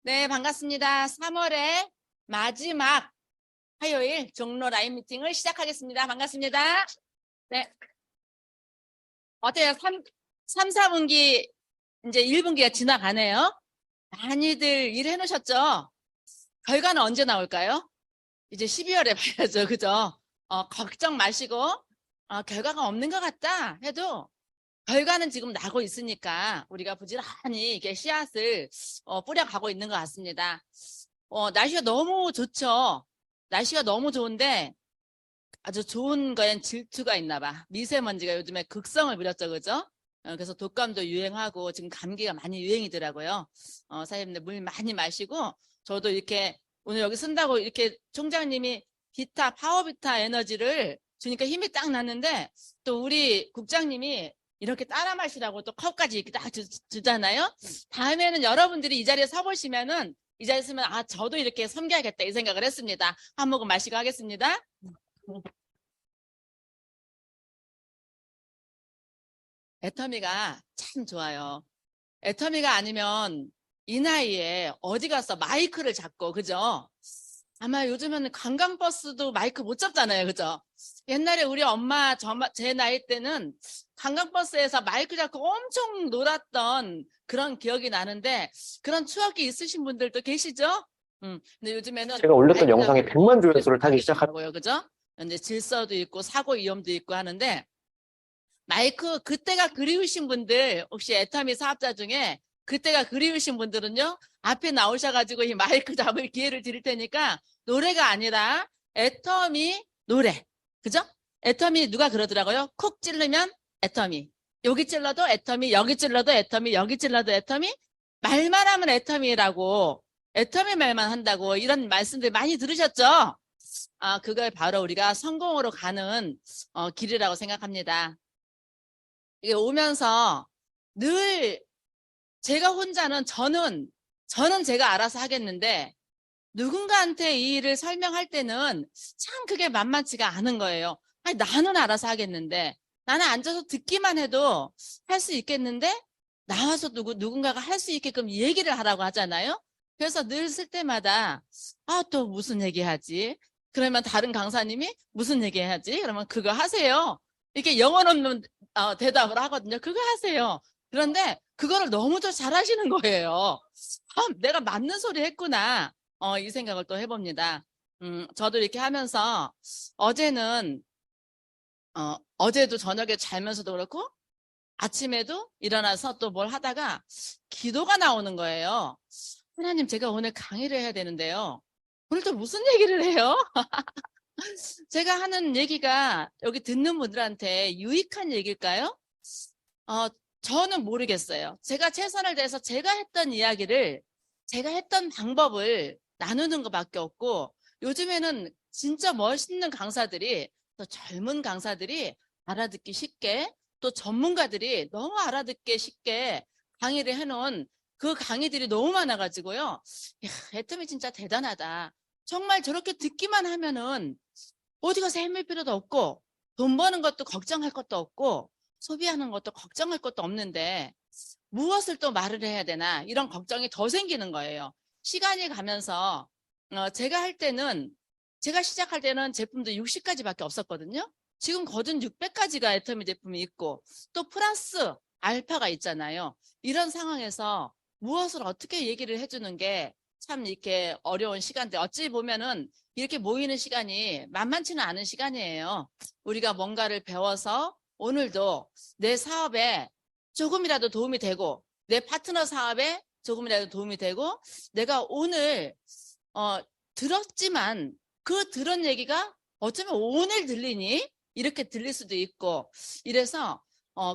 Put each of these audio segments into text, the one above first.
네, 반갑습니다. 3월의 마지막 화요일 종로 라인 미팅을 시작하겠습니다. 반갑습니다. 네. 어때요? 3, 4분기 이제 1분기가 지나가네요. 많이들 일해 놓으셨죠? 결과는 언제 나올까요? 이제 12월에 봐야죠. 그죠? 걱정 마시고, 결과가 없는 것 같다 해도 결과는 지금 나고 있으니까 우리가 부지런히 이게 씨앗을 뿌려가고 있는 것 같습니다. 날씨가 너무 좋죠. 날씨가 너무 좋은데 아주 좋은 거엔 질투가 있나 봐. 미세먼지가 요즘에 극성을 부렸죠, 그죠? 그래서 독감도 유행하고 지금 감기가 많이 유행이더라고요. 사장님들 물 많이 마시고 저도 이렇게 오늘 여기 쓴다고 이렇게 총장님이 파워비타 에너지를 주니까 힘이 딱 났는데 또 우리 국장님이 이렇게 따라 마시라고 또 컵까지 이렇게 딱 주잖아요. 다음에는 여러분들이 이 자리에 서보시면은 이 자리에 서면 저도 이렇게 섬겨야겠다 이 생각을 했습니다. 한 모금 마시고 하겠습니다. 애터미가 참 좋아요. 애터미가 아니면 이 나이에 어디 가서 마이크를 잡고, 그죠? 아마 요즘에는 관광버스도 마이크 못 잡잖아요. 그죠? 옛날에 우리 엄마, 제 나이 때는 관광버스에서 마이크 잡고 엄청 놀았던 그런 기억이 나는데 그런 추억이 있으신 분들도 계시죠? 근데 요즘에는 제가 올렸던 영상에 100만 조회수를 타기 시작하고요. 그죠? 이제 질서도 있고 사고 위험도 있고 하는데 마이크 그때가 그리우신 분들 혹시 애터미 사업자 중에 그때가 그리우신 분들은요 앞에 나오셔가지고 이 마이크 잡을 기회를 드릴 테니까 노래가 아니라 애터미 노래 그죠? 애터미 누가 그러더라고요. 콕 찌르면 애터미 여기 찔러도 애터미 여기 찔러도 애터미 여기 찔러도 애터미 말만 하면 애터미라고 애터미 말만 한다고 이런 말씀들 많이 들으셨죠? 그걸 바로 우리가 성공으로 가는 길이라고 생각합니다. 이게 오면서 늘 제가 혼자는 저는 제가 알아서 하겠는데 누군가한테 이 일을 설명할 때는 참 그게 만만치가 않은 거예요. 아니, 나는 알아서 하겠는데 나는 앉아서 듣기만 해도 할 수 있겠는데 나와서 누군가가 할 수 있게끔 얘기를 하라고 하잖아요. 그래서 늘 쓸 때마다 또 무슨 얘기하지? 그러면 다른 강사님이 무슨 얘기해야지? 그러면 그거 하세요. 이렇게 영혼 없는 대답을 하거든요. 그거 하세요. 그런데 그거를 너무도 잘하시는 거예요. 내가 맞는 소리 했구나. 이 생각을 또 해봅니다. 저도 이렇게 하면서 어제는 어제도 저녁에 자면서도 그렇고 아침에도 일어나서 또 뭘 하다가 기도가 나오는 거예요. 하나님, 제가 오늘 강의를 해야 되는데요. 오늘 또 무슨 얘기를 해요? 제가 하는 얘기가 여기 듣는 분들한테 유익한 얘기일까요? 저는 모르겠어요. 제가 최선을 다해서 제가 했던 이야기를 제가 했던 방법을 나누는 것밖에 없고 요즘에는 진짜 멋있는 강사들이 또 젊은 강사들이 알아듣기 쉽게 또 전문가들이 너무 알아듣기 쉽게 강의를 해놓은 그 강의들이 너무 많아가지고요. 애터미 진짜 대단하다. 정말 저렇게 듣기만 하면은 어디 가서 헤맬 필요도 없고 돈 버는 것도 걱정할 것도 없고 소비하는 것도 걱정할 것도 없는데 무엇을 또 말을 해야 되나 이런 걱정이 더 생기는 거예요. 시간이 가면서 제가 시작할 때는 제품도 60가지밖에 없었거든요. 지금 거둔 600가지가 애터미 제품이 있고 또 플러스 알파가 있잖아요. 이런 상황에서 무엇을 어떻게 얘기를 해주는 게 참 이렇게 어려운 시간대 어찌 보면은 이렇게 모이는 시간이 만만치는 않은 시간이에요. 우리가 뭔가를 배워서 오늘도 내 사업에 조금이라도 도움이 되고 내 파트너 사업에 조금이라도 도움이 되고 내가 오늘 들었지만 그 들은 얘기가 어쩌면 오늘 들리니 이렇게 들릴 수도 있고 이래서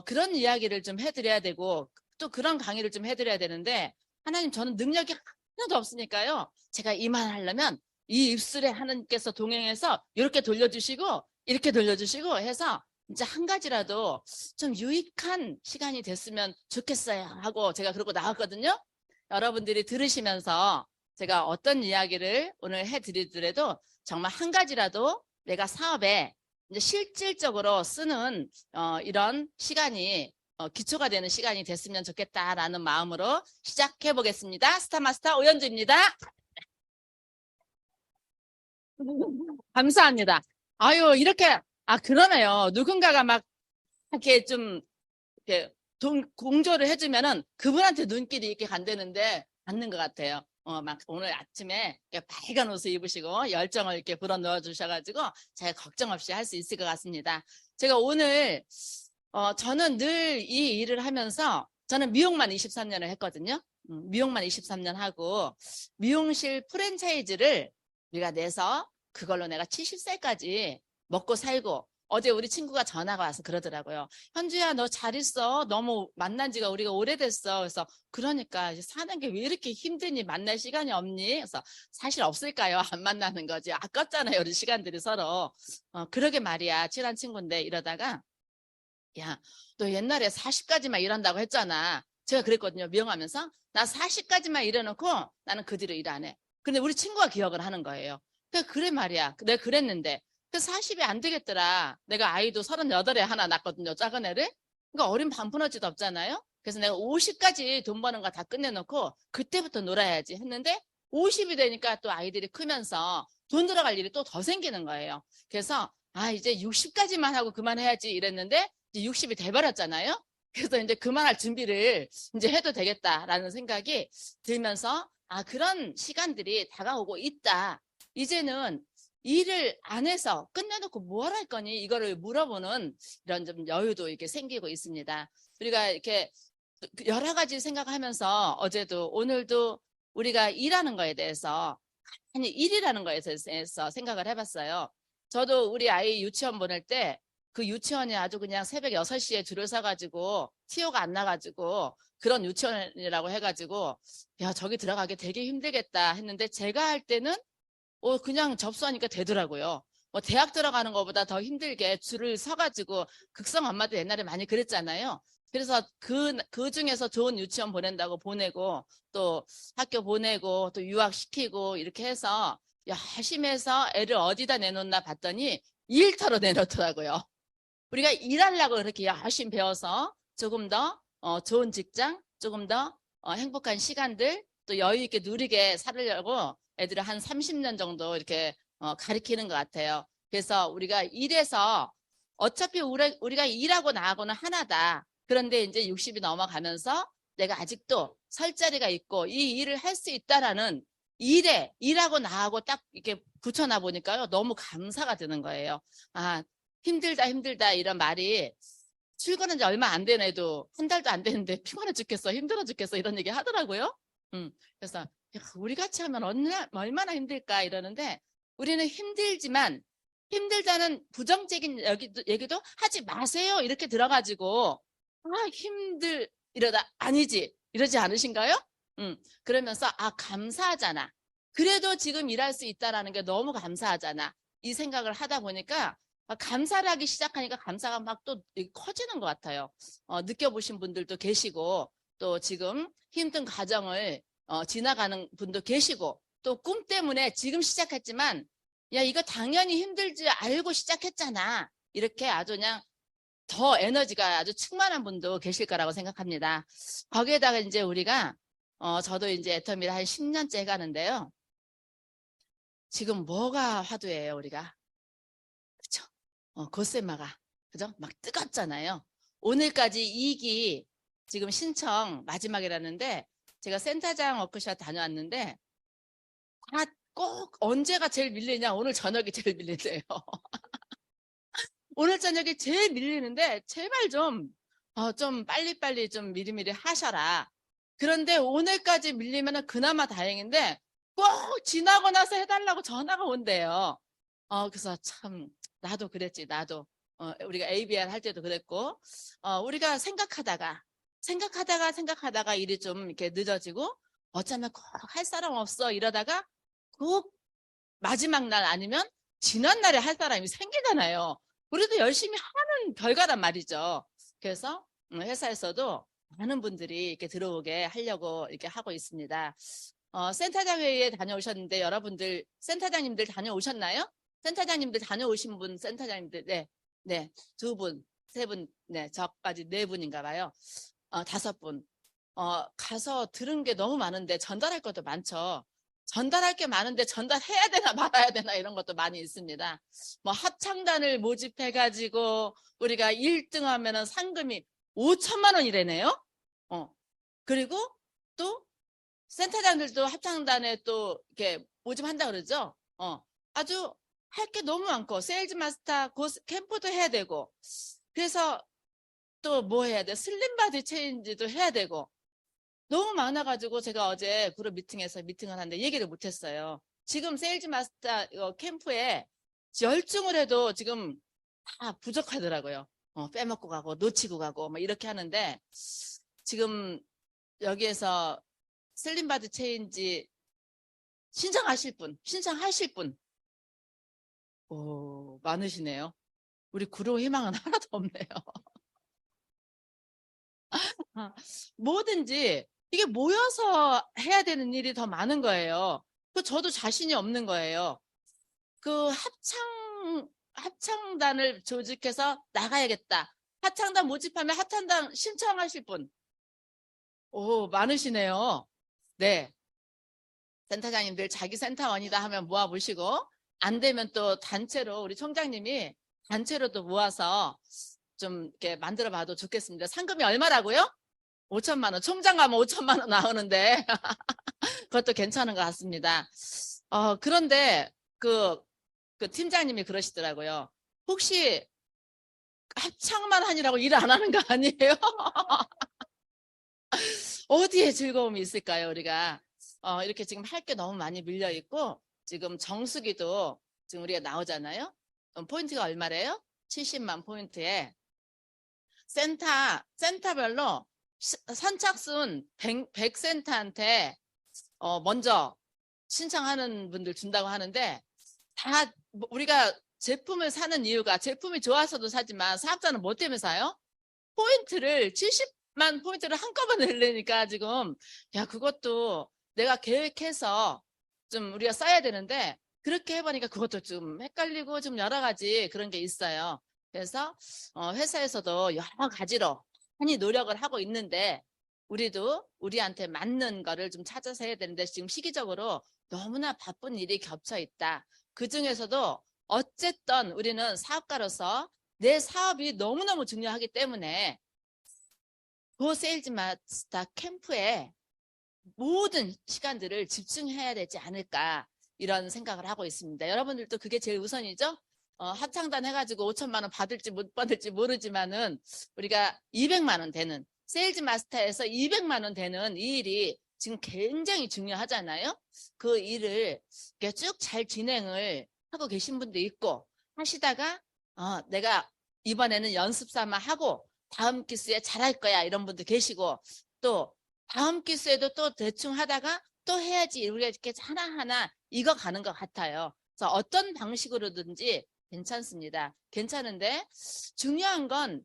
그런 이야기를 좀 해드려야 되고 또 그런 강의를 좀 해드려야 되는데 하나님 저는 능력이 하나도 없으니까요. 제가 이만하려면 이 입술에 하나님께서 동행해서 이렇게 돌려주시고 이렇게 돌려주시고 해서 진짜 한 가지라도 좀 유익한 시간이 됐으면 좋겠어요 하고 제가 그러고 나왔거든요. 여러분들이 들으시면서 제가 어떤 이야기를 오늘 해드리더라도 정말 한 가지라도 내가 사업에 이제 실질적으로 쓰는 이런 시간이 기초가 되는 시간이 됐으면 좋겠다라는 마음으로 시작해 보겠습니다. 스타마스터 오연주입니다. 감사합니다. 아유, 이렇게, 그러네요. 누군가가 막 이렇게 좀, 이렇게 공조를 해주면은 그분한테 눈길이 이렇게 간다는데 맞는 것 같아요. 막 오늘 아침에 이렇게 빨간 옷을 입으시고 열정을 이렇게 불어 넣어 주셔가지고 제가 걱정 없이 할 수 있을 것 같습니다. 제가 오늘, 저는 늘 이 일을 하면서 저는 미용만 23년을 했거든요. 미용만 23년 하고 미용실 프랜차이즈를 우리가 내서 그걸로 내가 70세까지 먹고 살고 어제 우리 친구가 전화가 와서 그러더라고요. 현주야, 너 잘 있어. 너무 만난 지가 우리가 오래됐어. 그래서 그러니까 이제 사는 게 왜 이렇게 힘드니? 만날 시간이 없니? 그래서 사실 없을까요? 안 만나는 거지. 아깝잖아요. 우리 시간들이 서로. 그러게 말이야. 친한 친구인데 이러다가 야, 너 옛날에 40까지만 일한다고 했잖아. 제가 그랬거든요. 미용하면서. 나 40까지만 일해놓고 나는 그 뒤로 일 안 해. 근데 우리 친구가 기억을 하는 거예요. 그래 말이야. 내가 그랬는데. 40이 안 되겠더라. 내가 아이도 38에 하나 낳았거든요. 작은 애를. 그러니까 어린 반푼어치도 없잖아요. 그래서 내가 50까지 돈 버는 거 다 끝내놓고 그때부터 놀아야지 했는데 50이 되니까 또 아이들이 크면서 돈 들어갈 일이 또 더 생기는 거예요. 그래서 이제 60까지만 하고 그만해야지 이랬는데 이제 60이 돼버렸잖아요. 그래서 이제 그만할 준비를 이제 해도 되겠다라는 생각이 들면서 그런 시간들이 다가오고 있다. 이제는 일을 안 해서 끝내놓고 뭘 할 거니? 이거를 물어보는 이런 좀 여유도 이렇게 생기고 있습니다. 우리가 이렇게 여러 가지 생각하면서 어제도 오늘도 우리가 일하는 거에 대해서 아니 일이라는 거에 대해서 생각을 해봤어요. 저도 우리 아이 유치원 보낼 때 그 유치원이 아주 그냥 새벽 6시에 줄을 서가지고 티오가 안 나가지고 그런 유치원이라고 해가지고 야 저기 들어가기 되게 힘들겠다 했는데 제가 할 때는 그냥 접수하니까 되더라고요. 대학 들어가는 것보다 더 힘들게 줄을 서가지고 극성 엄마도 옛날에 많이 그랬잖아요. 그래서 그 중에서 좋은 유치원 보낸다고 보내고 또 학교 보내고 또 유학시키고 이렇게 해서 열심히 해서 애를 어디다 내놓나 봤더니 일터로 내놓더라고요. 우리가 일하려고 그렇게 열심히 배워서 조금 더 좋은 직장, 조금 더 행복한 시간들 또 여유 있게 누리게 살으려고 애들을 한 30년 정도 이렇게 가리키는 것 같아요. 그래서 우리가 일해서 어차피 우리가 일하고 나하고는 하나다. 그런데 이제 60이 넘어가면서 내가 아직도 설 자리가 있고 이 일을 할 수 있다라는 일하고 나하고 딱 이렇게 붙여놔 보니까요. 너무 감사가 드는 거예요. 힘들다 이런 말이 출근한 지 얼마 안 된 애도 한 달도 안 됐는데 피곤해 죽겠어 힘들어 죽겠어 이런 얘기 하더라고요. 그래서 우리 같이 하면 얼마나 힘들까 이러는데 우리는 힘들지만 힘들다는 부정적인 얘기도 하지 마세요 이렇게 들어가지고 이러다 아니지 이러지 않으신가요? 그러면서 감사하잖아. 그래도 지금 일할 수 있다라는 게 너무 감사하잖아. 이 생각을 하다 보니까 감사를 하기 시작하니까 감사가 막 또 커지는 것 같아요. 느껴보신 분들도 계시고 또 지금 힘든 과정을 지나가는 분도 계시고 또 꿈 때문에 지금 시작했지만 야 이거 당연히 힘들지 알고 시작했잖아. 이렇게 아주 그냥 더 에너지가 아주 충만한 분도 계실 거라고 생각합니다. 거기에다가 이제 우리가 저도 이제 애터미를 한 10년째 해가는데요. 지금 뭐가 화두예요 우리가? 그렇죠? 고세마가 그죠? 막 뜨겁잖아요. 오늘까지 2기 지금 신청 마지막이라는데 제가 센터장 워크숍 다녀왔는데 꼭 언제가 제일 밀리냐 오늘 저녁이 제일 밀린대요. 오늘 저녁이 제일 밀리는데 제발 좀 빨리빨리 좀 미리미리 하셔라. 그런데 오늘까지 밀리면 그나마 다행인데 꼭 지나고 나서 해달라고 전화가 온대요. 그래서 참 나도 그랬지 나도 우리가 ABR 할 때도 그랬고 우리가 생각하다가 일이 좀 이렇게 늦어지고 어쩌면 꼭 할 사람 없어 이러다가 꼭 마지막 날 아니면 지난 날에 할 사람이 생기잖아요. 우리도 열심히 하는 결과란 말이죠. 그래서 회사에서도 많은 분들이 이렇게 들어오게 하려고 이렇게 하고 있습니다. 센터장 회의에 다녀오셨는데 여러분들 센터장님들 다녀오셨나요? 센터장님들 다녀오신 분 센터장님들 네 2분 세 분, 네, 저까지 네 분인가 봐요. 다섯 분. 가서 들은 게 너무 많은데 전달할 것도 많죠. 전달할 게 많은데 전달해야 되나 말아야 되나 이런 것도 많이 있습니다. 뭐 합창단을 모집해가지고 우리가 1등 하면은 상금이 5천만 원이래네요. 그리고 또 센터장들도 합창단에 또 이렇게 모집한다 그러죠. 아주 할 게 너무 많고 세일즈 마스터 캠프도 해야 되고 그래서 또 뭐 해야 돼? 슬림 바디 체인지도 해야 되고 너무 많아가지고 제가 어제 그룹 미팅에서 미팅을 하는데 얘기를 못했어요. 지금 세일즈 마스터 캠프에 열중을 해도 지금 다 부족하더라고요. 빼먹고 가고 놓치고 가고 뭐 이렇게 하는데 지금 여기에서 슬림 바디 체인지 신청하실 분 오, 많으시네요. 우리 그룹 희망은 하나도 없네요. 뭐든지 이게 모여서 해야 되는 일이 더 많은 거예요. 저도 자신이 없는 거예요. 그 합창단을 조직해서 나가야겠다. 합창단 모집하면 합창단 신청하실 분. 오, 많으시네요. 네. 센터장님들 자기 센터원이다 하면 모아보시고, 안 되면 또 단체로, 우리 총장님이 단체로도 모아서 좀 이렇게 만들어 봐도 좋겠습니다. 상금이 얼마라고요? 5천만 원. 총장 가면 5천만 원 나오는데, 그것도 괜찮은 것 같습니다. 그런데 그 팀장님이 그러시더라고요. 혹시 합창만 하느라고 일 안 하는 거 아니에요? 어디에 즐거움이 있을까요, 우리가? 이렇게 지금 할 게 너무 많이 밀려 있고, 지금 정수기도 지금 우리가 나오잖아요. 포인트가 얼마래요? 70만 포인트에 센터별로 선착순 100센터한테 먼저 신청하는 분들 준다고 하는데 다 우리가 제품을 사는 이유가 제품이 좋아서도 사지만 사업자는 뭐 때문에 사요? 포인트를 70만 포인트를 한꺼번에 내려니까 지금 야 그것도 내가 계획해서 좀 우리가 써야 되는데 그렇게 해보니까 그것도 좀 헷갈리고 좀 여러 가지 그런 게 있어요. 그래서 회사에서도 여러 가지로 많이 노력을 하고 있는데 우리도 우리한테 맞는 거를 좀 찾아서 해야 되는데 지금 시기적으로 너무나 바쁜 일이 겹쳐 있다. 그 중에서도 어쨌든 우리는 사업가로서 내 사업이 너무너무 중요하기 때문에 그 세일즈 마스터 캠프에 모든 시간들을 집중해야 되지 않을까 이런 생각을 하고 있습니다. 여러분들도 그게 제일 우선이죠? 합창단 해가지고 5천만 원 받을지 못 받을지 모르지만은 우리가 200만 원 되는 세일즈 마스터에서 200만 원 되는 이 일이 지금 굉장히 중요하잖아요. 그 일을 쭉 잘 진행을 하고 계신 분도 있고 하시다가 내가 이번에는 연습 삼아 하고 다음 기수에 잘할 거야 이런 분도 계시고 또 다음 기수에도 또 대충 하다가 또 해야지 우리가 이렇게 하나하나 익어가는 것 같아요. 그래서 어떤 방식으로든지 괜찮습니다. 괜찮은데 중요한 건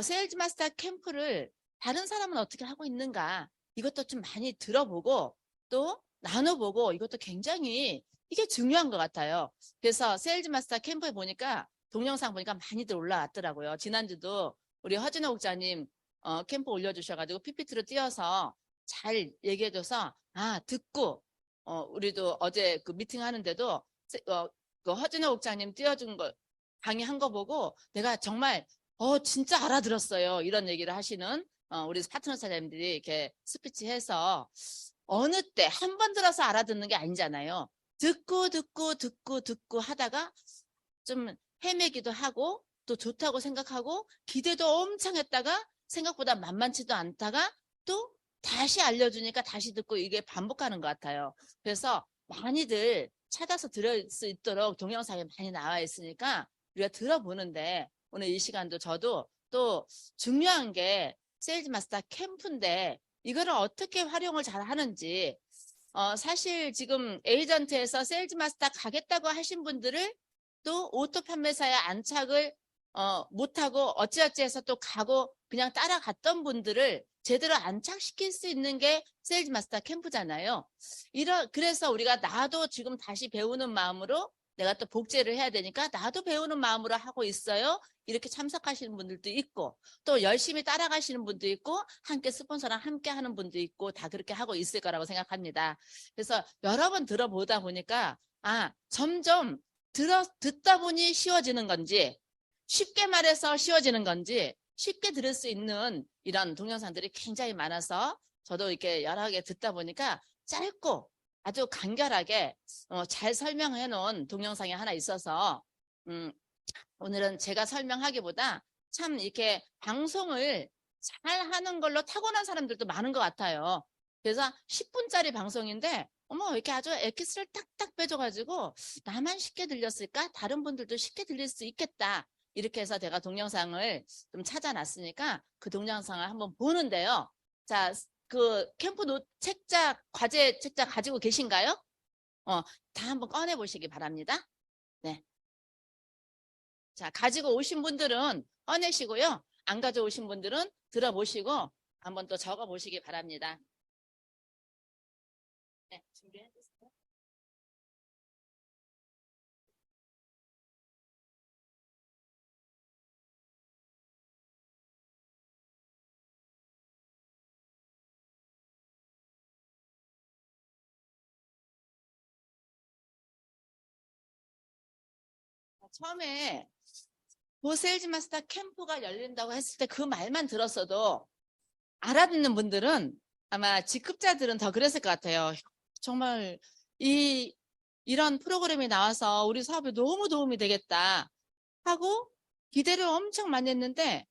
세일즈 마스터 캠프를 다른 사람은 어떻게 하고 있는가 이것도 좀 많이 들어보고 또 나눠보고 이것도 굉장히 이게 중요한 것 같아요. 그래서 세일즈 마스터 캠프에 보니까 동영상 보니까 많이들 올라왔더라고요. 지난주도 우리 허진호 국장님 캠프 올려주셔가지고 PPT로 띄워서 잘 얘기해줘서 듣고 우리도 어제 그 미팅 하는데도 그 허진호 국장님 띄워준 거 강의한 거 보고 내가 정말 진짜 알아들었어요. 이런 얘기를 하시는 우리 파트너 사장님들이 이렇게 스피치해서 어느 때 한 번 들어서 알아듣는 게 아니잖아요. 듣고 하다가 좀 헤매기도 하고 또 좋다고 생각하고 기대도 엄청 했다가 생각보다 만만치도 않다가 또 다시 알려주니까 다시 듣고 이게 반복하는 것 같아요. 그래서 많이들 찾아서 들을 수 있도록 동영상이 많이 나와 있으니까 우리가 들어보는데 오늘 이 시간도 저도 또 중요한 게 세일즈 마스터 캠프인데 이거를 어떻게 활용을 잘 하는지 사실 지금 에이전트에서 세일즈 마스터 가겠다고 하신 분들을 또 오토 판매사에 안착을 못하고 어찌어찌해서 또 가고 그냥 따라갔던 분들을 제대로 안착시킬 수 있는 게 세일즈 마스터 캠프잖아요. 그래서 우리가 나도 지금 다시 배우는 마음으로 내가 또 복제를 해야 되니까 나도 배우는 마음으로 하고 있어요. 이렇게 참석하시는 분들도 있고 또 열심히 따라가시는 분도 있고 함께 스폰서랑 함께 하는 분도 있고 다 그렇게 하고 있을 거라고 생각합니다. 그래서 여러 번 들어보다 보니까 점점 듣다 보니 쉬워지는 건지 쉽게 말해서 쉬워지는 건지 쉽게 들을 수 있는 이런 동영상들이 굉장히 많아서 저도 이렇게 여러 개 듣다 보니까 짧고 아주 간결하게 잘 설명해 놓은 동영상이 하나 있어서 오늘은 제가 설명하기보다 참 이렇게 방송을 잘 하는 걸로 타고난 사람들도 많은 것 같아요. 그래서 10분짜리 방송인데 이렇게 아주 엑기스를 딱딱 빼줘가지고 나만 쉽게 들렸을까? 다른 분들도 쉽게 들릴 수 있겠다. 이렇게 해서 제가 동영상을 좀 찾아놨으니까 그 동영상을 한번 보는데요. 자, 그 캠프 책자, 과제 책자 가지고 계신가요? 다 한번 꺼내 보시기 바랍니다. 네. 자, 가지고 오신 분들은 꺼내시고요. 안 가져오신 분들은 들어보시고 한번 또 적어 보시기 바랍니다. 네, 준비해주세요. 처음에 보세일즈 마스터 캠프가 열린다고 했을 때 그 말만 들었어도 알아듣는 분들은 아마 직급자들은 더 그랬을 것 같아요. 정말 이런 프로그램이 나와서 우리 사업에 너무 도움이 되겠다 하고 기대를 엄청 많이 했는데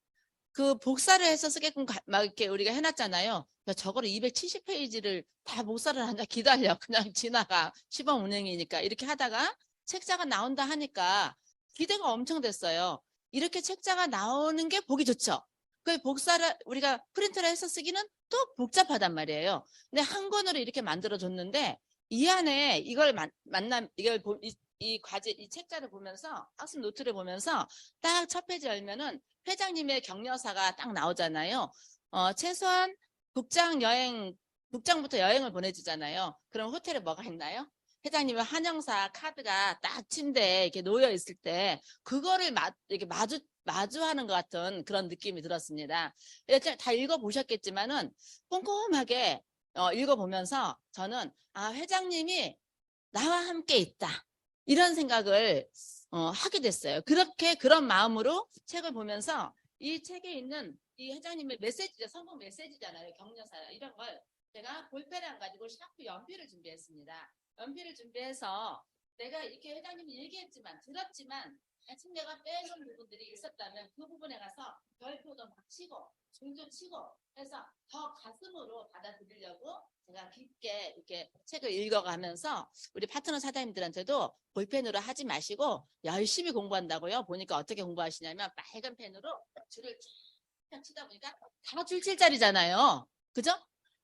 그 복사를 해서 쓰게끔 막 이렇게 우리가 해놨잖아요. 야, 저거를 270페이지를 다 복사를 한다. 기다려. 그냥 지나가. 시범 운영이니까. 이렇게 하다가 책자가 나온다 하니까 기대가 엄청 됐어요. 이렇게 책자가 나오는 게 보기 좋죠. 그 복사를 우리가 프린트를 해서 쓰기는 또 복잡하단 말이에요. 근데 한 권으로 이렇게 만들어줬는데 이 안에 이걸 이 과제, 이 책자를 보면서 학습 노트를 보면서 딱 첫 페이지 열면은 회장님의 격려사가 딱 나오잖아요. 최소한 국장부터 여행을 보내주잖아요. 그럼 호텔에 뭐가 있나요? 회장님의 환영사 카드가 딱 침대에 이렇게 놓여 있을 때 그거를 이렇게 마주하는 것 같은 그런 느낌이 들었습니다. 다 읽어보셨겠지만은 꼼꼼하게 읽어보면서 저는 회장님이 나와 함께 있다. 이런 생각을 하게 됐어요. 그런 마음으로 책을 보면서 이 책에 있는 이 회장님의 메시지죠. 성공 메시지잖아요. 격려사 이런 걸 제가 볼펜을 안 가지고 샤프 연필을 준비했습니다. 연필을 준비해서 내가 이렇게 회장님이 얘기했지만 들었지만 아직 내가 빼놓은 부분들이 있었다면 그 부분에 가서 별표도 막 치고 종도 치고 해서 더 가슴으로 받아들이려고 제가 깊게 이렇게 책을 읽어가면서 우리 파트너 사장님들한테도 볼펜으로 하지 마시고 열심히 공부한다고요. 보니까 어떻게 공부하시냐면 빨간 펜으로 줄을 쫙 치다 보니까 다 줄칠짜리잖아요. 그죠?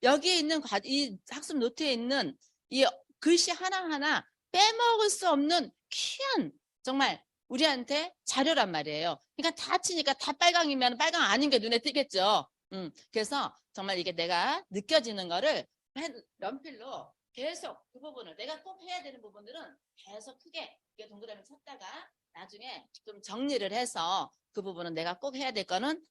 여기에 있는 이 학습 노트에 있는 이 글씨 하나하나 빼먹을 수 없는 귀한 정말 우리한테 자료란 말이에요. 그러니까 다 치니까 다 빨강이면 빨강 아닌 게 눈에 띄겠죠. 그래서 정말 이게 내가 느껴지는 거를 연필로 계속 그 부분을 내가 꼭 해야 되는 부분들은 계속 크게 동그라미 쳤다가 나중에 좀 정리를 해서 그 부분은 내가 꼭 해야 될 거는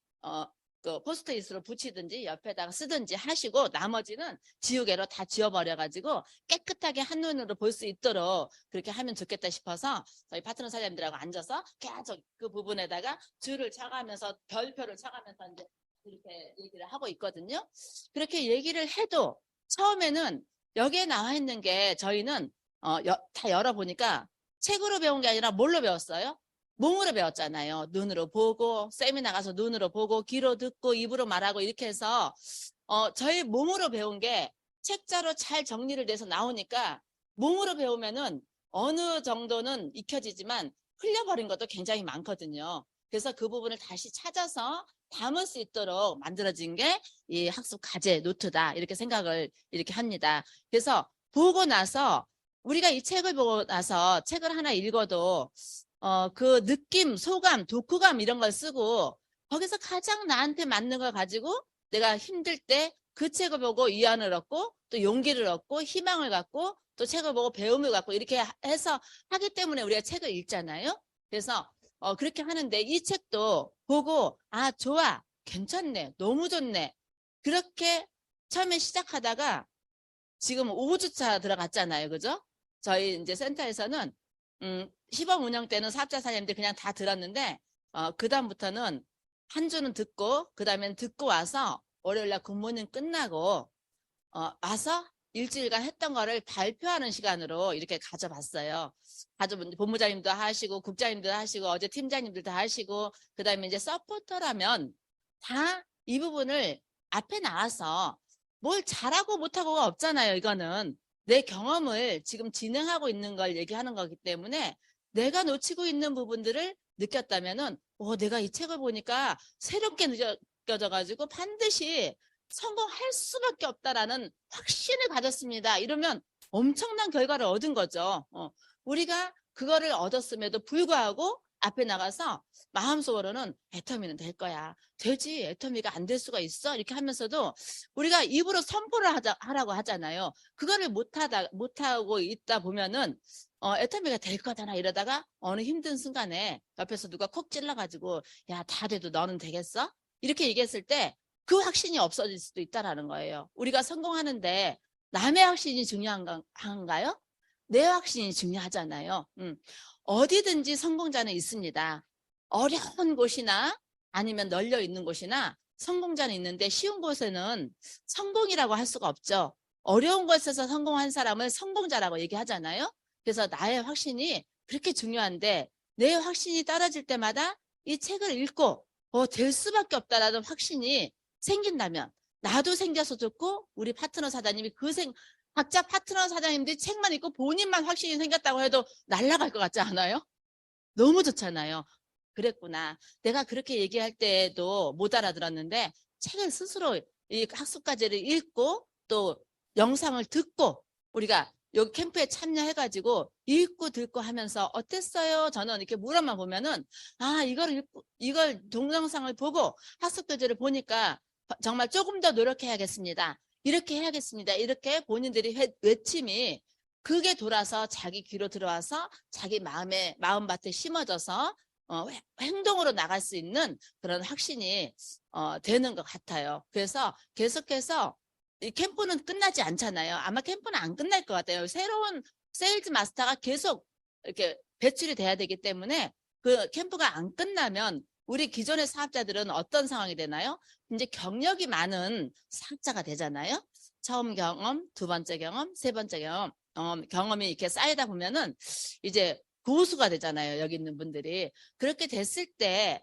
그 포스트잇으로 붙이든지 옆에다가 쓰든지 하시고 나머지는 지우개로 다 지워버려가지고 깨끗하게 한눈으로 볼 수 있도록 그렇게 하면 좋겠다 싶어서 저희 파트너 사장님들하고 앉아서 계속 그 부분에다가 줄을 쳐가면서 별표를 쳐가면서 이제 이렇게 얘기를 하고 있거든요. 그렇게 얘기를 해도 처음에는 여기에 나와 있는 게 저희는 다 열어보니까 책으로 배운 게 아니라 뭘로 배웠어요? 몸으로 배웠잖아요. 눈으로 보고 세미나 가서 눈으로 보고 귀로 듣고 입으로 말하고 이렇게 해서 저희 몸으로 배운 게 책자로 잘 정리를 돼서 나오니까 몸으로 배우면은 어느 정도는 익혀지지만 흘려버린 것도 굉장히 많거든요. 그래서 그 부분을 다시 찾아서 담을 수 있도록 만들어진 게 이 학습 과제 노트다 이렇게 생각을 이렇게 합니다. 그래서 보고 나서 우리가 이 책을 보고 나서 책을 하나 읽어도 그 느낌, 소감, 독후감 이런 걸 쓰고 거기서 가장 나한테 맞는 걸 가지고 내가 힘들 때 그 책을 보고 위안을 얻고 또 용기를 얻고 희망을 갖고 또 책을 보고 배움을 갖고 이렇게 해서 하기 때문에 우리가 책을 읽잖아요. 그래서 그렇게 하는데 이 책도 보고 아 좋아 괜찮네 너무 좋네 그렇게 처음에 시작하다가 지금 5주차 들어갔잖아요. 그죠? 저희 이제 센터에서는 시범 운영 때는 사업자 사장님들 그냥 다 들었는데 그다음부터는 한 주는 듣고 그다음엔 듣고 와서 월요일날 근무는 끝나고 와서 일주일간 했던 거를 발표하는 시간으로 이렇게 가져봤어요. 본부장님도 하시고 국장님도 하시고 어제 팀장님들도 하시고 그다음에 이제 서포터라면 다 이 부분을 앞에 나와서 뭘 잘하고 못하고가 없잖아요. 이거는 내 경험을 지금 진행하고 있는 걸 얘기하는 거기 때문에 내가 놓치고 있는 부분들을 느꼈다면은 내가 이 책을 보니까 새롭게 느껴져가지고 반드시 성공할 수밖에 없다라는 확신을 가졌습니다. 이러면 엄청난 결과를 얻은 거죠. 우리가 그거를 얻었음에도 불구하고 앞에 나가서 마음속으로는 애터미는 될 거야. 되지. 애터미가 안 될 수가 있어. 이렇게 하면서도 우리가 입으로 선포를 하라고 하잖아요. 그거를 못하고 있다 보면은 애터미가 될 거잖아 이러다가 어느 힘든 순간에 옆에서 누가 콕 찔러가지고 야, 다 돼도 너는 되겠어? 이렇게 얘기했을 때 그 확신이 없어질 수도 있다라는 거예요. 우리가 성공하는데 남의 확신이 중요한가요? 내 확신이 중요하잖아요. 어디든지 성공자는 있습니다. 어려운 곳이나 아니면 널려 있는 곳이나 성공자는 있는데 쉬운 곳에는 성공이라고 할 수가 없죠. 어려운 곳에서 성공한 사람을 성공자라고 얘기하잖아요. 그래서 나의 확신이 그렇게 중요한데 내 확신이 떨어질 때마다 이 책을 읽고 될 수밖에 없다라는 확신이 생긴다면 나도 생겨서 좋고 우리 파트너 사장님이 각자 파트너 사장님들이 책만 읽고 본인만 확신이 생겼다고 해도 날아갈 것 같지 않아요? 너무 좋잖아요. 그랬구나. 내가 그렇게 얘기할 때도 못 알아들었는데 책을 스스로 이 학습과제를 읽고 또 영상을 듣고 우리가 여기 캠프에 참여해가지고 읽고 듣고 하면서 어땠어요? 저는 이렇게 물어만 보면은 이걸 동영상을 보고 학습과제를 보니까 정말 조금 더 노력해야겠습니다. 이렇게 해야겠습니다. 이렇게 본인들이 외침이 그게 돌아서 자기 귀로 들어와서 자기 마음밭에 심어져서 행동으로 나갈 수 있는 그런 확신이 되는 것 같아요. 그래서 계속해서 이 캠프는 끝나지 않잖아요. 아마 캠프는 안 끝날 것 같아요. 새로운 세일즈 마스터가 계속 이렇게 배출이 돼야 되기 때문에 그 캠프가 안 끝나면 우리 기존의 사업자들은 어떤 상황이 되나요? 이제 경력이 많은 사업자가 되잖아요. 처음 경험, 두 번째 경험, 세 번째 경험, 경험이 이렇게 쌓이다 보면은 이제 고수가 되잖아요. 여기 있는 분들이. 그렇게 됐을 때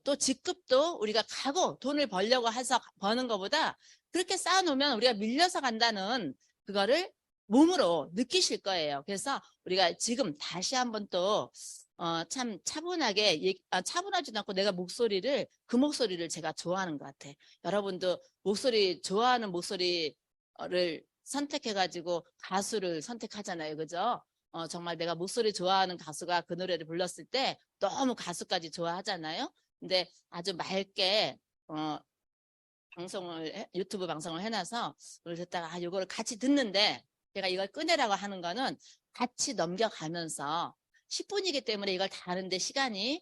또 직급도 우리가 가고 돈을 벌려고 해서 버는 것보다 그렇게 쌓아놓으면 우리가 밀려서 간다는 그거를 몸으로 느끼실 거예요. 그래서 우리가 지금 다시 한번 또 참 차분하게 차분하지도 않고 내가 그 목소리를 제가 좋아하는 것 같아. 여러분도 좋아하는 목소리를 선택해가지고 가수를 선택하잖아요. 그죠? 정말 내가 목소리 좋아하는 가수가 그 노래를 불렀을 때 너무 가수까지 좋아하잖아요. 근데 아주 맑게 유튜브 방송을 해놔서 오늘 듣다가 이거를 같이 듣는데 제가 이걸 꺼내라고 하는 거는 같이 넘겨가면서 10분이기 때문에 이걸 다 하는데 시간이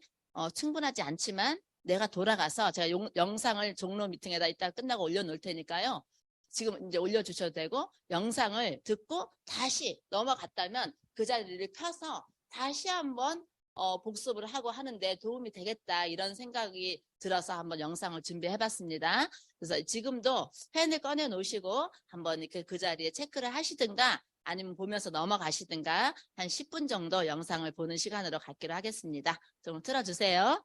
충분하지 않지만 내가 돌아가서 제가 영상을 종로 미팅에다 이따 끝나고 올려놓을 테니까요. 지금 이제 올려주셔도 되고 영상을 듣고 다시 넘어갔다면 그 자리를 펴서 다시 한번 복습을 하고 하는데 도움이 되겠다 이런 생각이 들어서 한번 영상을 준비해봤습니다. 그래서 지금도 펜을 꺼내 놓으시고 한번 이렇게 그 자리에 체크를 하시든가 아니면 보면서 넘어가시든가 한 10분 정도 영상을 보는 시간으로 갖기로 하겠습니다. 좀 틀어주세요.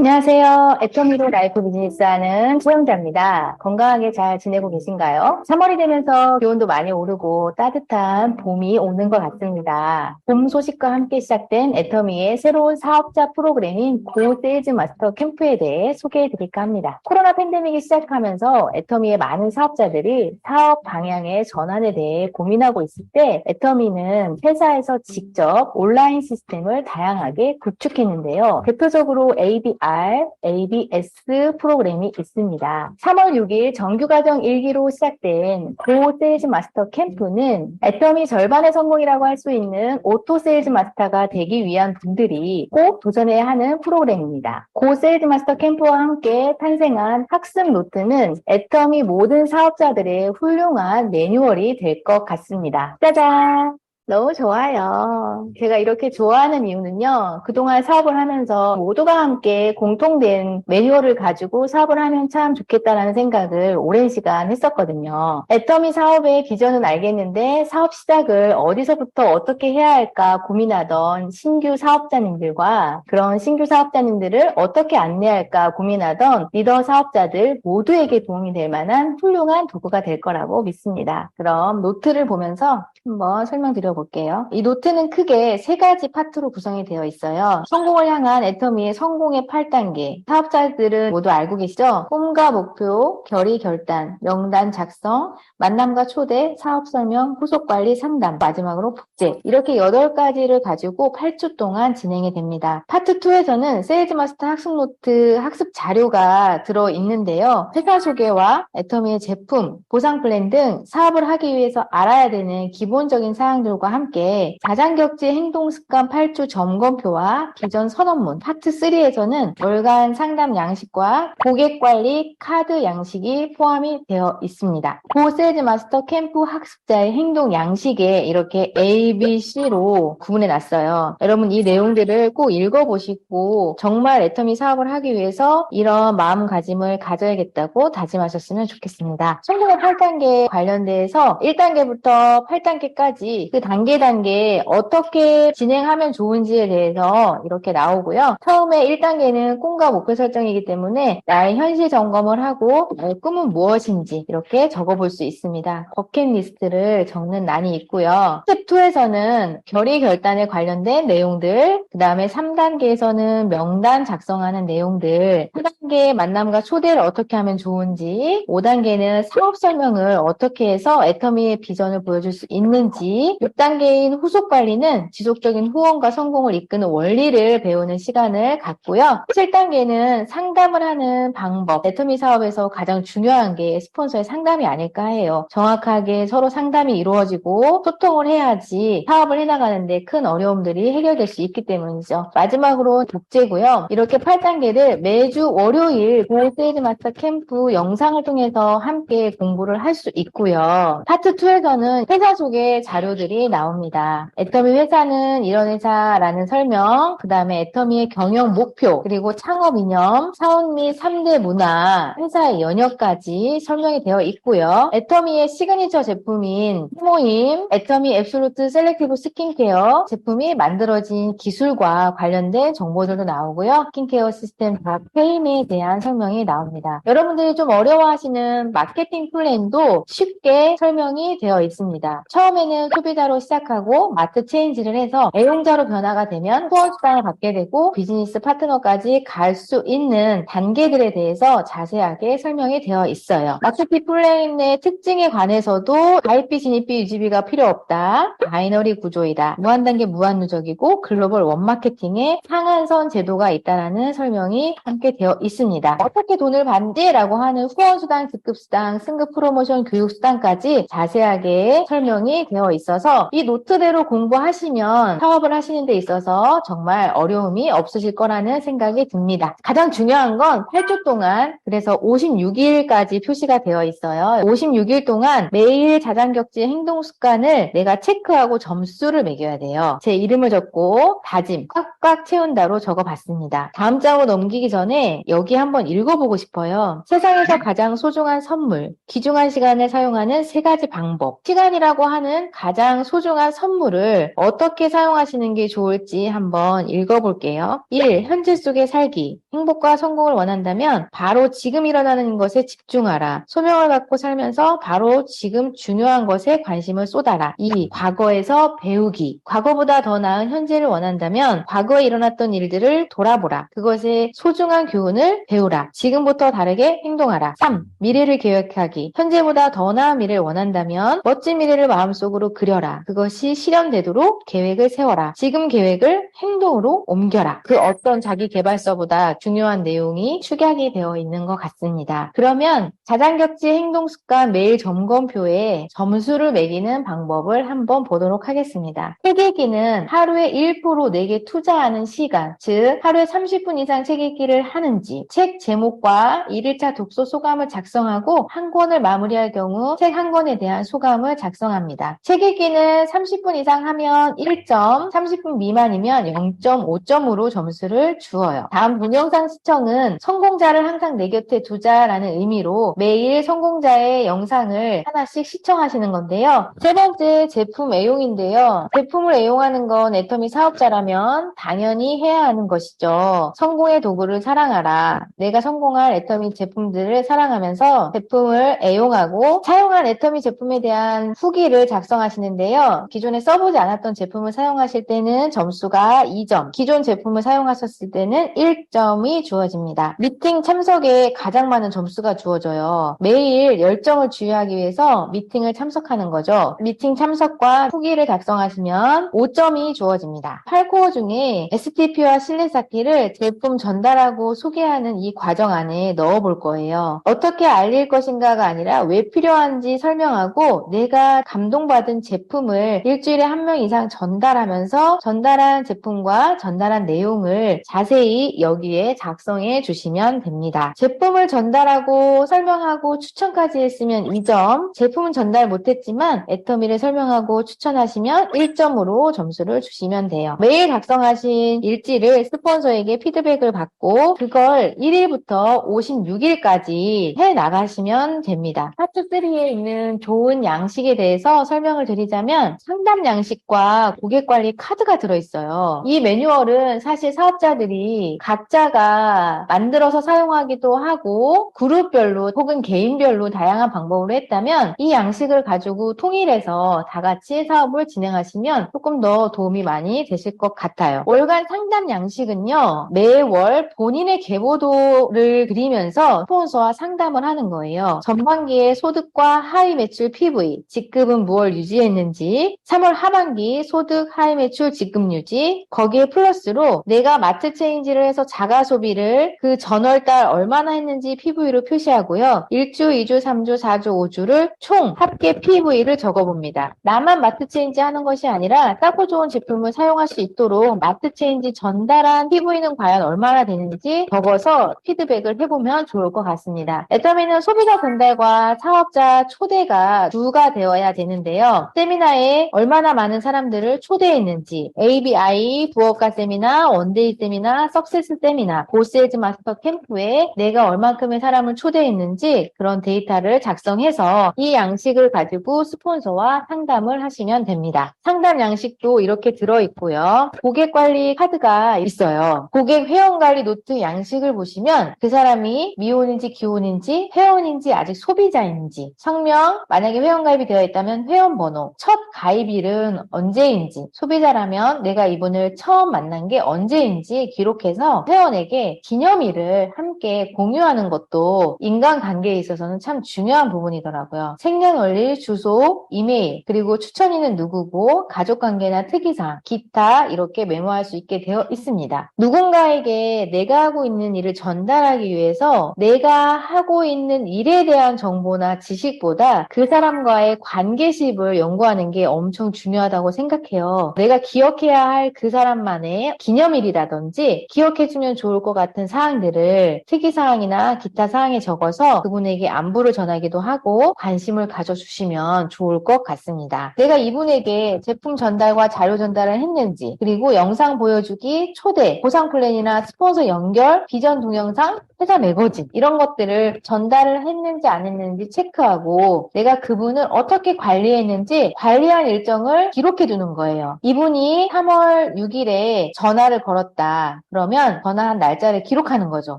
안녕하세요. 애터미로 라이프 비즈니스 하는 소영자입니다. 건강하게 잘 지내고 계신가요? 3월이 되면서 기온도 많이 오르고 따뜻한 봄이 오는 것 같습니다. 봄 소식과 함께 시작된 애터미의 새로운 사업자 프로그램인 고 세일즈 마스터 캠프에 대해 소개해 드릴까 합니다. 코로나 팬데믹이 시작하면서 애터미의 많은 사업자들이 사업 방향의 전환에 대해 고민하고 있을 때 애터미는 회사에서 직접 온라인 시스템을 다양하게 구축했는데요. 대표적으로 ABI ABR, ABS 프로그램이 있습니다. 3월 6일 정규과정 1기로 시작된 고 세일즈 마스터 캠프는 애터미 절반의 성공이라고 할 수 있는 오토 세일즈 마스터가 되기 위한 분들이 꼭 도전해야 하는 프로그램입니다. 고 세일즈 마스터 캠프와 함께 탄생한 학습 노트는 애터미 모든 사업자들의 훌륭한 매뉴얼이 될 것 같습니다. 짜잔! 너무 좋아요. 제가 이렇게 좋아하는 이유는요. 그동안 사업을 하면서 모두가 함께 공통된 매뉴얼을 가지고 사업을 하면 참 좋겠다라는 생각을 오랜 시간 했었거든요. 애터미 사업의 비전은 알겠는데 사업 시작을 어디서부터 어떻게 해야 할까 고민하던 신규 사업자님들과 그런 신규 사업자님들을 어떻게 안내할까 고민하던 리더 사업자들 모두에게 도움이 될 만한 훌륭한 도구가 될 거라고 믿습니다. 그럼 노트를 보면서 한번 설명드려볼게요. 이 노트는 크게 3가지 파트로 구성이 되어 있어요. 성공을 향한 애터미의 성공의 8단계. 사업자들은 모두 알고 계시죠? 꿈과 목표, 결의 결단, 명단 작성, 만남과 초대, 사업 설명, 후속 관리, 상담, 마지막으로 복제. 이렇게 8가지를 가지고 8주 동안 진행이 됩니다. 파트 2에서는 세일즈 마스터 학습 노트 학습 자료가 들어있는데요. 회사 소개와 애터미의 제품, 보상 플랜 등 사업을 하기 위해서 알아야 되는 기본적인 사항들과 함께 자장격지 행동습관 8주 점검표와 기존 선언문 파트 3에서는 월간 상담 양식과 고객관리 카드 양식이 포함이 되어 있습니다. 고 세일즈 마스터 캠프 학습자의 행동 양식에 이렇게 A, B, C로 구분해 놨어요. 여러분 이 내용들을 꼭 읽어보시고 정말 애터미 사업을 하기 위해서 이런 마음가짐을 가져야겠다고 다짐하셨으면 좋겠습니다. 성공의 8단계 관련돼서 1단계부터 8단계까지 그 단계 어떻게 진행하면 좋은지에 대해서 이렇게 나오고요. 처음에 1단계는 꿈과 목표 설정이기 때문에 나의 현실 점검을 하고 나의 꿈은 무엇인지 이렇게 적어볼 수 있습니다. 버킷리스트를 적는 난이 있고요. 스텝 2에서는 결의 결단에 관련된 내용들, 그 다음에 3단계에서는 명단 작성하는 내용들, 4단계 만남과 초대를 어떻게 하면 좋은지, 5단계는 사업 설명을 어떻게 해서 애터미의 비전을 보여줄 수 있는지, 6단계인 후속 관리는 지속적인 후원과 성공을 이끄는 원리를 배우는 시간을 갖고요. 7단계는 상담을 하는 방법. 애터미 사업에서 가장 중요한 게 스폰서의 상담이 아닐까 해요. 정확하게 서로 상담이 이루어지고 소통을 해야지 사업을 해나가는데 큰 어려움들이 해결될 수 있기 때문이죠. 마지막으로 복제고요. 이렇게 8단계를 매주 월요일 고 세일즈 마스터 캠프 영상을 통해서 함께 공부를 할 수 있고요. 파트 2에서는 회사 소개 자료들이 나옵니다. 애터미 회사는 이런 회사라는 설명, 그 다음에 애터미의 경영 목표, 그리고 창업 이념, 사원 및 3대 문화, 회사의 연역까지 설명이 되어 있고요. 애터미의 시그니처 제품인 모임, 애터미 앱솔루트 셀렉티브 스킨케어 제품이 만들어진 기술과 관련된 정보들도 나오고요. 스킨케어 시스템 페임에 대한 설명이 나옵니다. 여러분들이 좀 어려워하시는 마케팅 플랜도 쉽게 설명이 되어 있습니다. 처음에는 소비자로 시작하고 마트 체인지를 해서 애용자로 변화가 되면 후원 수당을 받게 되고 비즈니스 파트너까지 갈 수 있는 단계들에 대해서 자세하게 설명이 되어 있어요. 마케팅 플랜의 특징에 관해서도 가입비, 진입비, 유지비가 필요 없다. 바이너리 구조이다. 무한단계 무한누적이고 글로벌 원마케팅의 상한선 제도가 있다라는 설명이 함께 되어 있습니다. 어떻게 돈을 받지라고 하는 후원수당, 급수당, 승급 프로모션, 교육수당까지 자세하게 설명이 되어 있어서 이 노트대로 공부하시면 사업을 하시는 데 있어서 정말 어려움이 없으실 거라는 생각이 듭니다. 가장 중요한 건 8주 동안 그래서 56일까지 표시가 되어 있어요. 56일 동안 매일 자장격지 행동 습관을 내가 체크하고 점수를 매겨야 돼요. 제 이름을 적고 다짐 꽉꽉 채운다로 적어봤습니다. 다음 장으로 넘기기 전에 여기 한번 읽어보고 싶어요. 세상에서 가장 소중한 선물, 귀중한 시간을 사용하는 3가지 방법. 시간이라고 하는 가장 소중한 선물을 어떻게 사용하시는 게 좋을지 한번 읽어볼게요. 1. 현재 속에 살기. 행복과 성공을 원한다면 바로 지금 일어나는 것에 집중하라. 소명을 갖고 살면서 바로 지금 중요한 것에 관심을 쏟아라. 2. 과거에서 배우기. 과거보다 더 나은 현재를 원한다면 과거에 일어났던 일들을 돌아보라. 그것의 소중한 교훈을 것을 배우라. 지금부터 다르게 행동하라. 3. 미래를 계획하기. 현재보다 더 나은 미래를 원한다면 멋진 미래를 마음속으로 그려라. 그것이 실현되도록 계획을 세워라. 지금 계획을 행동으로 옮겨라. 그 어떤 자기 개발서보다 중요한 내용이 축약이 되어 있는 것 같습니다. 그러면 자장격지 행동 습관 매일 점검표에 점수를 매기는 방법을 한번 보도록 하겠습니다. 책 읽기는 하루에 1% 내게 투자하는 시간, 즉 하루에 30분 이상 책 읽기를 하는지, 책 제목과 1일차 독서 소감을 작성하고 한 권을 마무리할 경우 책 한 권에 대한 소감을 작성합니다. 책 읽기는 30분 이상 하면 1점, 30분 미만이면 0.5점으로 점수를 주어요. 다음 동영상 시청은 성공자를 항상 내 곁에 두자라는 의미로 매일 성공자의 영상을 하나씩 시청하시는 건데요. 세 번째, 제품 애용인데요. 제품을 애용하는 건 애터미 사업자라면 당연히 해야 하는 것이죠. 성공의 도구를 사랑하라. 내가 성공할 애터미 제품들을 사랑하면서 제품을 애용하고 사용한 애터미 제품에 대한 후기를 작성하시는데요. 기존에 써보지 않았던 제품을 사용하실 때는 점수가 2점, 기존 제품을 사용하셨을 때는 1점이 주어집니다. 미팅 참석에 가장 많은 점수가 주어져요. 매일 열정을 주의하기 위해서 미팅을 참석하는 거죠. 미팅 참석과 후기를 작성하시면 5점이 주어집니다. 8코어 중에 STP와 신뢰 쌓기를 제품 전달하고 소개하는 이 과정 안에 넣어볼 거예요. 어떻게 알릴 것인가가 아니라 왜 필요한지 설명하고 내가 감동받은 제품을 일주일에 한 명 이상 전달하면서 전달한 제품과 전달한 내용을 자세히 여기에 작성해 주시면 됩니다. 제품을 전달하고 설명하고 추천까지 했으면 2점, 제품은 전달 못했지만 애터미를 설명하고 추천하시면 1점으로 점수를 주시면 돼요. 매일 작성하신 일지를 스폰서에게 피드백을 받고 그걸 1일부터 56일까지 해 나가시면 됩니다. 파트 3에 있는 좋은 양식에 대해서 설명을 드리자면 상담 양식과 고객관리 카드가 들어있어요. 이 매뉴얼은 사실 사업자들이 각자가 만들어서 사용하기도 하고 그룹별로 혹은 개인별로 다양한 방법으로 했다면 이 양식을 가지고 통일해서 다 같이 사업을 진행하시면 조금 더 도움이 많이 되실 것 같아요. 월간 상담 양식은요. 매월 본인의 계보도를 그리면서 스폰서와 상담을 하는 거예요. 전반기에 소득과 하위 매출 PV, 직급은 무엇 유지했는지, 3월 하반기 소득, 하위 매출, 직급 유지, 거기에 플러스로 내가 마트 체인지를 해서 자가 소비를 그 전월달 얼마나 했는지 PV로 표시하고요. 1주, 2주, 3주, 4주, 5주를 총 합계 PV를 적어봅니다. 나만 마트 체인지 하는 것이 아니라 싸고 좋은 제품을 사용할 수 있도록 마트 체인지 전달한 PV는 과연 얼마나 되는지 적어서 피드백을 해보면 좋을 것 같습니다. 애터미는 소비자 전달과 사업자 초대가 주가 되어야 되는데요. 세미나에 얼마나 많은 사람들을 초대했는지 ABI, 부업가 세미나, 원데이 세미나, 석세스 세미나, 고세일즈 마스터 캠프에 내가 얼만큼의 사람을 초대했는지 그런 데이터를 작성해서 이 양식을 가지고 스폰서와 상담을 하시면 됩니다. 상담 양식도 이렇게 들어있고요. 고객관리 카드가 있어요. 고객 회원관리 노트 양식을 보시면 그 사람이 미혼인지 기혼인지 회원인지 아직 소비자인지 성명, 만약에 회원가입이 되어 있다면 회원번호, 첫 가입일은 언제인지 소비자라면 내가 이분을 처음 만난 게 언제인지 기록해서 회원에게 기념일을 함께 공유하는 것도 인간관계에 있어서는 참 중요한 부분이더라고요. 생년월일, 주소, 이메일, 그리고 추천인은 누구고 가족관계나 특이사항, 기타 이렇게 메모할 수 있게 되어 있습니다. 누군가에게 내가 하고 있는 일을 전달하기 위해서 내가 하고 있는 일에 대한 정보나 지식보다 그 사람과의 관계십을 연구하는 게 엄청 중요하다고 생각해요. 내가 기억해야 할 그 사람만의 기념일이라든지 기억해주면 좋을 것 같은 사항들을 특이사항이나 기타 사항에 적어서 그분에게 안부를 전하기도 하고 관심을 가져주시면 좋을 것 같습니다. 내가 이분에게 제품 전달과 자료 전달을 했는지 그리고 영상 보여주기, 초대, 보상 플랜이나 스폰서 연결, 비전 동영상, 회사 매거진 이런 것들을 전달을 했는지 안 했는지 체크하고 내가 그분을 어떻게 관리했는지 관리한 일정을 기록해 두는 거예요. 이분이 3월 6일에 전화를 걸었다. 그러면 전화한 날짜를 기록하는 거죠.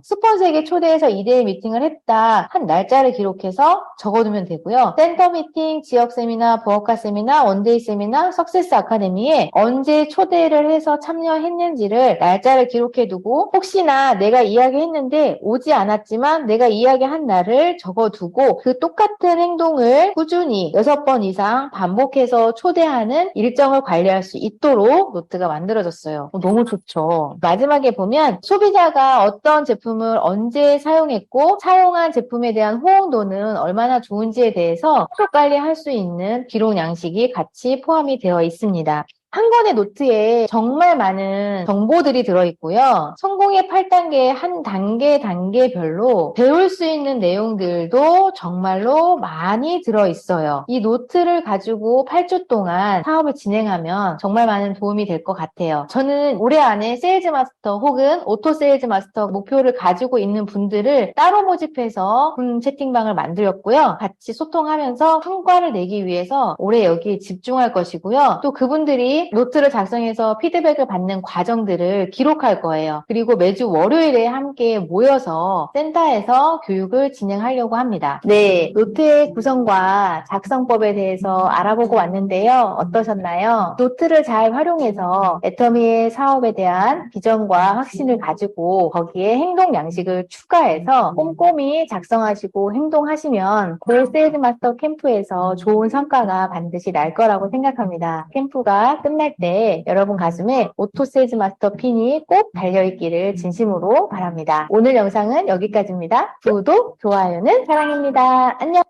스폰서에게 초대해서 2대1 미팅을 했다. 한 날짜를 기록해서 적어두면 되고요. 센터 미팅, 지역 세미나, 부업가 세미나, 원데이 세미나, 석세스 아카데미에 언제 초대를 해서 참여했는지를 날짜를 기록해 두고 혹시나 내가 이 이야기했는데 오지 않았지만 내가 이야기한 날을 적어두고 그 똑같은 행동을 꾸준히 6번 이상 반복해서 초대하는 일정을 관리할 수 있도록 노트가 만들어졌어요. 너무 좋죠. 마지막에 보면 소비자가 어떤 제품을 언제 사용했고 사용한 제품에 대한 호응도는 얼마나 좋은지에 대해서 속속 관리할 수 있는 기록 양식이 같이 포함이 되어 있습니다. 한 권의 노트에 정말 많은 정보들이 들어있고요. 성공의 8단계 한 단계별로 배울 수 있는 내용들도 정말로 많이 들어있어요. 이 노트를 가지고 8주 동안 사업을 진행하면 정말 많은 도움이 될 것 같아요. 저는 올해 안에 세일즈 마스터 혹은 오토 세일즈 마스터 목표를 가지고 있는 분들을 따로 모집해서 채팅방을 만들었고요. 같이 소통하면서 성과를 내기 위해서 올해 여기에 집중할 것이고요. 또 그분들이 노트를 작성해서 피드백을 받는 과정들을 기록할 거예요. 그리고 매주 월요일에 함께 모여서 센터에서 교육을 진행하려고 합니다. 네, 노트의 구성과 작성법에 대해서 알아보고 왔는데요. 어떠셨나요? 노트를 잘 활용해서 애터미의 사업에 대한 비전과 확신을 가지고 거기에 행동 양식을 추가해서 꼼꼼히 작성하시고 행동하시면 올 세일즈 마스터 캠프에서 좋은 성과가 반드시 날 거라고 생각합니다. 캠프가 끝날 때 여러분 가슴에 오토 세일즈 마스터 핀이 꼭 달려있기를 진심으로 바랍니다. 오늘 영상은 여기까지입니다. 구독, 좋아요는 사랑입니다. 안녕.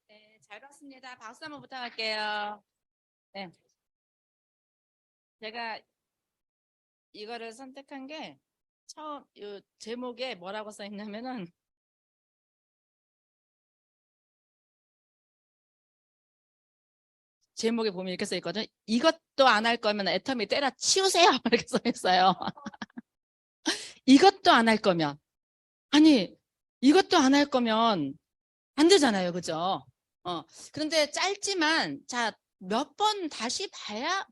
네, 잘 봤습니다. 박수 한번 부탁할게요. 네. 제가 이거를 선택한 게 처음 요 제목에 뭐라고 써 있냐면은 제목에 보면 이렇게 써 있거든. 이것도 안 할 거면 애터미 때려 치우세요. 이렇게 써 있어요. 이것도 안 할 거면 아니 이것도 안 할 거면 안 되잖아요. 그죠? 그런데 짧지만 자, 몇 번 다시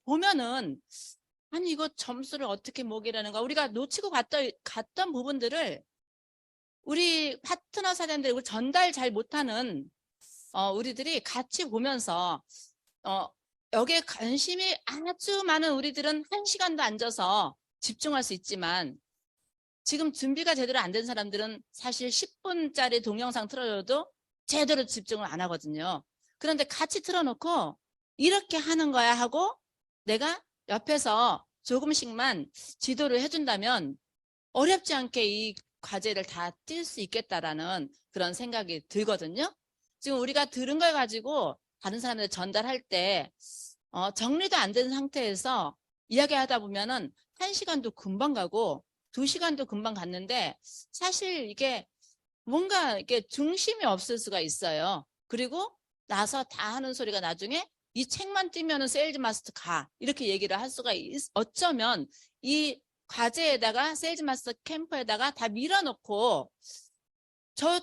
보면은 아니 이거 점수를 어떻게 먹이라는 거 우리가 놓치고 갔던 부분들을 우리 파트너 사장들 전달 잘 못하는 우리들이 같이 보면서 여기에 관심이 아주 많은 우리들은 1시간도 앉아서 집중할 수 있지만 지금 준비가 제대로 안 된 사람들은 사실 10분짜리 동영상 틀어줘도 제대로 집중을 안 하거든요. 그런데 같이 틀어놓고 이렇게 하는 거야 하고 내가 옆에서 조금씩만 지도를 해준다면 어렵지 않게 이 과제를 다 뛸 수 있겠다라는 그런 생각이 들거든요. 지금 우리가 들은 걸 가지고 다른 사람들 전달할 때 정리도 안 된 상태에서 이야기하다 보면은 1시간도 금방 가고 2시간도 금방 갔는데 사실 이게 뭔가 이렇게 중심이 없을 수가 있어요. 그리고 나서 다 하는 소리가 나중에 이 책만 띄면은 세일즈 마스터 가 이렇게 얘기를 할 수가 어쩌면 이 과제에다가 세일즈 마스터 캠프에다가 다 밀어놓고 저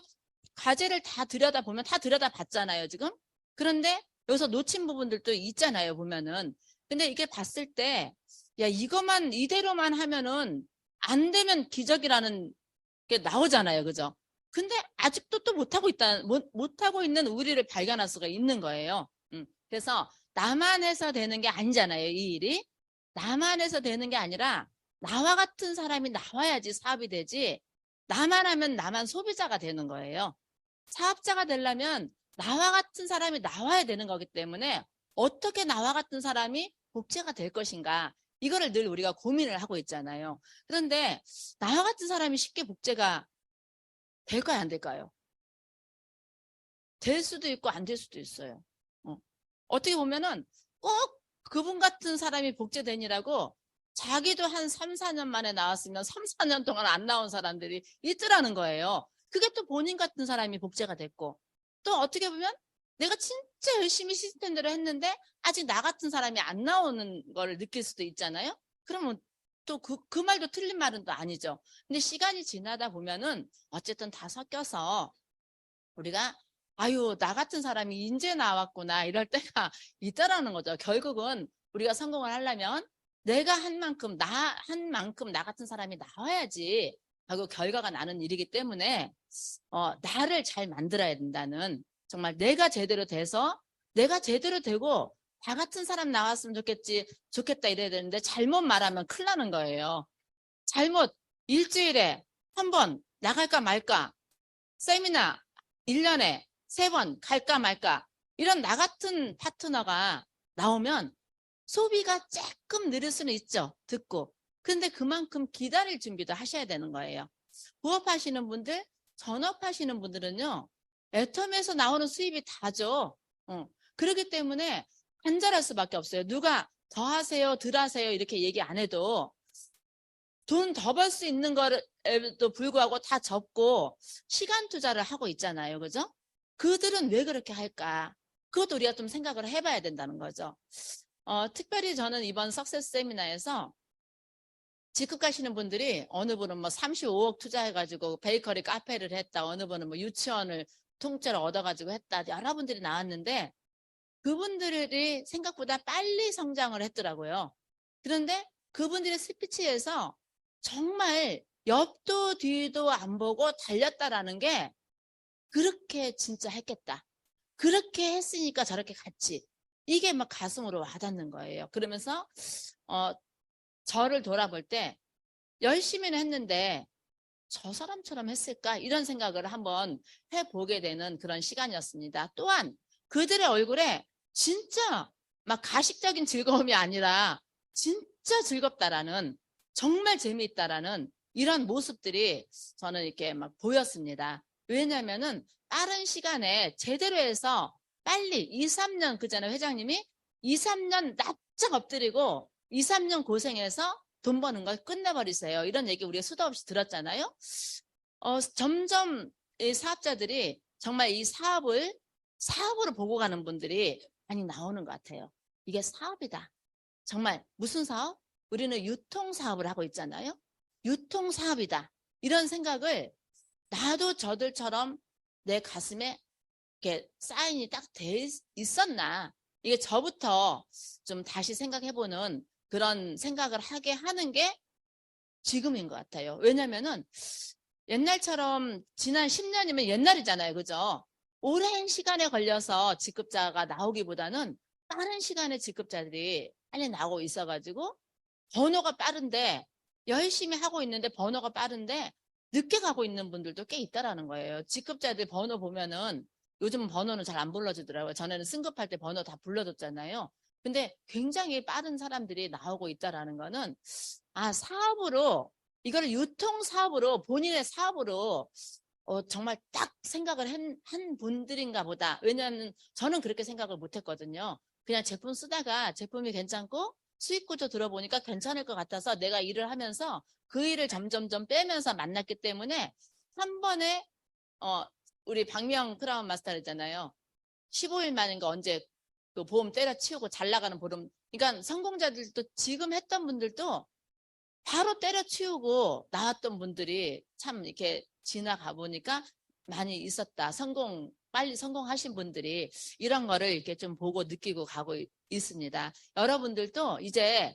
과제를 다 들여다보면 다 들여다봤잖아요 지금. 그런데 여기서 놓친 부분들도 있잖아요 보면은. 근데 이게 봤을 때 야 이것만 이대로만 하면은 안 되면 기적이라는 게 나오잖아요 그죠. 근데 아직도 또 못하고 있는 우리를 발견할 수가 있는 거예요. 그래서 나만 해서 되는 게 아니잖아요 이 일이. 나만 해서 되는 게 아니라 나와 같은 사람이 나와야지 사업이 되지. 나만 하면 나만 소비자가 되는 거예요. 사업자가 되려면 나와 같은 사람이 나와야 되는 거기 때문에 어떻게 나와 같은 사람이 복제가 될 것인가 이거를 늘 우리가 고민을 하고 있잖아요. 그런데 나와 같은 사람이 쉽게 복제가 될까요 안 될까요? 될 수도 있고 안 될 수도 있어요. 어떻게 보면은 꼭 그분 같은 사람이 복제되니라고 자기도 한 3, 4년 만에 나왔으면 3, 4년 동안 안 나온 사람들이 있더라는 거예요. 그게 또 본인 같은 사람이 복제가 됐고 또 어떻게 보면 내가 진짜 열심히 시스템대로 했는데 아직 나 같은 사람이 안 나오는 걸 느낄 수도 있잖아요. 그러면 또 그 말도 틀린 말은 또 아니죠. 근데 시간이 지나다 보면은 어쨌든 다 섞여서 우리가 아유 나 같은 사람이 이제 나왔구나 이럴 때가 있다라는 거죠. 결국은 우리가 성공을 하려면 내가 한 만큼 나 같은 사람이 나와야지 하고 결과가 나는 일이기 때문에 나를 잘 만들어야 된다는 정말 내가 제대로 돼서 내가 제대로 되고 다 같은 사람 나왔으면 좋겠다 이래야 되는데 잘못 말하면 큰일 나는 거예요. 잘못 일주일에 한 번 나갈까 말까, 세미나 1년에 3번 갈까 말까, 이런 나 같은 파트너가 나오면 소비가 조금 느릴 수는 있죠. 듣고. 근데 그만큼 기다릴 준비도 하셔야 되는 거예요. 부업하시는 분들, 전업하시는 분들은요, 애텀에서 나오는 수입이 다죠. 그렇기 때문에 간절할 수밖에 없어요. 누가 더 하세요, 덜 하세요 이렇게 얘기 안 해도 돈 더 벌 수 있는 거에도 불구하고 다 접고 시간 투자를 하고 있잖아요. 그죠? 그들은 왜 그렇게 할까? 그것도 우리가 좀 생각을 해봐야 된다는 거죠. 특별히 저는 이번 석세스 세미나에서 직급 가시는 분들이 어느 분은 뭐 35억 투자해가지고 베이커리 카페를 했다. 어느 분은 뭐 유치원을 통째로 얻어가지고 했다. 여러분들이 나왔는데 그분들이 생각보다 빨리 성장을 했더라고요. 그런데 그분들의 스피치에서 정말 옆도 뒤도 안 보고 달렸다라는 게 그렇게 진짜 했겠다. 그렇게 했으니까 저렇게 갔지. 이게 막 가슴으로 와닿는 거예요. 그러면서 저를 돌아볼 때 열심히는 했는데 저 사람처럼 했을까? 이런 생각을 한번 해보게 되는 그런 시간이었습니다. 또한 그들의 얼굴에 진짜 막 가식적인 즐거움이 아니라 진짜 즐겁다라는, 정말 재미있다라는 이런 모습들이 저는 이렇게 막 보였습니다. 왜냐면은 빠른 시간에 제대로 해서 빨리 2, 3년, 그 전에 회장님이 2, 3년 납작 엎드리고 2, 3년 고생해서 돈 버는 걸 끝내버리세요. 이런 얘기 우리가 수도 없이 들었잖아요. 점점 이 사업자들이 정말 이 사업으로 보고 가는 분들이 많이 나오는 것 같아요. 이게 사업이다. 정말 무슨 사업? 우리는 유통사업을 하고 있잖아요. 유통사업이다. 이런 생각을 나도 저들처럼 내 가슴에 이렇게 사인이 딱 돼 있었나. 이게 저부터 좀 다시 생각해보는 그런 생각을 하게 하는 게 지금인 것 같아요. 왜냐면은 옛날처럼 지난 10년이면 옛날이잖아요. 그죠? 오랜 시간에 걸려서 직급자가 나오기보다는 빠른 시간에 직급자들이 빨리 나오고 있어가지고 번호가 빠른데 열심히 하고 있는데 번호가 빠른데 늦게 가고 있는 분들도 꽤 있다라는 거예요. 직급자들 번호 보면은 요즘 번호는 잘 안 불러주더라고요. 전에는 승급할 때 번호 다 불러줬잖아요. 근데 굉장히 빠른 사람들이 나오고 있다라는 거는 사업으로 이거를 유통사업으로 본인의 사업으로 정말 딱 생각을 한 분들인가 보다. 왜냐하면 저는 그렇게 생각을 못했거든요. 그냥 제품 쓰다가 제품이 괜찮고 수익 구조 들어보니까 괜찮을 것 같아서 내가 일을 하면서 그 일을 점점점 빼면서 만났기 때문에 한 번에 우리 박미영 크라운 마스터잖아요. 15일 만인가 언제 그 보험 때려치우고 잘 나가는 보험. 그러니까 성공자들도 지금 했던 분들도 바로 때려치우고 나왔던 분들이 참 이렇게 지나가 보니까 많이 있었다. 빨리 성공하신 분들이 이런 거를 이렇게 좀 보고 느끼고 가고 있습니다. 여러분들도 이제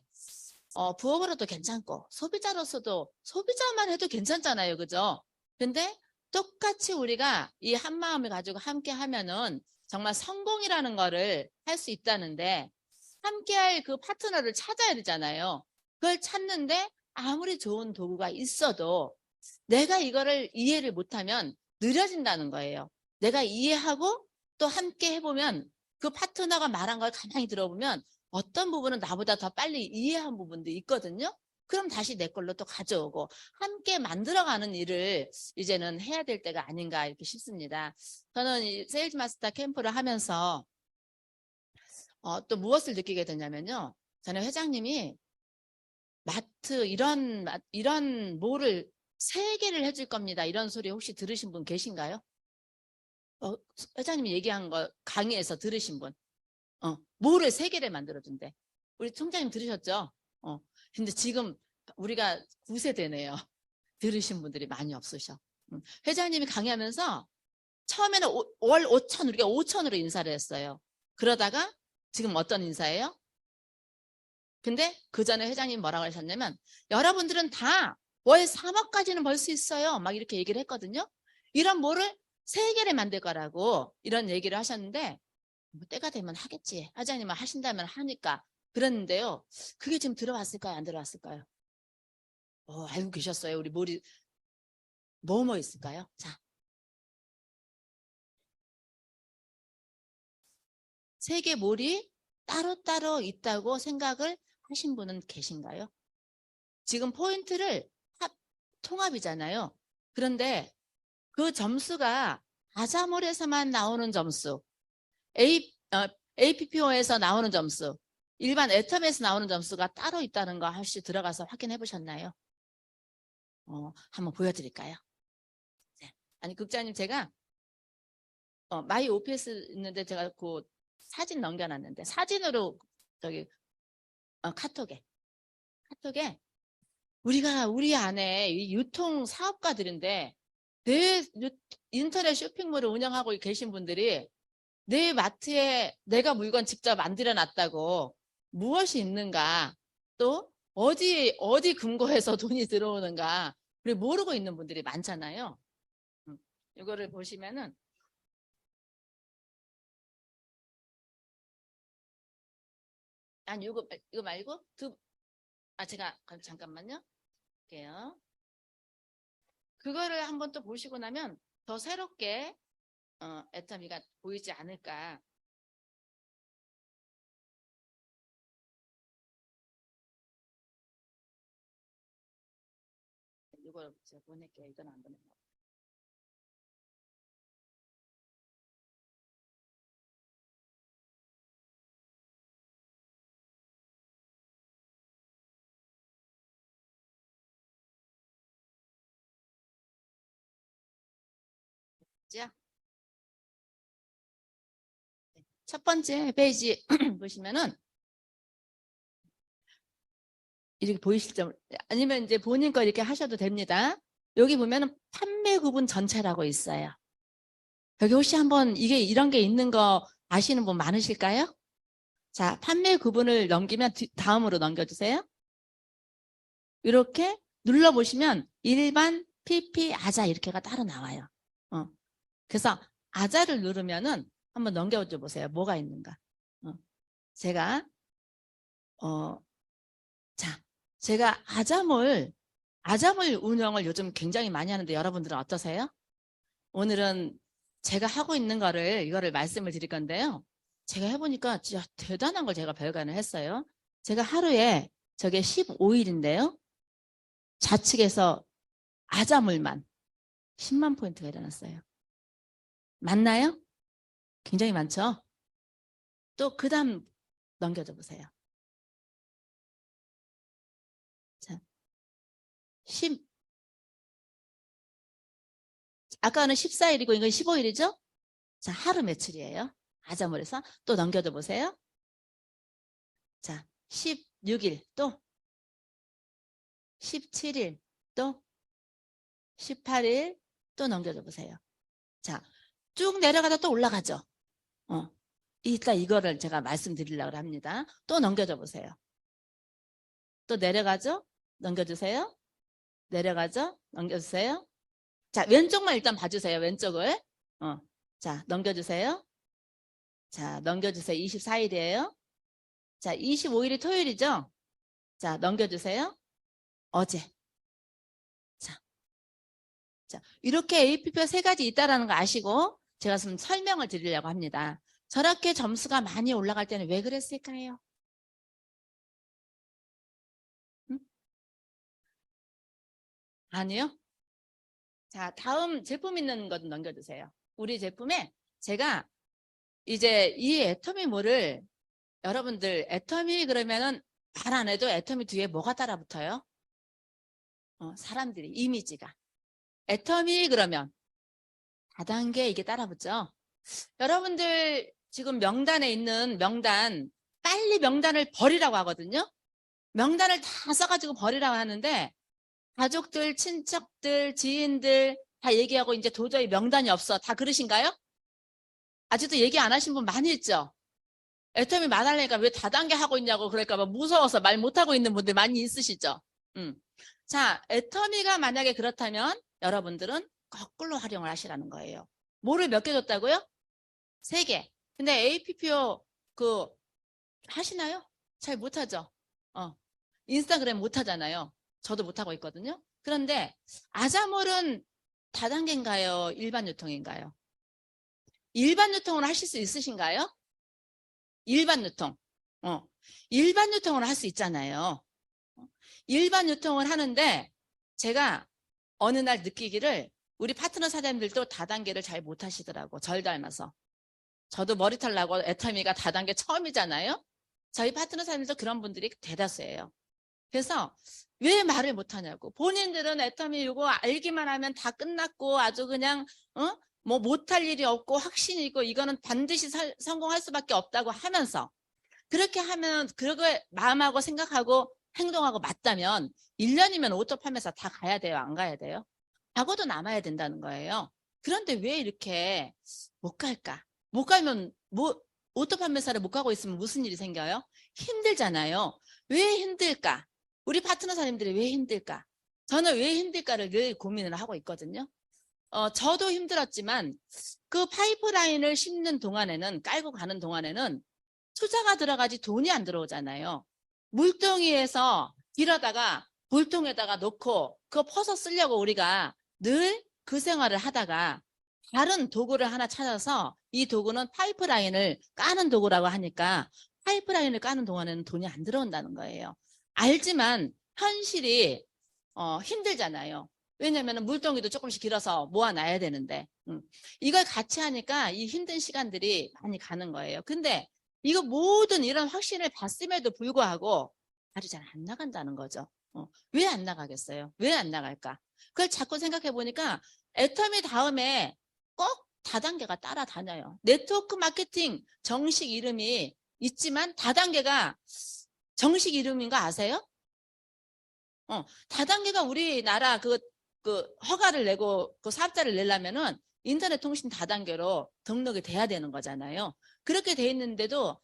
부업으로도 괜찮고 소비자로서도 소비자만 해도 괜찮잖아요. 그죠? 근데 똑같이 우리가 이 한 마음을 가지고 함께 하면은 정말 성공이라는 거를 할 수 있다는데 함께 할 그 파트너를 찾아야 되잖아요. 그걸 찾는데 아무리 좋은 도구가 있어도 내가 이거를 이해를 못하면 느려진다는 거예요. 내가 이해하고 또 함께 해보면 그 파트너가 말한 걸 가만히 들어보면 어떤 부분은 나보다 더 빨리 이해한 부분도 있거든요. 그럼 다시 내 걸로 또 가져오고 함께 만들어가는 일을 이제는 해야 될 때가 아닌가 이렇게 싶습니다. 저는 이 세일즈 마스터 캠프를 하면서 또 무엇을 느끼게 되냐면요. 저는 회장님이 마트 이런 뭐를 3개를 해줄 겁니다. 이런 소리 혹시 들으신 분 계신가요? 회장님이 얘기한 거 강의에서 들으신 분. 뭐를 3개를 만들어준대. 우리 총장님 들으셨죠? 근데 지금 우리가 9세대네요. 들으신 분들이 많이 없으셔. 회장님이 강의하면서 처음에는 월 5천, 우리가 5천으로 인사를 했어요. 그러다가 지금 어떤 인사예요? 근데 그 전에 회장님 뭐라고 하셨냐면 여러분들은 다 월 3억까지는 벌 수 있어요. 막 이렇게 얘기를 했거든요. 이런 뭐를 3개를 만들 거라고 이런 얘기를 하셨는데 뭐 때가 되면 하겠지. 회장님은 하신다면 하니까. 그랬는데요. 그게 지금 들어왔을까요? 안 들어왔을까요? 알고 계셨어요. 우리 머리 뭐 있을까요? 자, 세계 몰이 따로따로 있다고 생각을 하신 분은 계신가요? 지금 포인트를 통합이잖아요. 그런데 그 점수가 아자몰에서만 나오는 점수, APPO에서 나오는 점수, 일반 애텀에서 나오는 점수가 따로 있다는 거 혹시 들어가서 확인해 보셨나요? 한번 보여드릴까요? 네. 아니, 국장님, 제가 마이 오피스 있는데 제가 그 사진 넘겨놨는데 사진으로 저기 카톡에 우리 안에 이 유통 사업가들인데 내 인터넷 쇼핑몰을 운영하고 계신 분들이 내 마트에 내가 물건 직접 만들어 놨다고 무엇이 있는가, 또 어디 근거해서 돈이 들어오는가 그리고 모르고 있는 분들이 많잖아요. 이거를 보시면은 아니 이거 말고 제가 잠깐만요. 볼게요. 그거를 한번 또 보시고 나면 더 새롭게 애터미가 보이지 않을까. 이걸 제가 보낼게요. 이건 안 보내요. 첫 번째 페이지 보시면은 이렇게 보이시죠? 아니면 이제 본인 거 이렇게 하셔도 됩니다. 여기 보면은 판매 구분 전체라고 있어요. 여기 혹시 한번 이게 이런 게 있는 거 아시는 분 많으실까요? 자, 판매 구분을 넘기면 다음으로 넘겨주세요. 이렇게 눌러보시면 일반, PP, 아자 이렇게가 따로 나와요. 그래서 아자를 누르면은 한번 넘겨줘 보세요. 뭐가 있는가. 제가 아자몰 운영을 요즘 굉장히 많이 하는데 여러분들은 어떠세요? 오늘은 제가 하고 있는 이거를 말씀을 드릴 건데요. 제가 해보니까 진짜 대단한 걸 제가 발견을 했어요. 제가 하루에 저게 15일인데요. 좌측에서 아자몰만 10만 포인트가 일어났어요. 맞나요? 굉장히 많죠? 또 그 다음 넘겨줘 보세요. 자, 아까는 14일이고 이건 15일이죠? 자, 하루 며칠이에요? 아자몰에서 또 넘겨줘 보세요. 자, 16일 또 17일 또 18일 또 넘겨줘 보세요. 자, 쭉 내려가다 또 올라가죠. 이따 이거를 제가 말씀드리려고 합니다. 또 넘겨줘 보세요. 또 내려가죠? 넘겨주세요. 내려가죠? 넘겨주세요. 자, 왼쪽만 일단 봐주세요. 왼쪽을. 자, 넘겨주세요. 자, 넘겨주세요. 24일이에요. 자, 25일이 토요일이죠? 자, 넘겨주세요. 어제. 자, 이렇게 APP가 3가지 있다는 거 아시고 제가 좀 설명을 드리려고 합니다. 저렇게 점수가 많이 올라갈 때는 왜 그랬을까요? 응? 아니요. 자, 다음 제품 있는 것 넘겨주세요. 우리 제품에 제가 이제 이 애터미몰을 여러분들 애터미 그러면은 말 안 해도 애터미 뒤에 뭐가 따라 붙어요? 사람들이 이미지가. 애터미 그러면 다단계 이게 따라 붙죠. 여러분들 지금 명단에 있는 빨리 명단을 버리라고 하거든요. 명단을 다 써가지고 버리라고 하는데 가족들, 친척들, 지인들 다 얘기하고 이제 도저히 명단이 없어. 다 그러신가요? 아직도 얘기 안 하신 분 많이 있죠? 애터미 말하려니까 왜 다단계 하고 있냐고 그럴까봐 무서워서 말 못하고 있는 분들 많이 있으시죠? 자, 애터미가 만약에 그렇다면 여러분들은 거꾸로 활용을 하시라는 거예요. 뭐를 몇 개 줬다고요? 3개. 근데 APPO 하시나요? 잘 못하죠? 인스타그램 못하잖아요. 저도 못하고 있거든요. 그런데 아자몰은 다단계인가요? 일반 유통인가요? 일반 유통을 하실 수 있으신가요? 일반 유통. 일반 유통을 할 수 있잖아요. 일반 유통을 하는데 제가 어느 날 느끼기를 우리 파트너 사장님들도 다단계를 잘 못하시더라고. 절 닮아서. 저도 머리털 나고 애터미가 다단계 처음이잖아요. 저희 파트너 사장님들도 그런 분들이 대다수예요. 그래서 왜 말을 못하냐고. 본인들은 애터미 이거 알기만 하면 다 끝났고 아주 그냥 뭐 못할 일이 없고 확신이 있고 이거는 반드시 성공할 수밖에 없다고 하면서 그렇게 하면 그렇게 마음하고 생각하고 행동하고 맞다면 1년이면 오토 판매사 다 가야 돼요? 안 가야 돼요? 과거도 남아야 된다는 거예요. 그런데 왜 이렇게 못 갈까? 못 가면 뭐 오토 판매사를 못 가고 있으면 무슨 일이 생겨요? 힘들잖아요. 왜 힘들까? 우리 파트너 사님들이 왜 힘들까? 저는 왜 힘들까를 늘 고민을 하고 있거든요. 저도 힘들었지만 그 파이프라인을 심는 동안에는 깔고 가는 동안에는 투자가 들어가지 돈이 안 들어오잖아요. 물동이에서 길어다가 물통에다가 놓고 그거 퍼서 쓰려고 우리가 늘 그 생활을 하다가 다른 도구를 하나 찾아서 이 도구는 파이프라인을 까는 도구라고 하니까 파이프라인을 까는 동안에는 돈이 안 들어온다는 거예요. 알지만 현실이 힘들잖아요. 왜냐하면 물동이도 조금씩 길어서 모아놔야 되는데 이걸 같이 하니까 이 힘든 시간들이 많이 가는 거예요. 근데 이거 모든 이런 확신을 봤음에도 불구하고 말이 잘 안 나간다는 거죠. 왜 안 나가겠어요? 왜 안 나갈까? 그걸 자꾸 생각해 보니까 애터미 다음에 꼭 다단계가 따라다녀요. 네트워크 마케팅 정식 이름이 있지만 다단계가 정식 이름인 거 아세요? 다단계가 우리나라 그 허가를 내고 그 사업자를 내려면은 인터넷 통신 다단계로 등록이 돼야 되는 거잖아요. 그렇게 돼 있는데도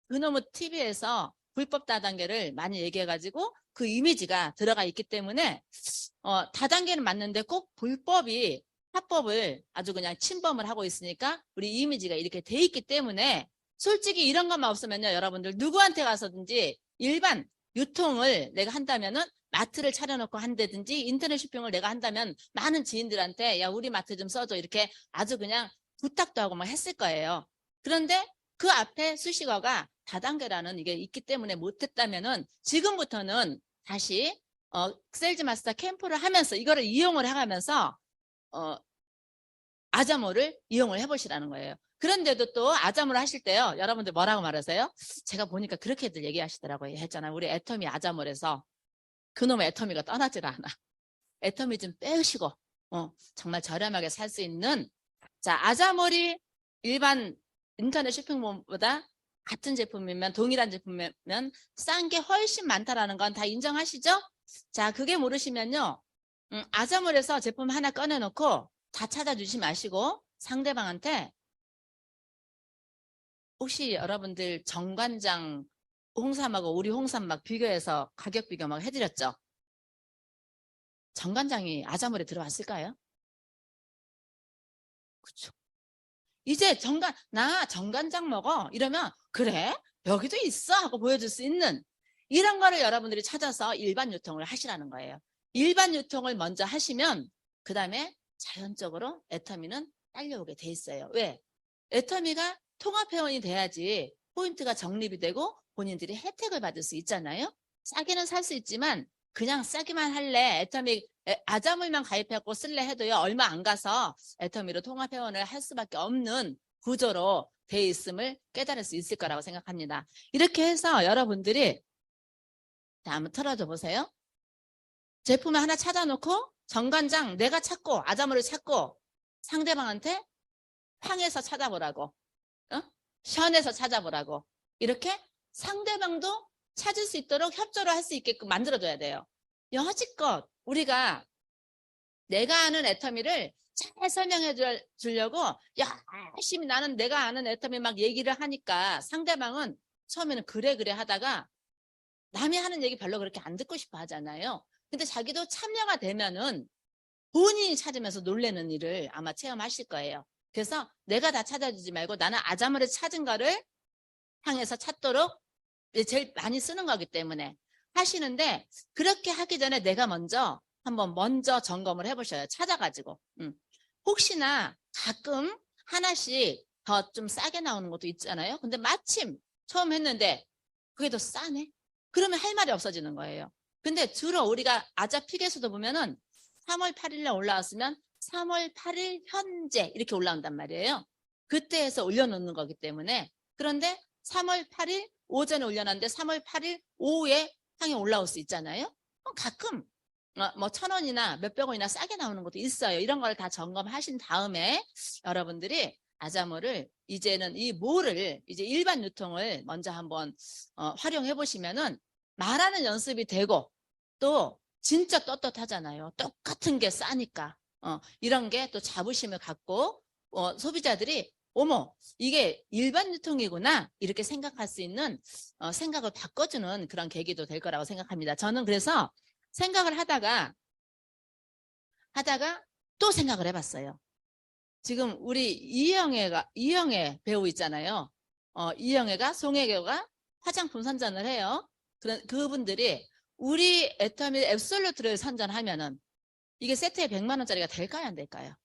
그놈의 TV에서 불법 다단계를 많이 얘기해가지고 그 이미지가 들어가 있기 때문에 다단계는 맞는데 꼭 불법이 합법을 아주 그냥 침범을 하고 있으니까 우리 이미지가 이렇게 돼 있기 때문에 솔직히 이런 것만 없으면요 여러분들 누구한테 가서든지 일반 유통을 내가 한다면은 마트를 차려놓고 한다든지 인터넷 쇼핑을 내가 한다면 많은 지인들한테 야 우리 마트 좀 써줘 이렇게 아주 그냥 부탁도 하고 막 했을 거예요. 그런데 그 앞에 수식어가 다단계라는 이게 있기 때문에 못했다면은 지금부터는 다시 세일즈 마스터 캠프를 하면서 이거를 이용을 해가면서 아자모를 이용을 해보시라는 거예요. 그런데도 또 아자모를 하실 때요. 여러분들 뭐라고 말하세요? 제가 보니까 그렇게들 얘기하시더라고요. 했잖아요. 우리 애터미 아자모에서 그놈의 애터미가 떠나질 않아. 애터미 좀 빼으시고 정말 저렴하게 살 수 있는 자 아자몰이 일반 인터넷 쇼핑몰보다 같은 제품이면 동일한 제품이면 싼 게 훨씬 많다라는 건 다 인정하시죠? 자 그게 모르시면요. 아자몰에서 제품 하나 꺼내놓고 다 찾아주지 마시고 상대방한테 혹시 여러분들 정관장 홍삼하고 우리 홍삼 막 비교해서 가격 비교 막 해드렸죠? 정관장이 아자몰에 들어왔을까요? 그렇죠. 이제 나 정관장 먹어 이러면 그래 여기도 있어 하고 보여줄 수 있는 이런 거를 여러분들이 찾아서 일반 유통을 하시라는 거예요. 일반 유통을 먼저 하시면 그 다음에 자연적으로 애터미는 딸려오게 돼 있어요. 왜? 애터미가 통합회원이 돼야지 포인트가 적립이 되고 본인들이 혜택을 받을 수 있잖아요. 싸게는 살 수 있지만 그냥 싸기만 할래 애터미 아자몰만 가입하고 쓸래 해도요 얼마 안 가서 애터미로 통합회원을 할 수밖에 없는 구조로 돼 있음을 깨달을 수 있을 거라고 생각합니다. 이렇게 해서 여러분들이 자, 한번 틀어줘 보세요. 제품을 하나 찾아놓고 정관장 내가 찾고 아자몰을 찾고 상대방한테 팡에서 찾아보라고 션에서 찾아보라고 이렇게 상대방도 찾을 수 있도록 협조를 할 수 있게끔 만들어줘야 돼요. 여지껏 우리가 내가 아는 애터미를 잘 설명해 주려고 열심히 나는 내가 아는 애터미 막 얘기를 하니까 상대방은 처음에는 그래 하다가 남이 하는 얘기 별로 그렇게 안 듣고 싶어 하잖아요. 근데 자기도 참여가 되면은 본인이 찾으면서 놀라는 일을 아마 체험하실 거예요. 그래서 내가 다 찾아주지 말고 나는 아자몰에 찾은 거를 향해서 찾도록 제일 많이 쓰는 거기 때문에 하시는데 그렇게 하기 전에 내가 먼저 점검을 해보셔요. 찾아가지고. 혹시나 가끔 하나씩 더 좀 싸게 나오는 것도 있잖아요. 근데 마침 처음 했는데 그게 더 싸네? 그러면 할 말이 없어지는 거예요. 근데 주로 우리가 아자픽에서도 보면은 3월 8일에 올라왔으면 3월 8일 현재 이렇게 올라온단 말이에요. 그때 해서 올려놓는 거기 때문에. 그런데 3월 8일 오전에 올려놨는데 3월 8일 오후에 향이 올라올 수 있잖아요. 가끔 뭐 1,000원이나 몇백 원이나 싸게 나오는 것도 있어요. 이런 걸 다 점검하신 다음에 여러분들이 아자모를 이제는 이 모를 이제 일반 유통을 먼저 한번 활용해 보시면은 말하는 연습이 되고 또 진짜 떳떳하잖아요. 똑같은 게 싸니까 이런 게 또 자부심을 갖고 소비자들이 어머 이게 일반 유통이구나 이렇게 생각할 수 있는 생각을 바꿔주는 그런 계기도 될 거라고 생각합니다. 저는 그래서 생각을 하다가 또 생각을 해봤어요. 지금 우리 이영애 배우 있잖아요. 이영애가 송혜교가 화장품 선전을 해요. 그분들이 우리 애터미 앱솔루트를 선전하면은 이게 세트에 100만 원짜리가 될까요? 안 될까요?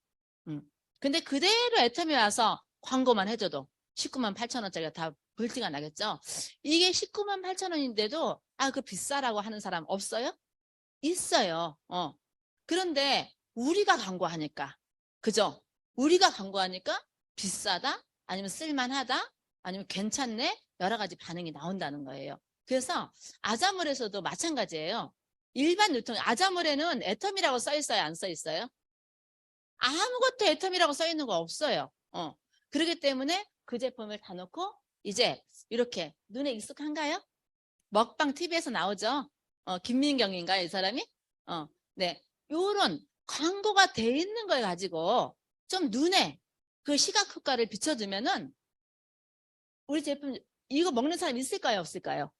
근데 그대로 애터미 와서 광고만 해줘도 19만 8천 원짜리가 다 볼티가 나겠죠. 이게 19만 8천 원인데도 그 비싸라고 하는 사람 없어요? 있어요. 그런데 우리가 광고하니까 그죠? 우리가 광고하니까 비싸다? 아니면 쓸만하다? 아니면 괜찮네? 여러 가지 반응이 나온다는 거예요. 그래서 아자몰에서도 마찬가지예요. 일반 유통 아자몰에는 애텀이라고 써 있어요? 안 써 있어요? 아무것도 애텀이라고 써 있는 거 없어요. 그렇기 때문에 그 제품을 다 놓고 이제 이렇게 눈에 익숙한가요? 먹방 TV에서 나오죠? 김민경인가요, 이 사람이? 네. 요런 광고가 돼 있는 걸 가지고 좀 눈에 그 시각 효과를 비춰주면은 우리 제품 이거 먹는 사람 있을까요, 없을까요?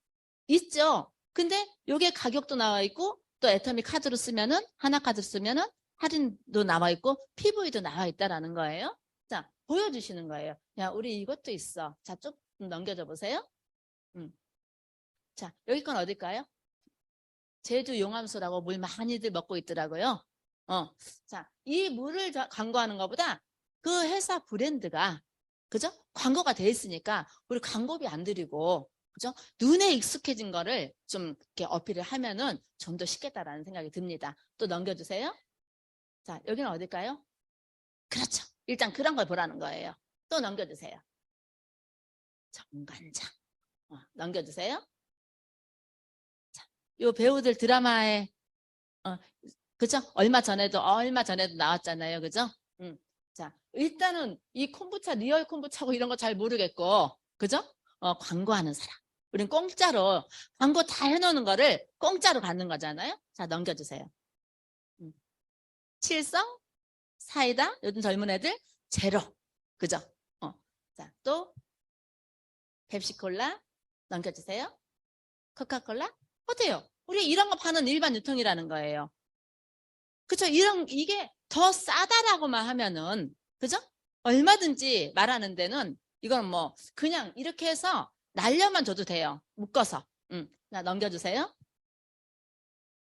있죠. 근데 요게 가격도 나와 있고 또 애터미 카드로 쓰면은 하나 카드로 쓰면은 할인도 나와 있고 PV도 나와 있다라는 거예요. 자, 보여주시는 거예요. 야, 우리 이것도 있어. 자, 좀 넘겨줘 보세요. 자, 여기 건 어딜까요? 제주 용암수라고 물 많이들 먹고 있더라고요. 자, 이 물을 광고하는 것보다 그 회사 브랜드가 그죠? 광고가 돼 있으니까 우리 광고비 안 들이고 그죠? 눈에 익숙해진 거를 좀 이렇게 어필을 하면은 좀 더 쉽겠다라는 생각이 듭니다. 또 넘겨주세요. 자, 여기는 어딜까요? 그렇죠. 일단 그런 걸 보라는 거예요. 또 넘겨주세요. 정관장. 넘겨주세요. 자, 요 배우들 드라마에 그죠? 얼마 전에도 나왔잖아요. 그죠? 자, 일단은 이 콤부차, 리얼 콤부차고 이런 거 잘 모르겠고, 그죠? 광고하는 사람. 우린 공짜로, 광고 다 해놓는 거를 공짜로 받는 거잖아요? 자, 넘겨주세요. 칠성, 사이다, 요즘 젊은 애들, 제로. 그죠? 자, 또, 펩시콜라, 넘겨주세요. 코카콜라, 어때요? 우리 이런 거 파는 일반 유통이라는 거예요. 그쵸? 이게 더 싸다라고만 하면은, 그죠? 얼마든지 말하는 데는 이건 뭐, 그냥 이렇게 해서 날려만 줘도 돼요. 묶어서. 자, 넘겨주세요.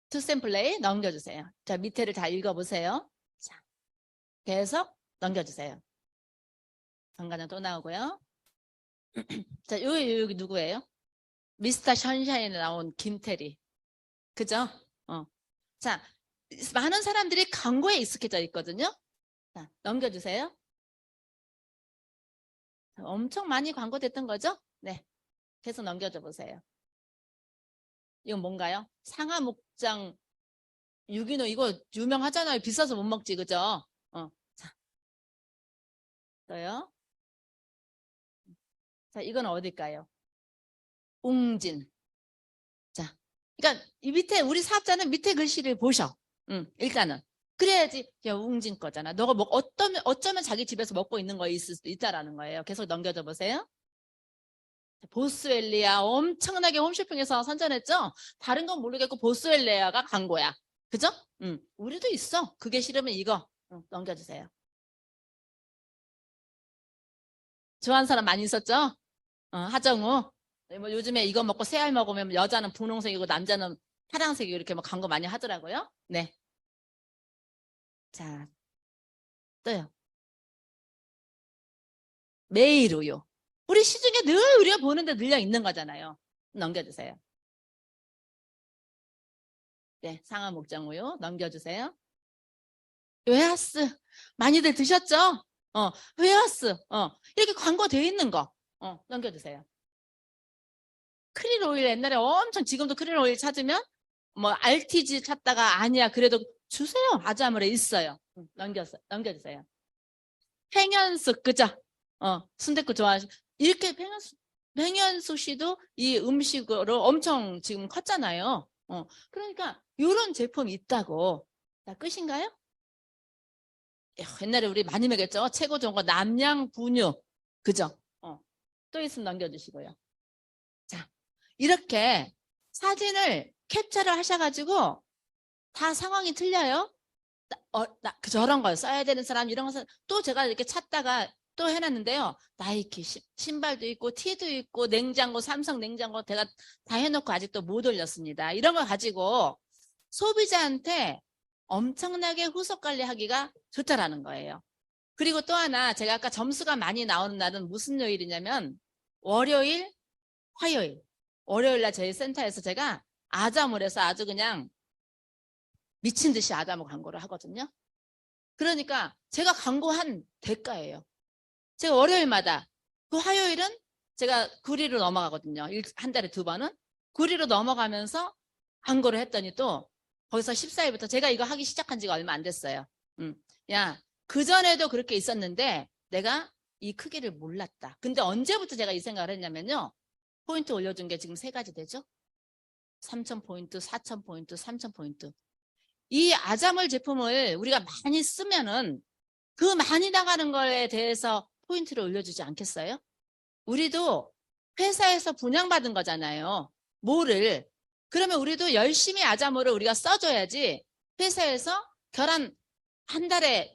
투샘플레이 넘겨주세요. 자, 밑에를 다 읽어보세요. 자, 계속 넘겨주세요. 정관장 또 나오고요. 자, 여기 누구예요? 미스터 션샤인에 나온 김태리. 그죠? 자, 많은 사람들이 광고에 익숙해져 있거든요. 자, 넘겨주세요. 엄청 많이 광고됐던 거죠? 네. 계속 넘겨줘 보세요. 이건 뭔가요? 상하목장 유기농 이거 유명하잖아요. 비싸서 못 먹지, 그죠? 자, 또요. 자, 이건 어딜까요? 웅진. 자, 그러니까 이 밑에 우리 사업자는 밑에 글씨를 보셔. 일단은 그래야지 야 웅진 거잖아. 너가 뭐 어쩌면 자기 집에서 먹고 있는 거 있을 수도 있다라는 거예요. 계속 넘겨줘 보세요. 보스웰리아 엄청나게 홈쇼핑에서 선전했죠. 다른 건 모르겠고 보스웰리아가 광고야. 그죠? 우리도 있어. 그게 싫으면 이거 넘겨주세요. 좋아하는 사람 많이 있었죠? 하정우. 뭐 요즘에 이거 먹고 새알 먹으면 여자는 분홍색이고 남자는 파란색이고 이렇게 뭐 광고 많이 하더라고요. 네. 자, 또요. 매일 우유. 우리 시중에 늘 우리가 보는데 늘려 있는 거잖아요. 넘겨주세요. 네, 상하 목장 우유 넘겨주세요. 웨하스 많이들 드셨죠? 웨하스 이렇게 광고되어 있는 거 넘겨주세요. 크릴 오일 옛날에 엄청 지금도 크릴 오일 찾으면 뭐 RTG 찾다가 아니야 그래도 주세요. 아자물에 있어요. 넘겨주세요. 팽현숙 그죠? 순댓국 좋아하시고 이렇게 팽현숙 씨도 이 음식으로 엄청 지금 컸잖아요. 그러니까 이런 제품이 있다고. 자, 끝인가요? 옛날에 우리 많이 먹였죠. 최고 좋은 거 남양 분유 그죠? 또 있으면 넘겨주시고요. 자, 이렇게 사진을 캡처를 하셔가지고 다 상황이 틀려요. 저런 걸 써야 되는 사람 이런 거 또 제가 이렇게 찾다가 또 해놨는데요. 나이키 신발도 있고 티도 있고 냉장고 삼성 냉장고 제가 다 해놓고 아직도 못 올렸습니다. 이런 걸 가지고 소비자한테 엄청나게 후속 관리하기가 좋다라는 거예요. 그리고 또 하나 제가 아까 점수가 많이 나오는 날은 무슨 요일이냐면 월요일, 화요일. 월요일 날 저희 센터에서 제가 아자몰에서 아주 그냥 미친 듯이 아자몰 광고를 하거든요. 그러니까 제가 광고한 대가예요. 제가 월요일마다 그 화요일은 제가 구리로 넘어가거든요. 한 달에 2번은. 구리로 넘어가면서 광고를 했더니 또 거기서 14일부터 제가 이거 하기 시작한 지가 얼마 안 됐어요. 야, 그전에도 그렇게 있었는데 내가 이 크기를 몰랐다. 근데 언제부터 제가 이 생각을 했냐면요. 포인트 올려준 게 지금 3가지 되죠. 3,000포인트, 4,000포인트, 3,000포인트. 이 아자몰 제품을 우리가 많이 쓰면은 그 많이 나가는 거에 대해서 포인트를 올려주지 않겠어요? 우리도 회사에서 분양받은 거잖아요. 뭐를. 그러면 우리도 열심히 아자몰을 우리가 써줘야지 회사에서 결혼 한 달에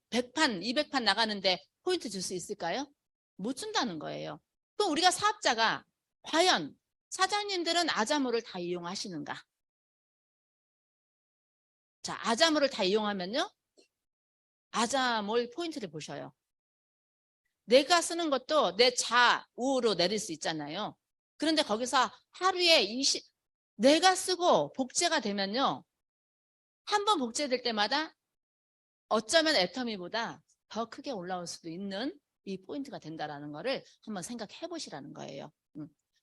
100판, 200판 나가는데 포인트 줄 수 있을까요? 못 준다는 거예요. 그럼 우리가 사업자가 과연 사장님들은 아자몰을 다 이용하시는가? 자, 아자몰을 다 이용하면요. 아자몰 포인트를 보셔요. 내가 쓰는 것도 내 좌우로 내릴 수 있잖아요. 그런데 거기서 하루에 내가 쓰고 복제가 되면요. 한 번 복제될 때마다 어쩌면 애터미보다 더 크게 올라올 수도 있는 이 포인트가 된다라는 거를 한번 생각해 보시라는 거예요.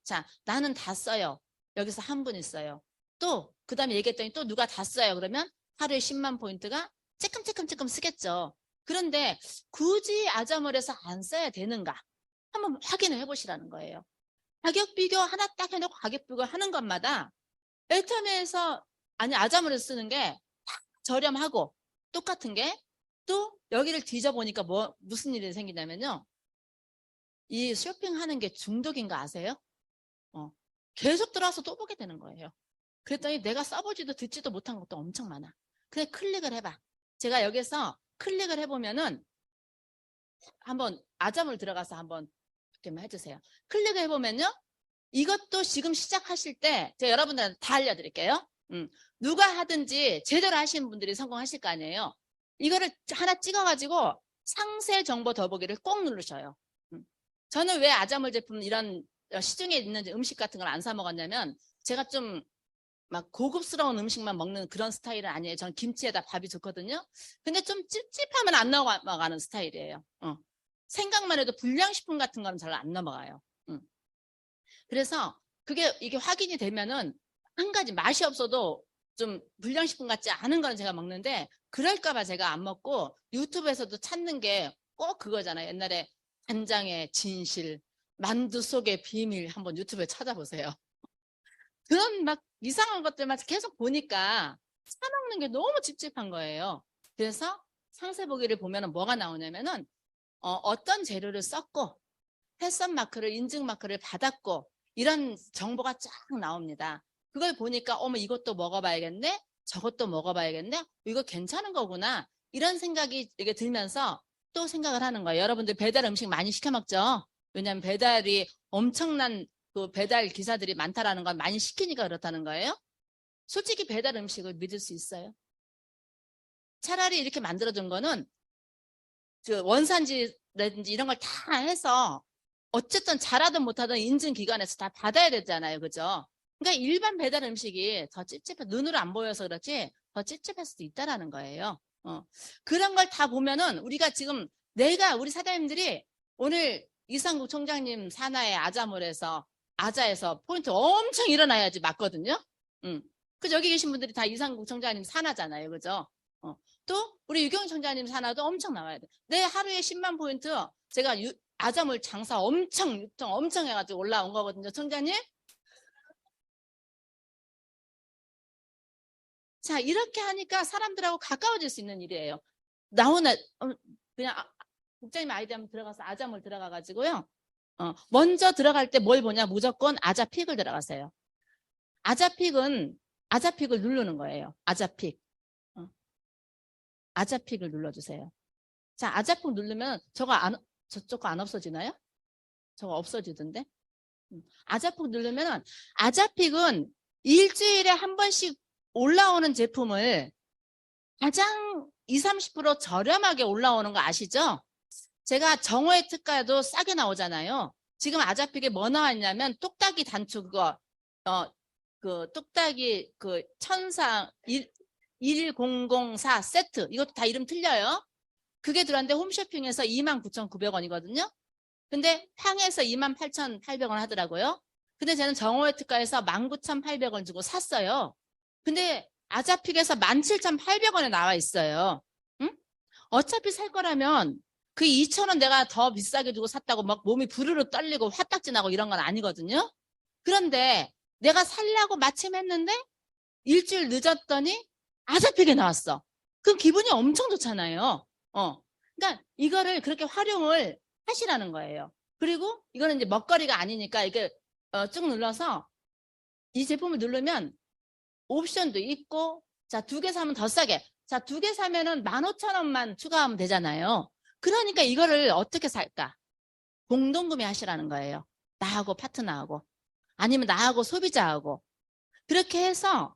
자, 나는 다 써요. 여기서 한 분 있어요. 또 그다음에 얘기했더니 또 누가 다 써요. 그러면 하루에 10만 포인트가 찔끔찔끔 쓰겠죠. 그런데 굳이 아자몰에서 안 써야 되는가? 한번 확인을 해보시라는 거예요. 가격 비교 하나 딱 해놓고 가격 비교 하는 것마다 애터미에서 아니 아자몰에서 쓰는 게 저렴하고 똑같은 게 또 여기를 뒤져보니까 무슨 일이 생기냐면요. 이 쇼핑하는 게 중독인 거 아세요? 계속 들어와서 또 보게 되는 거예요. 그랬더니 내가 써보지도 듣지도 못한 것도 엄청 많아. 그냥 클릭을 해봐. 제가 여기서 클릭을 해보면은 한번 아자몰 들어가서 한번 이렇게 해주세요. 클릭을 해보면요. 이것도 지금 시작하실 때 제가 여러분들한테 다 알려드릴게요. 누가 하든지 제대로 하시는 분들이 성공하실 거 아니에요. 이거를 하나 찍어가지고 상세 정보 더보기를 꼭 누르셔요. 저는 왜 아자몰 제품 이런 시중에 있는 음식 같은 걸 안 사 먹었냐면 제가 좀 막 고급스러운 음식만 먹는 그런 스타일은 아니에요. 저는 김치에다 밥이 좋거든요. 근데 좀 찝찝하면 안 넘어가는 스타일이에요. 생각만 해도 불량식품 같은 거는 잘 안 넘어가요. 그래서 이게 확인이 되면은 한 가지 맛이 없어도 좀 불량식품 같지 않은 거는 제가 먹는데 그럴까봐 제가 안 먹고 유튜브에서도 찾는 게 꼭 그거잖아요. 옛날에 간장의 진실, 만두 속의 비밀 한번 유튜브에 찾아보세요. 그런 막 이상한 것들만 계속 보니까 사먹는 게 너무 찝찝한 거예요. 그래서 상세 보기를 보면 뭐가 나오냐면은 어떤 재료를 썼고 패션 마크를 인증 마크를 받았고 이런 정보가 쫙 나옵니다. 그걸 보니까 어머 이것도 먹어봐야겠네, 저것도 먹어봐야겠네, 이거 괜찮은 거구나 이런 생각이 이게 들면서 또 생각을 하는 거예요. 여러분들 배달 음식 많이 시켜 먹죠? 왜냐하면 배달이 엄청난 그 배달 기사들이 많다라는 건 많이 시키니까 그렇다는 거예요? 솔직히 배달 음식을 믿을 수 있어요? 차라리 이렇게 만들어준 거는 저 원산지라든지 이런 걸 다 해서 어쨌든 잘하든 못하든 인증기관에서 다 받아야 되잖아요. 그죠? 그러니까 일반 배달 음식이 더 찝찝해, 눈으로 안 보여서 그렇지 더 찝찝할 수도 있다라는 거예요. 그런 걸 다 보면은 우리가 지금 우리 사장님들이 오늘 이상국 총장님 산하의 아자에서 포인트 엄청 일어나야지 맞거든요. 그죠? 여기 계신 분들이 다 이상국 총장님 산하잖아요. 그죠? 또 우리 유경 총장님 산하도 엄청 나와야 돼. 내 하루에 10만 포인트 제가 아자물 장사 유통 엄청 해가지고 올라온 거거든요. 총장님. 자, 이렇게 하니까 사람들하고 가까워질 수 있는 일이에요. 그냥 국장님 아이디 한번 들어가서 아자물 들어가가지고요. 먼저 들어갈 때 뭘 보냐? 무조건 아자픽을 들어가세요. 아자픽을 누르는 거예요. 아자픽. 아자픽을 눌러주세요. 자, 아자픽 누르면 저쪽 거 안 없어지나요? 저거 없어지던데? 아자픽 누르면 아자픽은 일주일에 한 번씩 올라오는 제품을 가장 20~30% 저렴하게 올라오는 거 아시죠? 제가 정오의 특가도 싸게 나오잖아요. 지금 아자픽에 뭐 나왔냐면 똑딱이 단추 그 똑딱이 그 천상 1004 세트 이것도 다 이름 틀려요. 그게 들어왔는데 홈쇼핑에서 29,900원이거든요. 근데 팡에서 28,800원 하더라고요. 근데 저는 정오의 특가에서 19,800원 주고 샀어요. 근데 아자픽에서 17,800원에 나와 있어요. 응? 어차피 살 거라면 그 2,000원 내가 더 비싸게 주고 샀다고 막 몸이 부르르 떨리고 화딱지 나고 이런 건 아니거든요. 그런데 내가 살려고 마침 했는데 일주일 늦었더니 아자픽에 나왔어. 그럼 기분이 엄청 좋잖아요. 그러니까 이거를 그렇게 활용을 하시라는 거예요. 그리고 이거는 이제 먹거리가 아니니까 이게 쭉 눌러서 이 제품을 누르면 옵션도 있고, 자, 2개 사면 더 싸게. 자, 2개 사면은 15,000원만 추가하면 되잖아요. 그러니까 이거를 어떻게 살까? 공동구매 하시라는 거예요. 나하고 파트너하고. 아니면 나하고 소비자하고. 그렇게 해서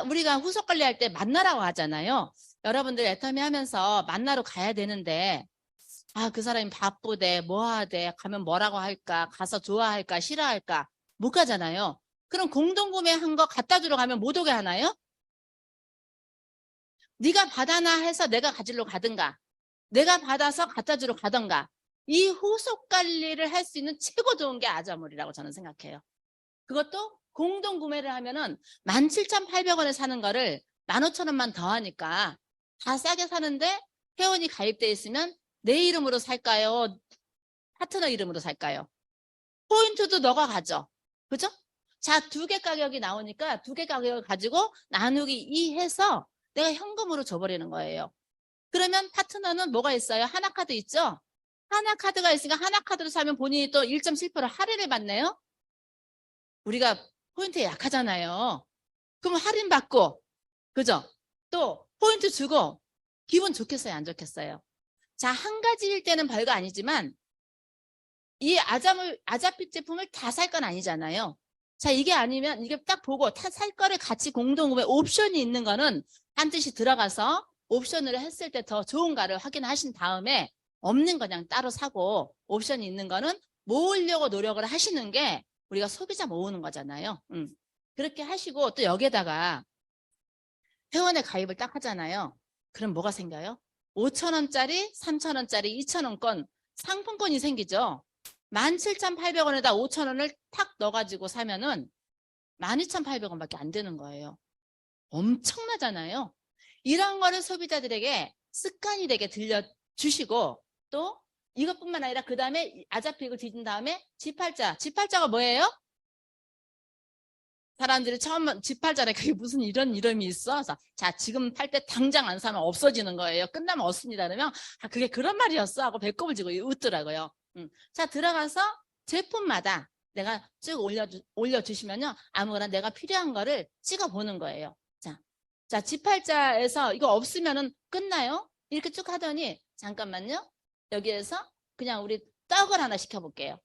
우리가 후속 관리할 때 만나라고 하잖아요. 여러분들 애터미 하면서 만나러 가야 되는데, 그 사람이 바쁘대, 뭐 하대, 가면 뭐라고 할까, 가서 좋아할까, 싫어할까, 못 가잖아요. 그럼 공동구매한 거 갖다 주러 가면 못 오게 하나요? 네가 받아나 해서 내가 가지러 가든가, 내가 받아서 갖다 주러 가든가, 이 후속 관리를 할 수 있는 최고 좋은 게 아자몰이라고 저는 생각해요. 그것도 공동구매를 하면은 17,800원에 사는 거를 15,000원만 더 하니까 다 싸게 사는데 회원이 가입돼 있으면 내 이름으로 살까요? 파트너 이름으로 살까요? 포인트도 너가 가져. 그죠? 자, 2개 가격이 나오니까 2개 가격을 가지고 나누기 2 해서 내가 현금으로 줘버리는 거예요. 그러면 파트너는 뭐가 있어요? 하나카드 있죠? 하나카드가 있으니까 하나카드로 사면 본인이 또 1.7% 할인을 받네요? 우리가 포인트에 약하잖아요. 그럼 할인 받고, 그죠? 또 포인트 주고 기분 좋겠어요? 안 좋겠어요? 자, 한 가지일 때는 별거 아니지만 이 아자픽 제품을 다 살 건 아니잖아요. 자, 이게 아니면 이게 딱 보고 살 거를 같이 공동구매 옵션이 있는 거는 반드시 들어가서 옵션을 했을 때 더 좋은가를 확인하신 다음에 없는 거 그냥 따로 사고 옵션이 있는 거는 모으려고 노력을 하시는 게 우리가 소비자 모으는 거잖아요. 그렇게 하시고 또 여기에다가 회원에 가입을 딱 하잖아요. 그럼 뭐가 생겨요? 5,000원짜리, 3,000원짜리, 2,000원권 상품권이 생기죠. 17,800원에다 5,000원을 탁 넣어가지고 사면은 12,800원밖에 안 되는 거예요. 엄청나잖아요. 이런 거를 소비자들에게 습관이 되게 들려주시고 또 이것뿐만 아니라 그 다음에 아자픽을 뒤진 다음에 G8자가 뭐예요? 사람들이 처음 G8자래 그게 무슨 이런 이름이 있어? 자, 지금 팔 때 당장 안 사면 없어지는 거예요. 끝나면 없습니다. 그러면 그게 그런 말이었어 하고 배꼽을 쥐고 웃더라고요. 자, 들어가서 제품마다 내가 쭉 올려주시면요. 아무거나 내가 필요한 거를 찍어 보는 거예요. 자, G8자에서 이거 없으면은 끝나요? 이렇게 쭉 하더니 잠깐만요. 여기에서 그냥 우리 떡을 하나 시켜볼게요.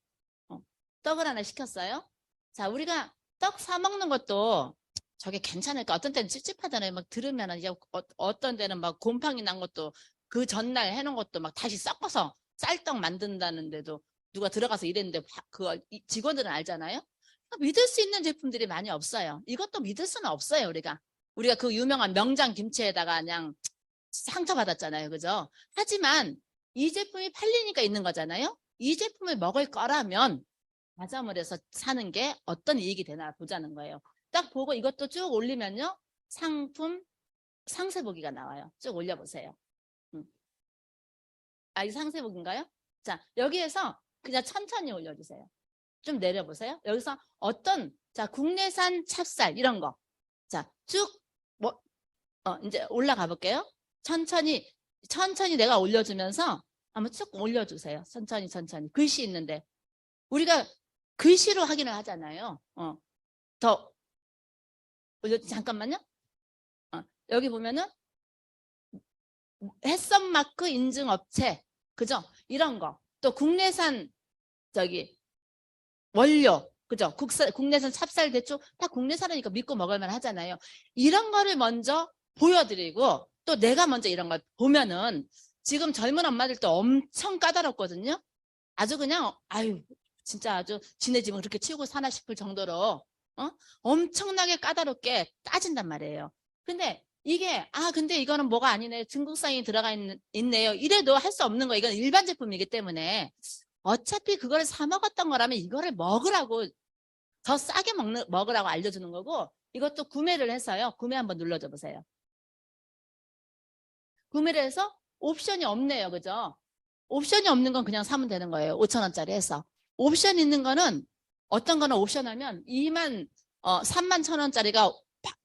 떡을 하나 시켰어요. 자, 우리가 떡 사 먹는 것도 저게 괜찮을까? 어떤 때는 찝찝하잖아요. 막 들으면은 이제 어떤 데는 막 곰팡이 난 것도 그 전날 해놓은 것도 막 다시 섞어서 쌀떡 만든다는데도 누가 들어가서 이랬는데 그거 직원들은 알잖아요. 믿을 수 있는 제품들이 많이 없어요. 이것도 믿을 수는 없어요. 우리가 그 유명한 명장 김치에다가 그냥 상처받았잖아요. 그죠? 하지만 이 제품이 팔리니까 있는 거잖아요. 이 제품을 먹을 거라면 아자몰에서 사는 게 어떤 이익이 되나 보자는 거예요. 딱 보고 이것도 쭉 올리면요. 상품 상세보기가 나와요. 쭉 올려보세요. 이 상세보기인가요? 자, 여기에서 그냥 천천히 올려주세요. 좀 내려보세요. 여기서 자, 국내산 찹쌀 이런 거. 자, 쭉 이제 올라가 볼게요. 천천히 내가 올려주면서 한번 쭉 올려주세요. 천천히. 글씨 있는데. 우리가 글씨로 확인을 하잖아요. 더 잠깐만요. 여기 보면은 햇선마크 인증업체, 그죠? 이런 거. 또 국내산 원료, 그죠? 국내산 찹쌀 대추 다 국내산이니까 믿고 먹을만 하잖아요. 이런 거를 먼저 보여드리고 또 내가 먼저 이런 걸 보면은 지금 젊은 엄마들도 엄청 까다롭거든요. 아주 그냥 진짜 아주 지네 집은 그렇게 치우고 사나 싶을 정도로 엄청나게 까다롭게 따진단 말이에요. 근데 이게 근데 이거는 뭐가 아니네. 중국산이 들어가 있네요. 이래도 할 수 없는 거. 이건 일반 제품이기 때문에 어차피 그거를 사 먹었던 거라면 이거를 먹으라고 더 싸게 먹으라고 알려주는 거고 이것도 구매를 해서요. 구매 한번 눌러줘 보세요. 구매를 해서 옵션이 없네요. 그죠? 옵션이 없는 건 그냥 사면 되는 거예요. 5,000원짜리 해서. 옵션 있는 거는 어떤 거는 옵션 하면 31,000원짜리가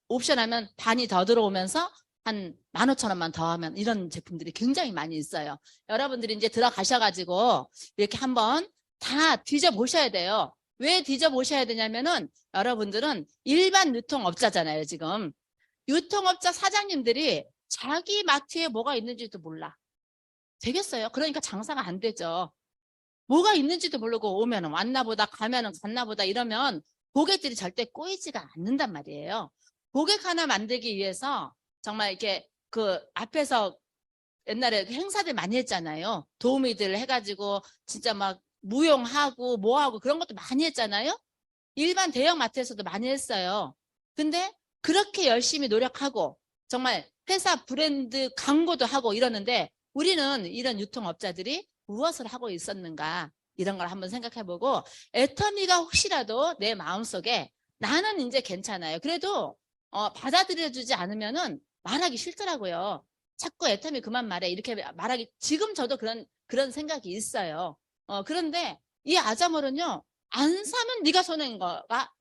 옵션 하면 반이 더 들어오면서 한 15,000원만 더 하면 이런 제품들이 굉장히 많이 있어요. 여러분들이 이제 들어가셔가지고 이렇게 한번 다 뒤져보셔야 돼요. 왜 뒤져보셔야 되냐면은 여러분들은 일반 유통업자잖아요. 지금 유통업자 사장님들이 자기 마트에 뭐가 있는지도 몰라. 되겠어요? 그러니까 장사가 안 되죠. 뭐가 있는지도 모르고 오면은 왔나 보다 가면은 갔나 보다 이러면 고객들이 절대 꼬이지가 않는단 말이에요. 고객 하나 만들기 위해서 정말 이렇게 그 앞에서 옛날에 행사들 많이 했잖아요. 도우미들 해가지고 진짜 막 무용하고 뭐하고 그런 것도 많이 했잖아요. 일반 대형 마트에서도 많이 했어요. 근데 그렇게 열심히 노력하고 정말 회사 브랜드 광고도 하고 이러는데 우리는 이런 유통업자들이 무엇을 하고 있었는가 이런 걸 한번 생각해보고 애터미가 혹시라도 내 마음속에 나는 이제 괜찮아요. 그래도 받아들여주지 않으면은 말하기 싫더라고요. 자꾸 애터미 그만 말해 이렇게 말하기 지금 저도 그런 생각이 있어요. 그런데 이 아자몰은요 안 사면 네가 손해인 거가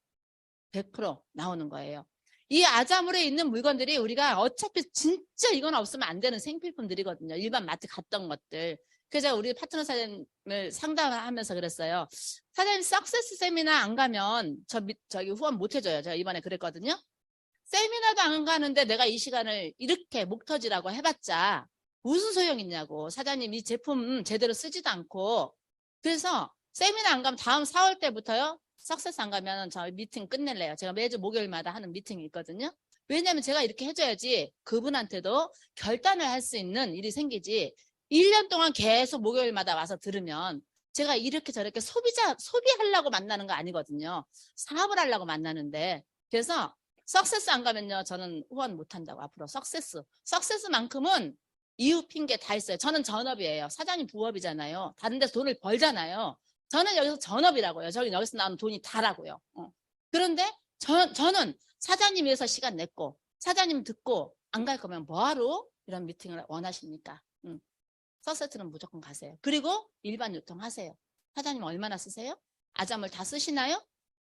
100% 나오는 거예요. 이 아자몰에 있는 물건들이 우리가 어차피 진짜 이건 없으면 안 되는 생필품들이거든요. 일반 마트 갔던 것들. 그래서 우리 파트너 사장님을 상담하면서 그랬어요. 사장님 석세스 세미나 안 가면 저기 후원 못 해줘요. 제가 이번에 그랬거든요. 세미나도 안 가는데 내가 이 시간을 이렇게 목 터지라고 해봤자 무슨 소용 있냐고. 사장님 이 제품 제대로 쓰지도 않고. 그래서 세미나 안 가면 다음 4월 때부터요. 석세스 안 가면 저 미팅 끝낼래요. 제가 매주 목요일마다 하는 미팅이 있거든요. 왜냐하면 제가 이렇게 해줘야지 그분한테도 결단을 할 수 있는 일이 생기지. 1년 동안 계속 목요일마다 와서 들으면 제가 이렇게 저렇게 소비하려고 만나는 거 아니거든요. 사업을 하려고 만나는데. 그래서 석세스 안 가면요. 저는 후원 못 한다고 앞으로 석세스만큼은 이유 핑계 다 있어요. 저는 전업이에요. 사장님 부업이잖아요. 다른 데서 돈을 벌잖아요. 저는 여기서 전업이라고요. 저는 여기서 나오는 돈이 다라고요. 그런데 저는 사장님 위해서 시간 냈고 사장님 듣고 안 갈 거면 뭐하러 이런 미팅을 원하십니까? 서세트는 무조건 가세요. 그리고 일반 유통 하세요. 사장님 얼마나 쓰세요? 아자몰 다 쓰시나요?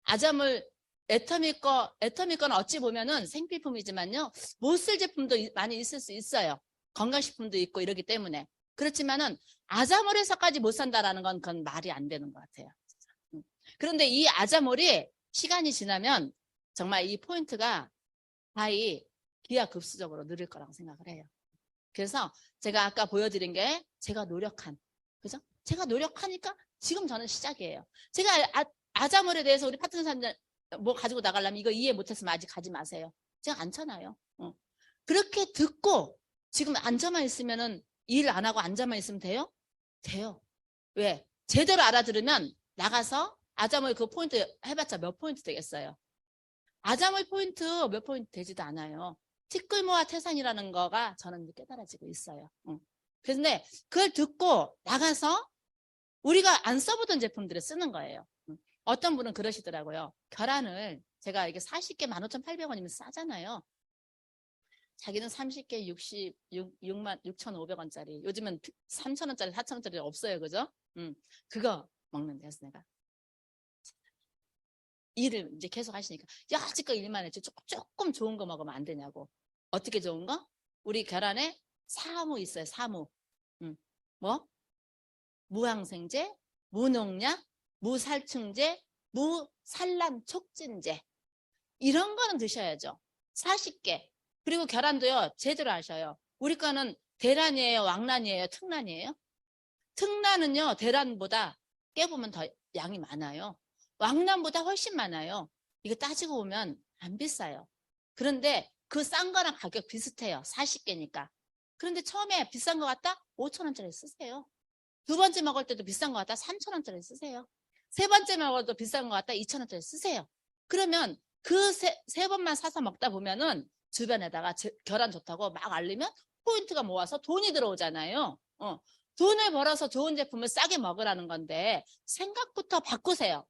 아자몰 애터미 거는 어찌 보면은 생필품이지만요. 못 쓸 제품도 많이 있을 수 있어요. 건강식품도 있고 이러기 때문에. 그렇지만은 아자몰에서까지 못 산다라는 건 그건 말이 안 되는 것 같아요. 그런데 이 아자몰이 시간이 지나면 정말 이 포인트가 거의 기하급수적으로 늘을 거라고 생각을 해요. 그래서 제가 아까 보여드린 게 제가 노력한, 그죠? 제가 노력하니까 지금 저는 시작이에요. 제가 아자몰에 대해서 우리 파트너사님 뭐 가지고 나가려면 이거 이해 못했으면 아직 가지 마세요. 제가 안 쳐놔요. 그렇게 듣고 지금 앉아만 있으면은 일 안 하고 앉아만 있으면 돼요? 돼요. 왜? 제대로 알아들으면 나가서 아자몰 그 포인트 해봤자 몇 포인트 되겠어요? 아자몰 포인트 몇 포인트 되지도 않아요. 티끌모아 태산이라는 거가 저는 이제 깨달아지고 있어요. 그런데 그걸 듣고 나가서 우리가 안 써보던 제품들을 쓰는 거예요. 어떤 분은 그러시더라고요. 결안을 제가 이게 40개 15,800원이면 싸잖아요. 자기는 30개 6,500원짜리. 요즘은 3,000원짜리, 4,000원짜리 없어요. 그죠? 그거 먹는데 해서 내가. 일을 이제 계속 하시니까. 여지껏 일만 했지. 조금 좋은 거 먹으면 안 되냐고. 어떻게 좋은 거? 우리 결안에 사무 있어요. 사무. 뭐? 무항생제, 무농약, 무살충제, 무산란 촉진제. 이런 거는 드셔야죠. 40개. 그리고 계란도요. 제대로 하셔요. 우리 거는 대란이에요, 왕란이에요, 특란이에요? 특란은요. 대란보다 깨보면 더 양이 많아요. 왕란보다 훨씬 많아요. 이거 따지고 보면 안 비싸요. 그런데 그 싼 거랑 가격 비슷해요. 40개니까. 그런데 처음에 비싼 거 같다? 5,000원짜리 쓰세요. 두 번째 먹을 때도 비싼 거 같다? 3,000원짜리 쓰세요. 세 번째 먹어도 비싼 거 같다? 2,000원짜리 쓰세요. 그러면 그 세 번만 사서 먹다 보면은 주변에다가 결안 좋다고 막 알리면 포인트가 모아서 돈이 들어오잖아요. 돈을 벌어서 좋은 제품을 싸게 먹으라는 건데 생각부터 바꾸세요.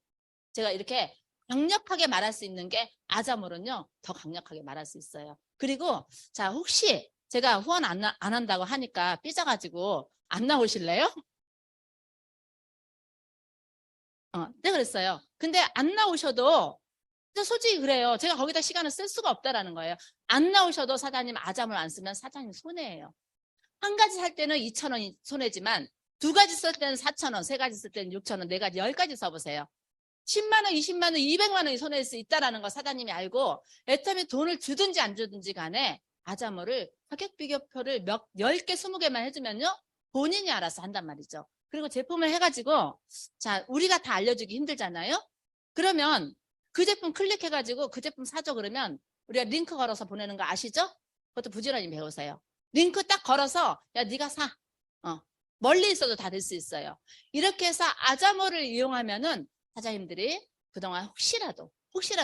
제가 이렇게 강력하게 말할 수 있는 게 아자몰은요. 더 강력하게 말할 수 있어요. 그리고 자 혹시 제가 후원 안 한다고 하니까 삐져가지고 안 나오실래요? 네, 그랬어요. 근데 안 나오셔도 솔직히 그래요. 제가 거기다 시간을 쓸 수가 없다라는 거예요. 안 나오셔도 사장님 아자몰 안 쓰면 사장님 손해예요. 한 가지 살 때는 2,000원이 손해지만 두 가지 쓸 때는 4,000원, 세 가지 쓸 때는 6,000원, 네 가지, 10가지 써보세요. 10만 원, 20만 원, 200만 원이 손해일 수 있다라는 거 사장님이 알고 애터미 돈을 주든지 안 주든지 간에 아자몰을 가격 비교표를 10개, 20개만 해주면요. 본인이 알아서 한단 말이죠. 그리고 제품을 해가지고 자 우리가 다 알려주기 힘들잖아요. 그러면 그 제품 클릭해가지고 그 제품 사줘 그러면 우리가 링크 걸어서 보내는 거 아시죠? 그것도 부지런히 배우세요. 링크 딱 걸어서 야 네가 사. 멀리 있어도 다 될 수 있어요. 이렇게 해서 아자몰을 이용하면은 사장님들이 그동안 혹시라도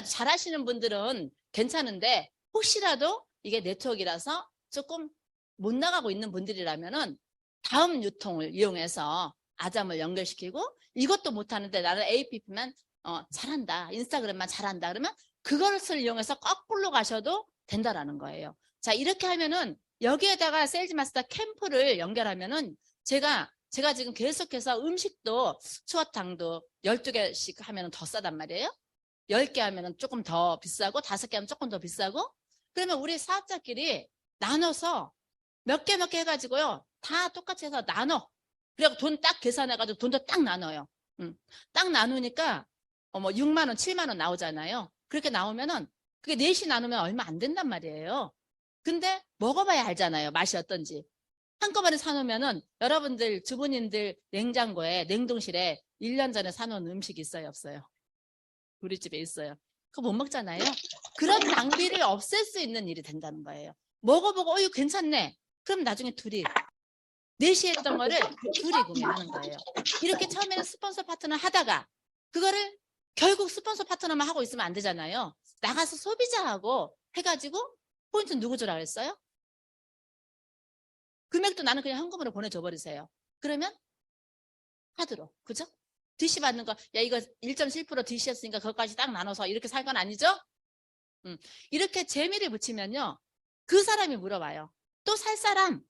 잘하시는 분들은 괜찮은데 혹시라도 이게 네트워크라서 조금 못 나가고 있는 분들이라면은 다음 유통을 이용해서 아자몰 연결시키고 이것도 못하는데 나는 APP만 잘한다. 인스타그램만 잘한다. 그러면 그것을 이용해서 거꾸로 가셔도 된다라는 거예요. 자, 이렇게 하면은 여기에다가 세일즈 마스터 캠프를 연결하면은 제가 지금 계속해서 음식도 추어탕도 12개씩 하면은 더 싸단 말이에요. 10개 하면은 조금 더 비싸고 5개 하면 조금 더 비싸고 그러면 우리 사업자끼리 나눠서 몇 개 해가지고요. 다 똑같이 해서 나눠. 그리고 돈 딱 계산해가지고 돈도 딱 나눠요. 딱 나누니까 뭐 6만 원, 7만 원 나오잖아요. 그렇게 나오면은 그게 넷이 나누면 얼마 안 된단 말이에요. 근데 먹어봐야 알잖아요. 맛이 어떤지. 한꺼번에 사놓으면은 여러분들 주부님들 냉장고에 냉동실에 1년 전에 사놓은 음식이 있어요, 없어요? 우리 집에 있어요. 그거 못 먹잖아요. 그런 낭비를 없앨 수 있는 일이 된다는 거예요. 먹어보고 이거 괜찮네. 그럼 나중에 넷이 했던 거를 둘이 구매하는 거예요. 이렇게 처음에는 스폰서 파트너 하다가 그거를 결국 스폰서 파트너만 하고 있으면 안 되잖아요. 나가서 소비자하고 해가지고 포인트 누구 주라 그랬어요? 금액도 나는 그냥 현금으로 보내줘 버리세요. 그러면 카드로, 그죠? DC 받는 거, 야 이거 1.7% DC 였으니까 그것까지 딱 나눠서 이렇게 살 건 아니죠? 이렇게 재미를 붙이면요. 그 사람이 물어봐요. 또 살 사람?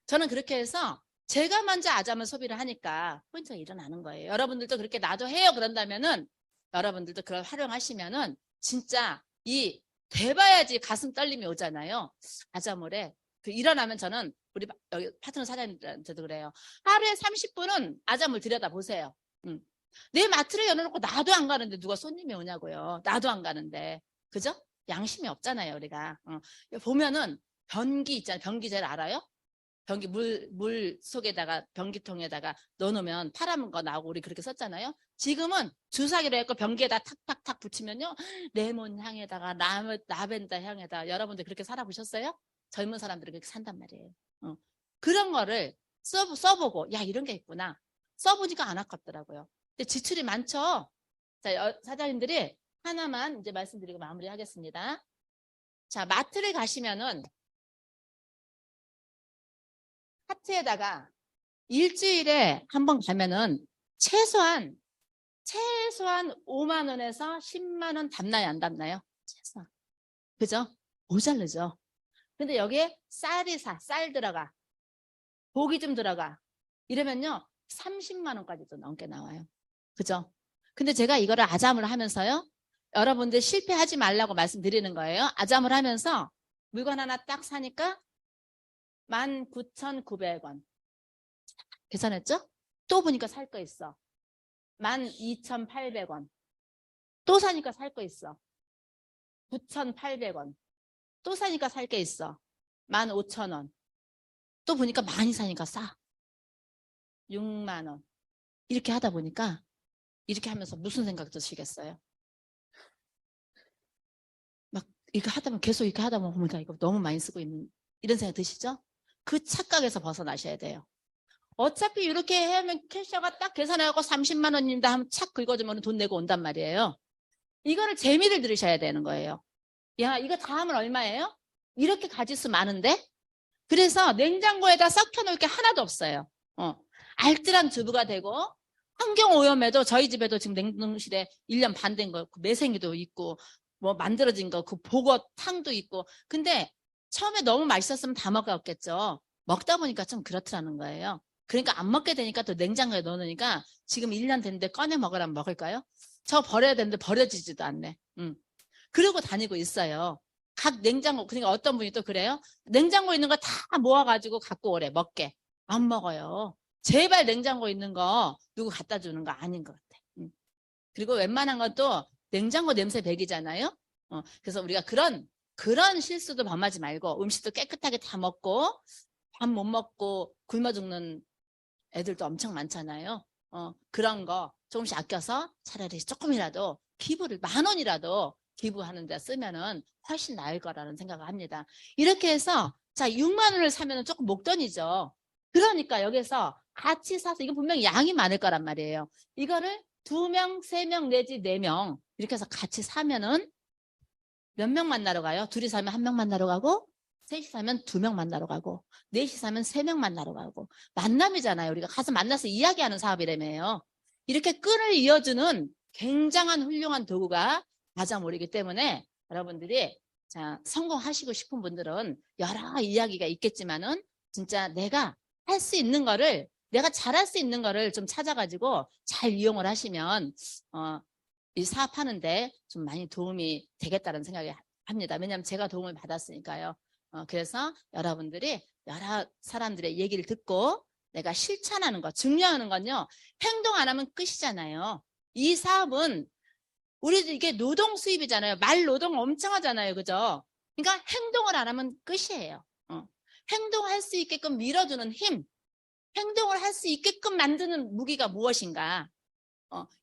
저는 그렇게 해서 제가 먼저 아자몰 소비를 하니까 포인트가 일어나는 거예요. 여러분들도 그렇게 나도 해요. 그런다면은 여러분들도 그걸 활용하시면은 진짜 이 돼봐야지 가슴 떨림이 오잖아요. 아자몰에 그 일어나면 저는 우리 여기 파트너 사장님들한테도 그래요. 하루에 30분은 아자몰 들여다보세요. 내 마트를 열어놓고 나도 안 가는데 누가 손님이 오냐고요. 나도 안 가는데. 그죠? 양심이 없잖아요, 우리가. 보면은 변기 있잖아요. 변기 잘 알아요? 물 속에다가 변기통에다가 넣어놓으면 파란 거 나오고 우리 그렇게 썼잖아요. 지금은 주사기로 해서 변기에다 탁탁탁 붙이면요. 레몬 향에다가 라벤더 향에다 여러분들 그렇게 살아보셨어요? 젊은 사람들이 그렇게 산단 말이에요. 그런 거를 써보고 야 이런 게 있구나. 써보니까 안 아깝더라고요. 근데 지출이 많죠. 자, 사장님들이 하나만 이제 말씀드리고 마무리하겠습니다. 자, 마트를 가시면은 하트에다가 일주일에 한 번 가면은 최소한 5만 원에서 10만 원 담나요, 안 담나요? 최소한. 그죠? 모자르죠. 근데 여기에 쌀 들어가. 고기 좀 들어가. 이러면요. 30만 원까지도 넘게 나와요. 그죠? 근데 제가 이거를 아잠을 하면서요. 여러분들 실패하지 말라고 말씀드리는 거예요. 아잠을 하면서 물건 하나 딱 사니까 19,900원. 계산했죠? 또 보니까 살 거 있어. 12,800원. 또 사니까 살 거 있어. 9,800원. 또 사니까 살 게 있어. 15,000원. 또 보니까 많이 사니까 싸. 6만 원. 이렇게 하다 보니까 이렇게 하면서 무슨 생각 드시겠어요? 막 이렇게 하다 보면 계속 이렇게 하다 보면 이거 너무 많이 쓰고 있는 이런 생각 드시죠? 그 착각에서 벗어나셔야 돼요. 어차피 이렇게 하면 캐셔가 딱 계산해갖고 30만 원입니다 하면 착 긁어주면 돈 내고 온단 말이에요. 이거를 재미를 들으셔야 되는 거예요. 야 이거 다 하면 얼마예요? 이렇게 가짓수 많은데? 그래서 냉장고에다 썩혀놓을 게 하나도 없어요. 알뜰한 주부가 되고 환경오염에도 저희 집에도 지금 냉동실에 1년 반 된 거 매생이도 있고 뭐 만들어진 거 그 보거탕도 있고 근데 처음에 너무 맛있었으면 다 먹었겠죠. 먹다 보니까 좀 그렇더라는 거예요. 그러니까 안 먹게 되니까 또 냉장고에 넣어놓으니까 지금 1년 됐는데 꺼내 먹으라면 먹을까요? 저 버려야 되는데 버려지지도 않네. 그러고 다니고 있어요. 각 냉장고 그러니까 어떤 분이 또 그래요. 냉장고에 있는 거 다 모아가지고 갖고 오래 먹게. 안 먹어요. 제발 냉장고에 있는 거 누구 갖다 주는 거 아닌 것 같아. 그리고 웬만한 것도 냉장고 냄새 배기잖아요. 그래서 우리가 그런 실수도 범하지 말고 음식도 깨끗하게 다 먹고 밥 못 먹고 굶어 죽는 애들도 엄청 많잖아요. 그런 거 조금씩 아껴서 차라리 조금이라도 기부를 10,000원이라도 기부하는 데 쓰면은 훨씬 나을 거라는 생각을 합니다. 이렇게 해서 자 6만 원을 사면은 조금 목돈이죠. 그러니까 여기서 같이 사서 이거 분명히 양이 많을 거란 말이에요. 이거를 2명, 3명 내지 4명 이렇게 해서 같이 사면은 몇 명 만나러 가요? 둘이 사면 1명 만나러 가고 셋이 사면 2명 만나러 가고 넷이 사면 3명 만나러 가고 만남이잖아요. 우리가 가서 만나서 이야기하는 사업이라며요. 이렇게 끈을 이어주는 굉장한 훌륭한 도구가 아잠올이기 때문에 여러분들이 자 성공하시고 싶은 분들은 여러 이야기가 있겠지만은 진짜 내가 할 수 있는 거를 내가 잘할 수 있는 거를 좀 찾아가지고 잘 이용을 하시면 이 사업하는데 좀 많이 도움이 되겠다는 생각이 합니다. 왜냐하면 제가 도움을 받았으니까요. 그래서 여러분들이 여러 사람들의 얘기를 듣고 내가 실천하는 거 중요한 건요. 행동 안 하면 끝이잖아요. 이 사업은 우리도 이게 노동 수입이잖아요. 말 노동 엄청 하잖아요. 그죠? 그러니까 행동을 안 하면 끝이에요. 행동할 수 있게끔 밀어주는 힘, 행동을 할 수 있게끔 만드는 무기가 무엇인가?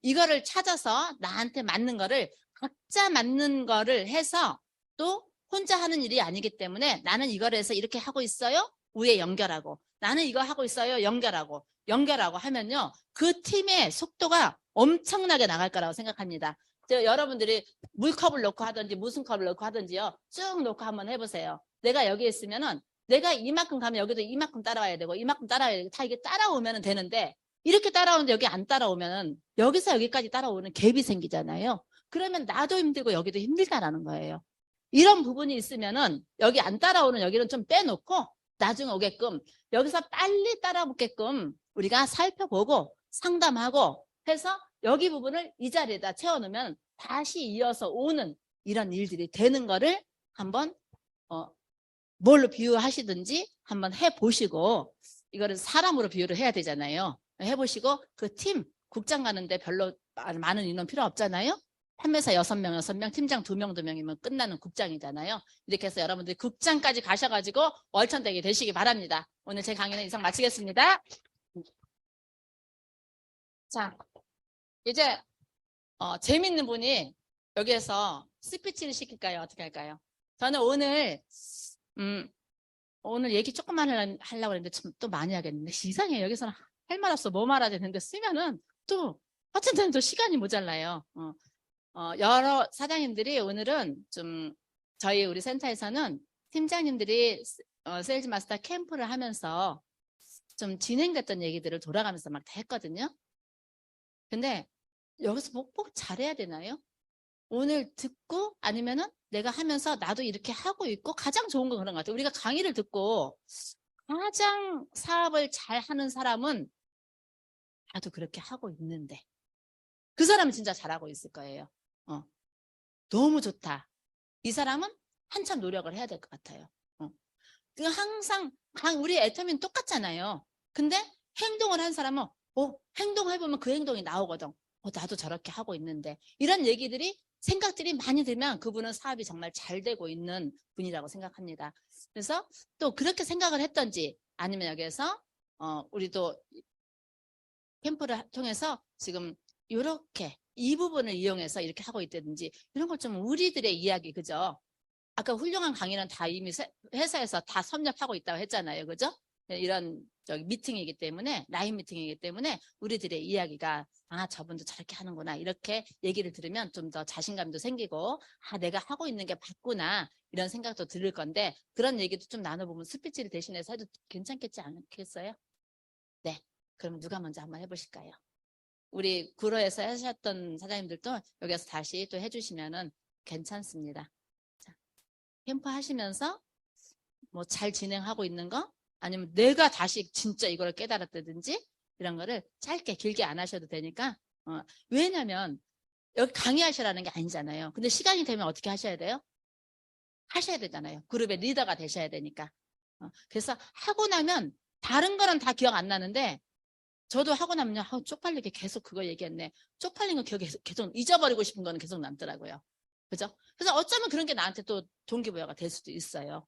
이거를 찾아서 나한테 맞는 거를 각자 맞는 거를 해서 또 혼자 하는 일이 아니기 때문에 나는 이걸 해서 이렇게 하고 있어요. 위에 연결하고 나는 이거 하고 있어요. 연결하고 하면요. 그 팀의 속도가 엄청나게 나갈 거라고 생각합니다. 여러분들이 물컵을 놓고 하든지 무슨 컵을 놓고 하든지요. 쭉 놓고 한번 해보세요. 내가 여기 있으면은 내가 이만큼 가면 여기도 이만큼 따라와야 되고 이만큼 따라와야 되고 다 이게 따라오면 되는데 이렇게 따라오는데 여기 안 따라오면 여기서 여기까지 따라오는 갭이 생기잖아요. 그러면 나도 힘들고 여기도 힘들다라는 거예요. 이런 부분이 있으면은 여기 안 따라오는 여기는 좀 빼놓고 나중에 오게끔 여기서 빨리 따라오게끔 우리가 살펴보고 상담하고 해서 여기 부분을 이 자리에다 채워놓으면 다시 이어서 오는 이런 일들이 되는 거를 한번 뭘로 비유하시든지 한번 해보시고 이거를 사람으로 비유를 해야 되잖아요. 해보시고 그 팀 국장 가는데 별로 많은 인원 필요 없잖아요. 판매사 6명, 팀장 2명이면 끝나는 국장이잖아요. 이렇게 해서 여러분들이 국장까지 가셔가지고 월천대기 되시기 바랍니다. 오늘 제 강의는 이상 마치겠습니다. 자, 이제 재밌는 분이 여기에서 스피치를 시킬까요? 어떻게 할까요? 저는 오늘 얘기 조금만 하려고 했는데 또 많이 하겠는데 이상해요. 여기서는 할 말 없어 뭐 말해야 되는데 쓰면은 또 어쨌든 또 시간이 모자라요. 여러 사장님들이 오늘은 좀 저희 우리 센터에서는 팀장님들이 세일즈 마스터 캠프를 하면서 좀 진행됐던 얘기들을 돌아가면서 막 다 했거든요. 근데 여기서 꼭 잘해야 되나요? 오늘 듣고 아니면은 내가 하면서 나도 이렇게 하고 있고 가장 좋은 건 그런 것 같아요. 우리가 강의를 듣고 가장 사업을 잘 하는 사람은 나도 그렇게 하고 있는데 그 사람은 진짜 잘하고 있을 거예요. 너무 좋다. 이 사람은 한참 노력을 해야 될 것 같아요. 항상 우리 애터미는 똑같잖아요. 근데 행동을 한 사람은 행동해보면 그 행동이 나오거든. 나도 저렇게 하고 있는데 이런 얘기들이 생각들이 많이 들면 그분은 사업이 정말 잘 되고 있는 분이라고 생각합니다. 그래서 또 그렇게 생각을 했던지 아니면 여기에서 우리도 캠프를 통해서 지금 이렇게 이 부분을 이용해서 이렇게 하고 있다든지 이런 걸 좀 우리들의 이야기 그죠? 아까 훌륭한 강의는 다 이미 회사에서 다 섭렵하고 있다고 했잖아요. 그죠? 이런 미팅이기 때문에 라인 미팅이기 때문에 우리들의 이야기가 저분도 저렇게 하는구나 이렇게 얘기를 들으면 좀 더 자신감도 생기고 내가 하고 있는 게 맞구나 이런 생각도 들을 건데 그런 얘기도 좀 나눠보면 스피치를 대신해서 해도 괜찮겠지 않겠어요? 네, 그럼 누가 먼저 한번 해보실까요? 우리 구로에서 하셨던 사장님들도 여기서 다시 또 해주시면은 괜찮습니다. 자, 캠프 하시면서 뭐 잘 진행하고 있는 거 아니면 내가 다시 진짜 이걸 깨달았다든지 이런 거를 짧게 길게 안 하셔도 되니까 왜냐면 여기 강의하시라는 게 아니잖아요. 근데 시간이 되면 어떻게 하셔야 돼요? 하셔야 되잖아요. 그룹의 리더가 되셔야 되니까. 그래서 하고 나면 다른 거는 다 기억 안 나는데 저도 하고 나면요. 쪽팔리게 계속 그거 얘기했네. 쪽팔린 거 기억이 계속 잊어버리고 싶은 거는 계속 남더라고요. 그죠? 그래서 어쩌면 그런 게 나한테 또 동기부여가 될 수도 있어요.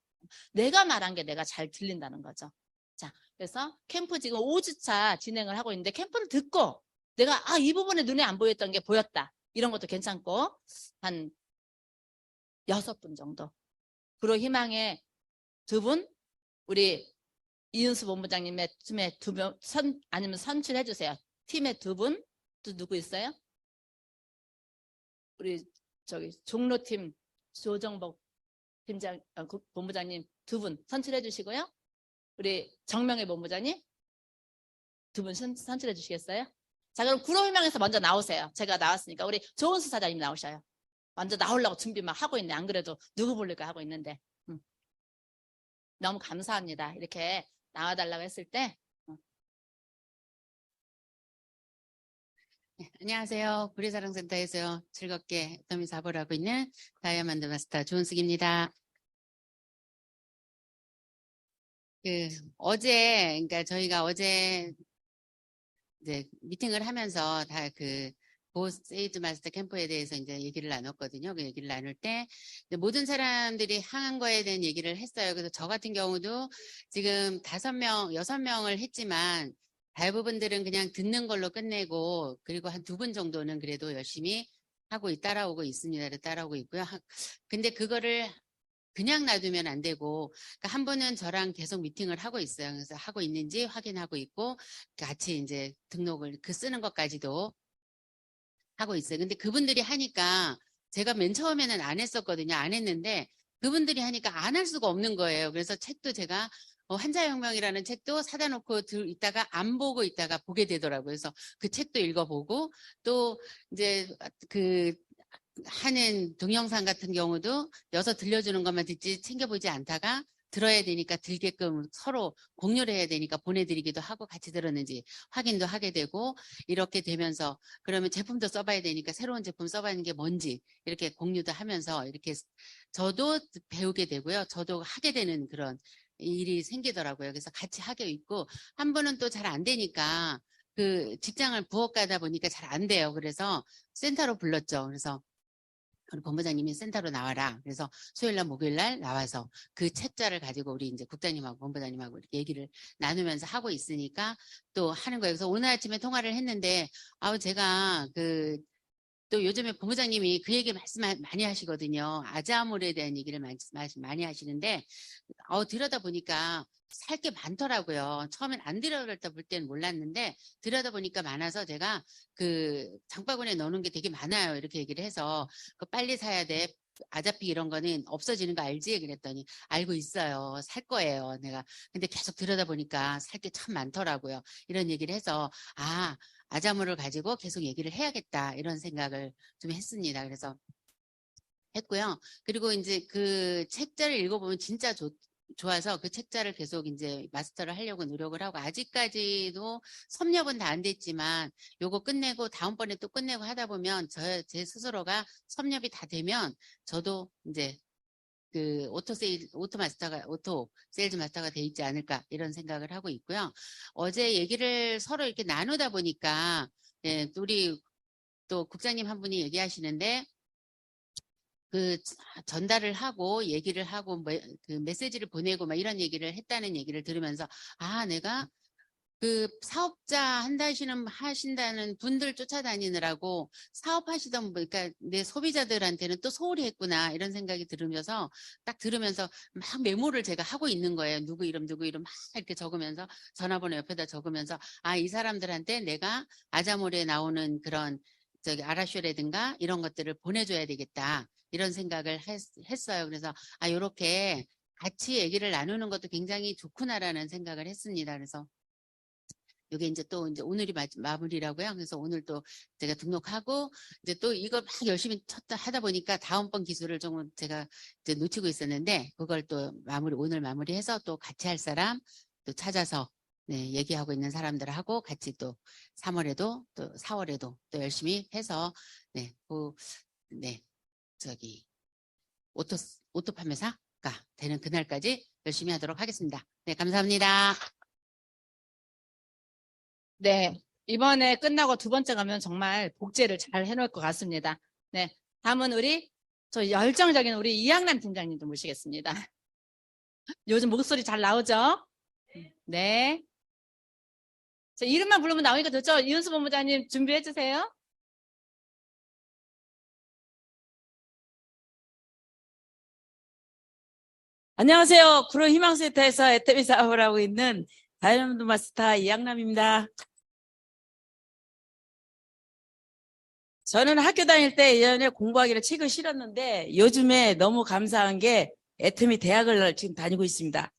내가 말한 게 내가 잘 들린다는 거죠. 자, 그래서 캠프 지금 5주차 진행을 하고 있는데 캠프를 듣고 내가 이 부분에 눈에 안 보였던 게 보였다. 이런 것도 괜찮고 한 6분 정도. 구로 희망의 2분 우리 이윤수 본부장님의 팀에 2명 아니면 선출해 주세요. 팀에 2분 또 누구 있어요? 우리 종로팀 조정복 팀장 본부장님 2분 선출해 주시고요. 우리 정명의 본부장님 2분 선출해 주시겠어요? 자, 그럼 구로희망에서 먼저 나오세요. 제가 나왔으니까 우리 조은수 사장님 나오셔요. 먼저 나오려고 준비 막 하고 있네. 안 그래도 누구 부를까 하고 있는데. 너무 감사합니다. 이렇게 나와달라고 했을 때. 네, 안녕하세요. 구리사랑센터에서 즐겁게 애터미 사업을 하고 있는 다이아몬드 마스터 조은숙입니다. 그러니까 저희가 어제 이제 미팅을 하면서 다 세일즈 마스터 캠프에 대해서 이제 얘기를 나눴거든요. 그 얘기를 나눌 때 모든 사람들이 항한 거에 대한 얘기를 했어요. 그래서 저 같은 경우도 지금 5명, 6명을 했지만 대부분들은 그냥 듣는 걸로 끝내고 그리고 한 2분 정도는 그래도 열심히 하고 따라오고 있습니다. 따라오고 있고요. 근데 그거를 그냥 놔두면 안 되고 그러니까 한 분은 저랑 계속 미팅을 하고 있어요. 그래서 하고 있는지 확인하고 있고 같이 이제 등록을 쓰는 것까지도 하고 있어요. 근데 그분들이 하니까 제가 맨 처음에는 안 했었거든요. 안 했는데 그분들이 하니까 안 할 수가 없는 거예요. 그래서 책도 제가 한자혁명이라는 책도 사다 놓고 있다가 안 보고 있다가 보게 되더라고요. 그래서 그 책도 읽어보고 또 이제 하는 동영상 같은 경우도 여서 들려주는 것만 듣지 챙겨보지 않다가 들어야 되니까 들게끔 서로 공유를 해야 되니까 보내드리기도 하고 같이 들었는지 확인도 하게 되고 이렇게 되면서 그러면 제품도 써봐야 되니까 새로운 제품 써봐는 게 뭔지 이렇게 공유도 하면서 이렇게 저도 배우게 되고요. 저도 하게 되는 그런 일이 생기더라고요. 그래서 같이 하게 있고 한 분은 또 잘 안 되니까 직장을 부엌 가다 보니까 잘 안 돼요. 그래서 센터로 불렀죠. 그래서 우리 본부장님이 센터로 나와라. 그래서 수요일날 목요일날 나와서 그 책자를 가지고 우리 이제 국장님하고 본부장님하고 이렇게 얘기를 나누면서 하고 있으니까 또 하는 거예요. 그래서 오늘 아침에 통화를 했는데 제가 또 요즘에 본부장님이 그 얘기 말씀 많이 하시거든요. 아자아몰에 대한 얘기를 많이 하시는데 들여다 보니까 살 게 많더라고요. 처음엔 안 들여다 볼 때는 몰랐는데 들여다 보니까 많아서 제가 그 장바구니에 넣는 게 되게 많아요. 이렇게 얘기를 해서 빨리 사야 돼. 아자피 이런 거는 없어지는 거 알지? 그랬더니 알고 있어요. 살 거예요. 내가 근데 계속 들여다 보니까 살 게 참 많더라고요. 이런 얘기를 해서 아자모를 가지고 계속 얘기를 해야겠다 이런 생각을 좀 했습니다. 그래서 했고요. 그리고 이제 그 책자를 읽어보면 진짜 좋아서 그 책자를 계속 이제 마스터를 하려고 노력을 하고 아직까지도 섭렵은 다 안 됐지만 요거 끝내고 다음번에 또 끝내고 하다 보면 제 스스로가 섭렵이 다 되면 저도 이제 그 오토 세일즈 마스터가 돼 있지 않을까 이런 생각을 하고 있고요. 어제 얘기를 서로 이렇게 나누다 보니까 우리 또 국장님 한 분이 얘기하시는데 그 전달을 하고 얘기를 하고 그 메시지를 보내고 막 이런 얘기를 했다는 얘기를 들으면서 내가 그 사업자 하신다는 분들 쫓아다니느라고 사업하시던 그러니까 내 소비자들한테는 또 소홀히 했구나 이런 생각이 들으면서 딱 들으면서 막 메모를 제가 하고 있는 거예요. 누구 이름 막 이렇게 적으면서 전화번호 옆에다 적으면서 이 사람들한테 내가 아자몰에 나오는 그런 아라쇼라든가 이런 것들을 보내줘야 되겠다. 이런 생각을 했어요. 그래서 요렇게 같이 얘기를 나누는 것도 굉장히 좋구나라는 생각을 했습니다. 그래서 이게 이제 또 이제 오늘이 마무리라고요. 그래서 오늘 또 제가 등록하고 이제 또 이걸 막 열심히 하다 보니까 다음번 기술을 좀 제가 이제 놓치고 있었는데 그걸 또 오늘 마무리해서 또 같이 할 사람 또 찾아서 얘기하고 있는 사람들하고 같이 또 3월에도 또 4월에도 또 열심히 해서 오토 판매사가 되는 그날까지 열심히 하도록 하겠습니다. 네, 감사합니다. 네, 이번에 끝나고 두 번째 가면 정말 복제를 잘 해놓을 것 같습니다. 네, 다음은 저 열정적인 우리 이양남 팀장님도 모시겠습니다. 요즘 목소리 잘 나오죠? 네. 저 이름만 부르면 나오니까 좋죠? 이은수 본부장님 준비해 주세요. 안녕하세요. 구로 희망센터에서 애터미 사업을 하고 있는 다이아몬드 마스터 이양남입니다. 저는 학교 다닐 때 예전에 공부하기를 책을 실었는데 요즘에 너무 감사한 게 애터미 대학을 지금 다니고 있습니다.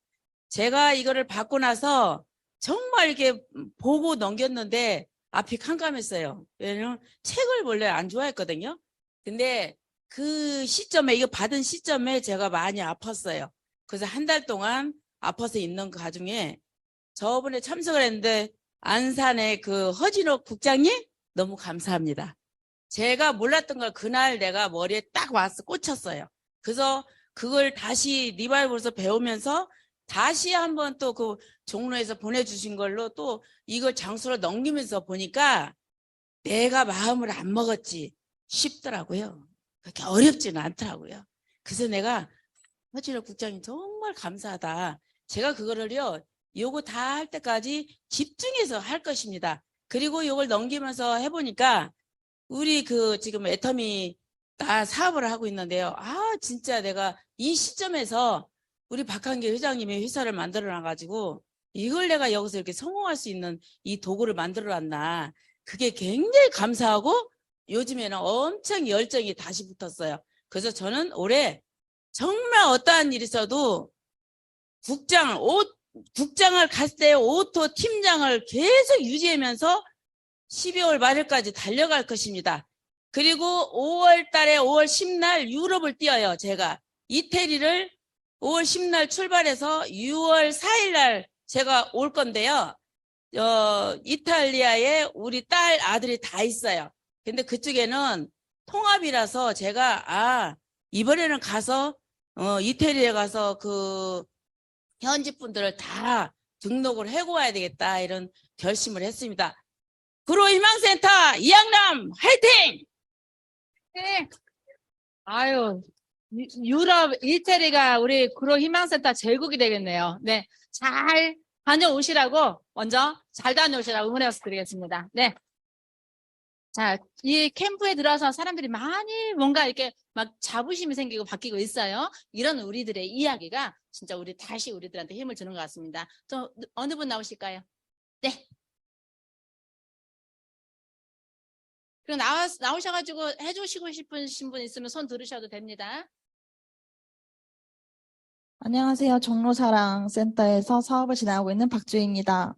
제가 이거를 받고 나서 정말 이렇게 보고 넘겼는데 앞이 캄캄했어요. 왜냐면 책을 원래 안 좋아했거든요. 근데 그 시점에 이거 받은 시점에 제가 많이 아팠어요. 그래서 한 달 동안 아파서 있는 그 와중에 저번에 참석을 했는데 안산의 그 허진옥 국장님 너무 감사합니다. 제가 몰랐던 걸 그날 내가 머리에 딱 와서 꽂혔어요. 그래서 그걸 다시 리바이벌에서 배우면서 다시 한번 또 그 종로에서 보내주신 걸로 또 이걸 장소로 넘기면서 보니까 내가 마음을 안 먹었지 싶더라고요. 그렇게 어렵지는 않더라고요. 그래서 내가 허진호 국장님 정말 감사하다. 제가 그거를요, 요거 다 할 때까지 집중해서 할 것입니다. 그리고 요걸 넘기면서 해보니까 우리 지금 애터미가 사업을 하고 있는데요. 진짜 내가 이 시점에서 우리 박한길 회장님이 회사를 만들어 놔가지고 이걸 내가 여기서 이렇게 성공할 수 있는 이 도구를 만들어 놨나. 그게 굉장히 감사하고 요즘에는 엄청 열정이 다시 붙었어요. 그래서 저는 올해 정말 어떠한 일이 있어도 국장을 갔을 때 오토 팀장을 계속 유지하면서 12월 말일까지 달려갈 것입니다. 그리고 5월 달에 5월 10날 유럽을 뛰어요. 제가 이태리를 5월 10날 출발해서 6월 4일 날 제가 올 건데요. 이탈리아에 우리 딸 아들이 다 있어요. 근데 그쪽에는 통합이라서 제가 이번에는 가서 이태리에 가서 그 현지 분들을 다 등록을 해고 와야 되겠다 이런 결심을 했습니다. 구로 희망센터 이양남 화이팅! 네. 아유, 유럽 이태리가 우리 구로 희망센터 제국이 되겠네요. 네, 잘 다녀오시라고 먼저 잘 다녀오시라고 응원해서 드리겠습니다. 네. 자, 이 캠프에 들어와서 사람들이 많이 뭔가 이렇게 막 자부심이 생기고 바뀌고 있어요. 이런 우리들의 이야기가 진짜 우리 다시 우리들한테 힘을 주는 것 같습니다. 또 어느 분 나오실까요? 네. 그럼 나오셔가지고 해주시고 싶으신 분 있으면 손 들으셔도 됩니다. 안녕하세요. 종로사랑센터에서 사업을 진행하고 있는 박주희입니다.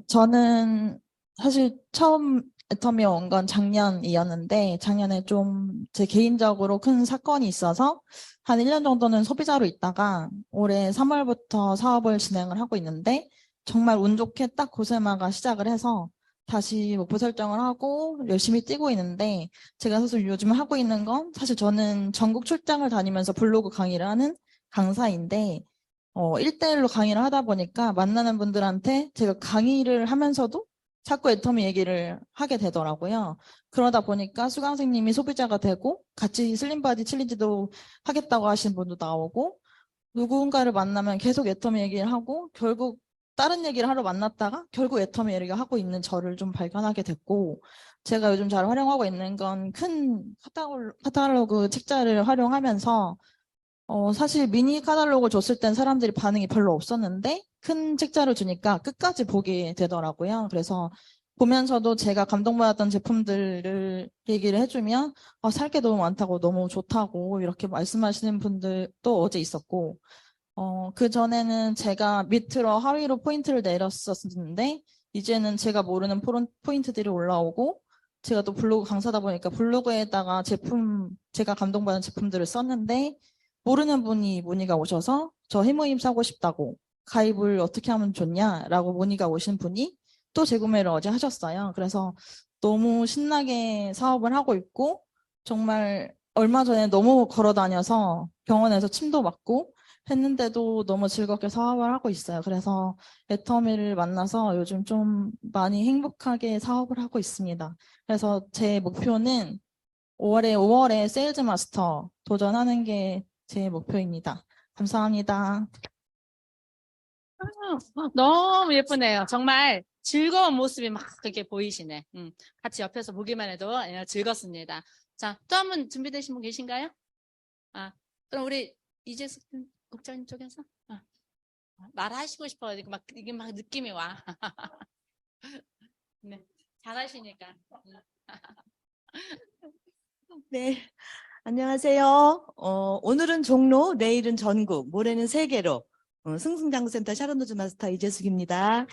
저는 사실 처음 애터미에 온 건 작년이었는데 작년에 좀 제 개인적으로 큰 사건이 있어서 한 1년 정도는 소비자로 있다가 올해 3월부터 사업을 진행을 하고 있는데 정말 운 좋게 딱 고세마가 시작을 해서 다시 목표 설정을 하고 열심히 뛰고 있는데 제가 사실 요즘 하고 있는 건 사실 저는 전국 출장을 다니면서 블로그 강의를 하는 강사인데 1대1로 강의를 하다 보니까 만나는 분들한테 제가 강의를 하면서도 자꾸 애터미 얘기를 하게 되더라고요. 그러다 보니까 수강생님이 소비자가 되고 같이 슬림바디 챌린지도 하겠다고 하시는 분도 나오고 누군가를 만나면 계속 애터미 얘기를 하고 결국 다른 얘기를 하러 만났다가 결국 애터미 얘기를 하고 있는 저를 좀 발견하게 됐고 제가 요즘 잘 활용하고 있는 건 큰 카탈로그 책자를 활용하면서 사실 미니 카탈로그를 줬을 땐 사람들이 반응이 별로 없었는데 큰 책자를 주니까 끝까지 보게 되더라고요. 그래서 보면서도 제가 감동받았던 제품들을 얘기를 해주면 살 게 너무 많다고 너무 좋다고 이렇게 말씀하시는 분들도 어제 있었고 그전에는 제가 밑으로 하위로 포인트를 내렸었는데 이제는 제가 모르는 포인트들이 올라오고 제가 또 블로그 강사다 보니까 블로그에다가 제가 감동받은 제품들을 썼는데 모르는 분이 문의가 오셔서 저 해모임 사고 싶다고 가입을 어떻게 하면 좋냐라고 문의가 오신 분이 또 재구매를 어제 하셨어요. 그래서 너무 신나게 사업을 하고 있고 정말 얼마 전에 너무 걸어 다녀서 병원에서 침도 맞고 했는데도 너무 즐겁게 사업을 하고 있어요. 그래서 애터미를 만나서 요즘 좀 많이 행복하게 사업을 하고 있습니다. 그래서 제 목표는 5월에 세일즈 마스터 도전하는 게 제 목표입니다. 감사합니다. 너무 예쁘네요. 정말 즐거운 모습이 막 그렇게 보이시네. 같이 옆에서 보기만 해도 즐겁습니다. 자, 또 한 분 준비되신 분 계신가요? 그럼 우리 이재숙 국장님 쪽에서 말하시고 싶어요. 이게 막 느낌이 와. 네, 잘하시니까. 네, 안녕하세요. 오늘은 종로, 내일은 전국, 모레는 세계로 승승장구센터 샤론노즈 마스터 이재숙입니다.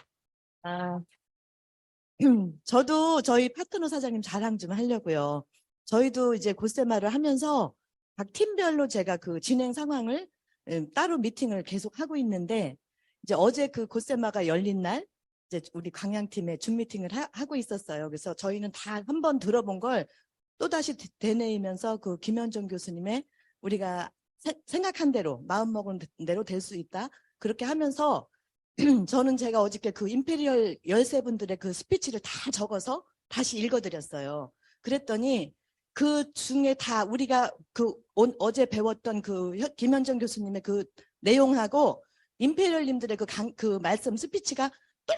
저도 저희 파트너 사장님 자랑 좀 하려고요. 저희도 이제 곧세마를 하면서 각 팀별로 제가 그 진행 상황을 따로 미팅을 계속 하고 있는데 이제 어제 그 곧세마가 열린 날 이제 우리 광양팀에 줌 미팅을 하고 있었어요. 그래서 저희는 다 한번 들어본 걸 또다시 되뇌이면서 그 김현정 교수님의 우리가 생각한 대로 마음먹은 대로 될 수 있다. 그렇게 하면서 저는 제가 어저께 그 임페리얼 열세분들의 그 스피치를 다 적어서 다시 읽어드렸어요. 그랬더니 그 중에 다 우리가 어제 배웠던 그 김현정 교수님의 그 내용하고 임페리얼님들의 그 말씀 스피치가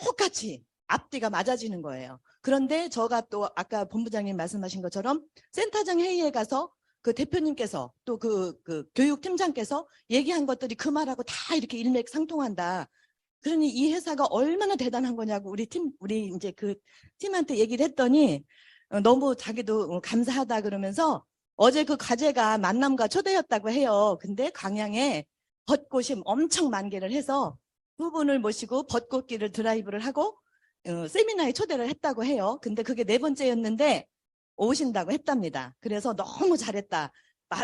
똑같이 앞뒤가 맞아지는 거예요. 그런데 저가 또 아까 본부장님 말씀하신 것처럼 센터장 회의에 가서 그 대표님께서 또 그 교육팀장께서 얘기한 것들이 그 말하고 다 이렇게 일맥상통한다. 그러니 이 회사가 얼마나 대단한 거냐고 우리 이제 그 팀한테 얘기를 했더니 너무 자기도 감사하다 그러면서 어제 그 과제가 만남과 초대였다고 해요. 근데 광양에 벚꽃이 엄청 만개를 해서 두 분을 모시고 벚꽃길을 드라이브를 하고 세미나에 초대를 했다고 해요. 근데 그게 4번째였는데 오신다고 했답니다. 그래서 너무 잘했다.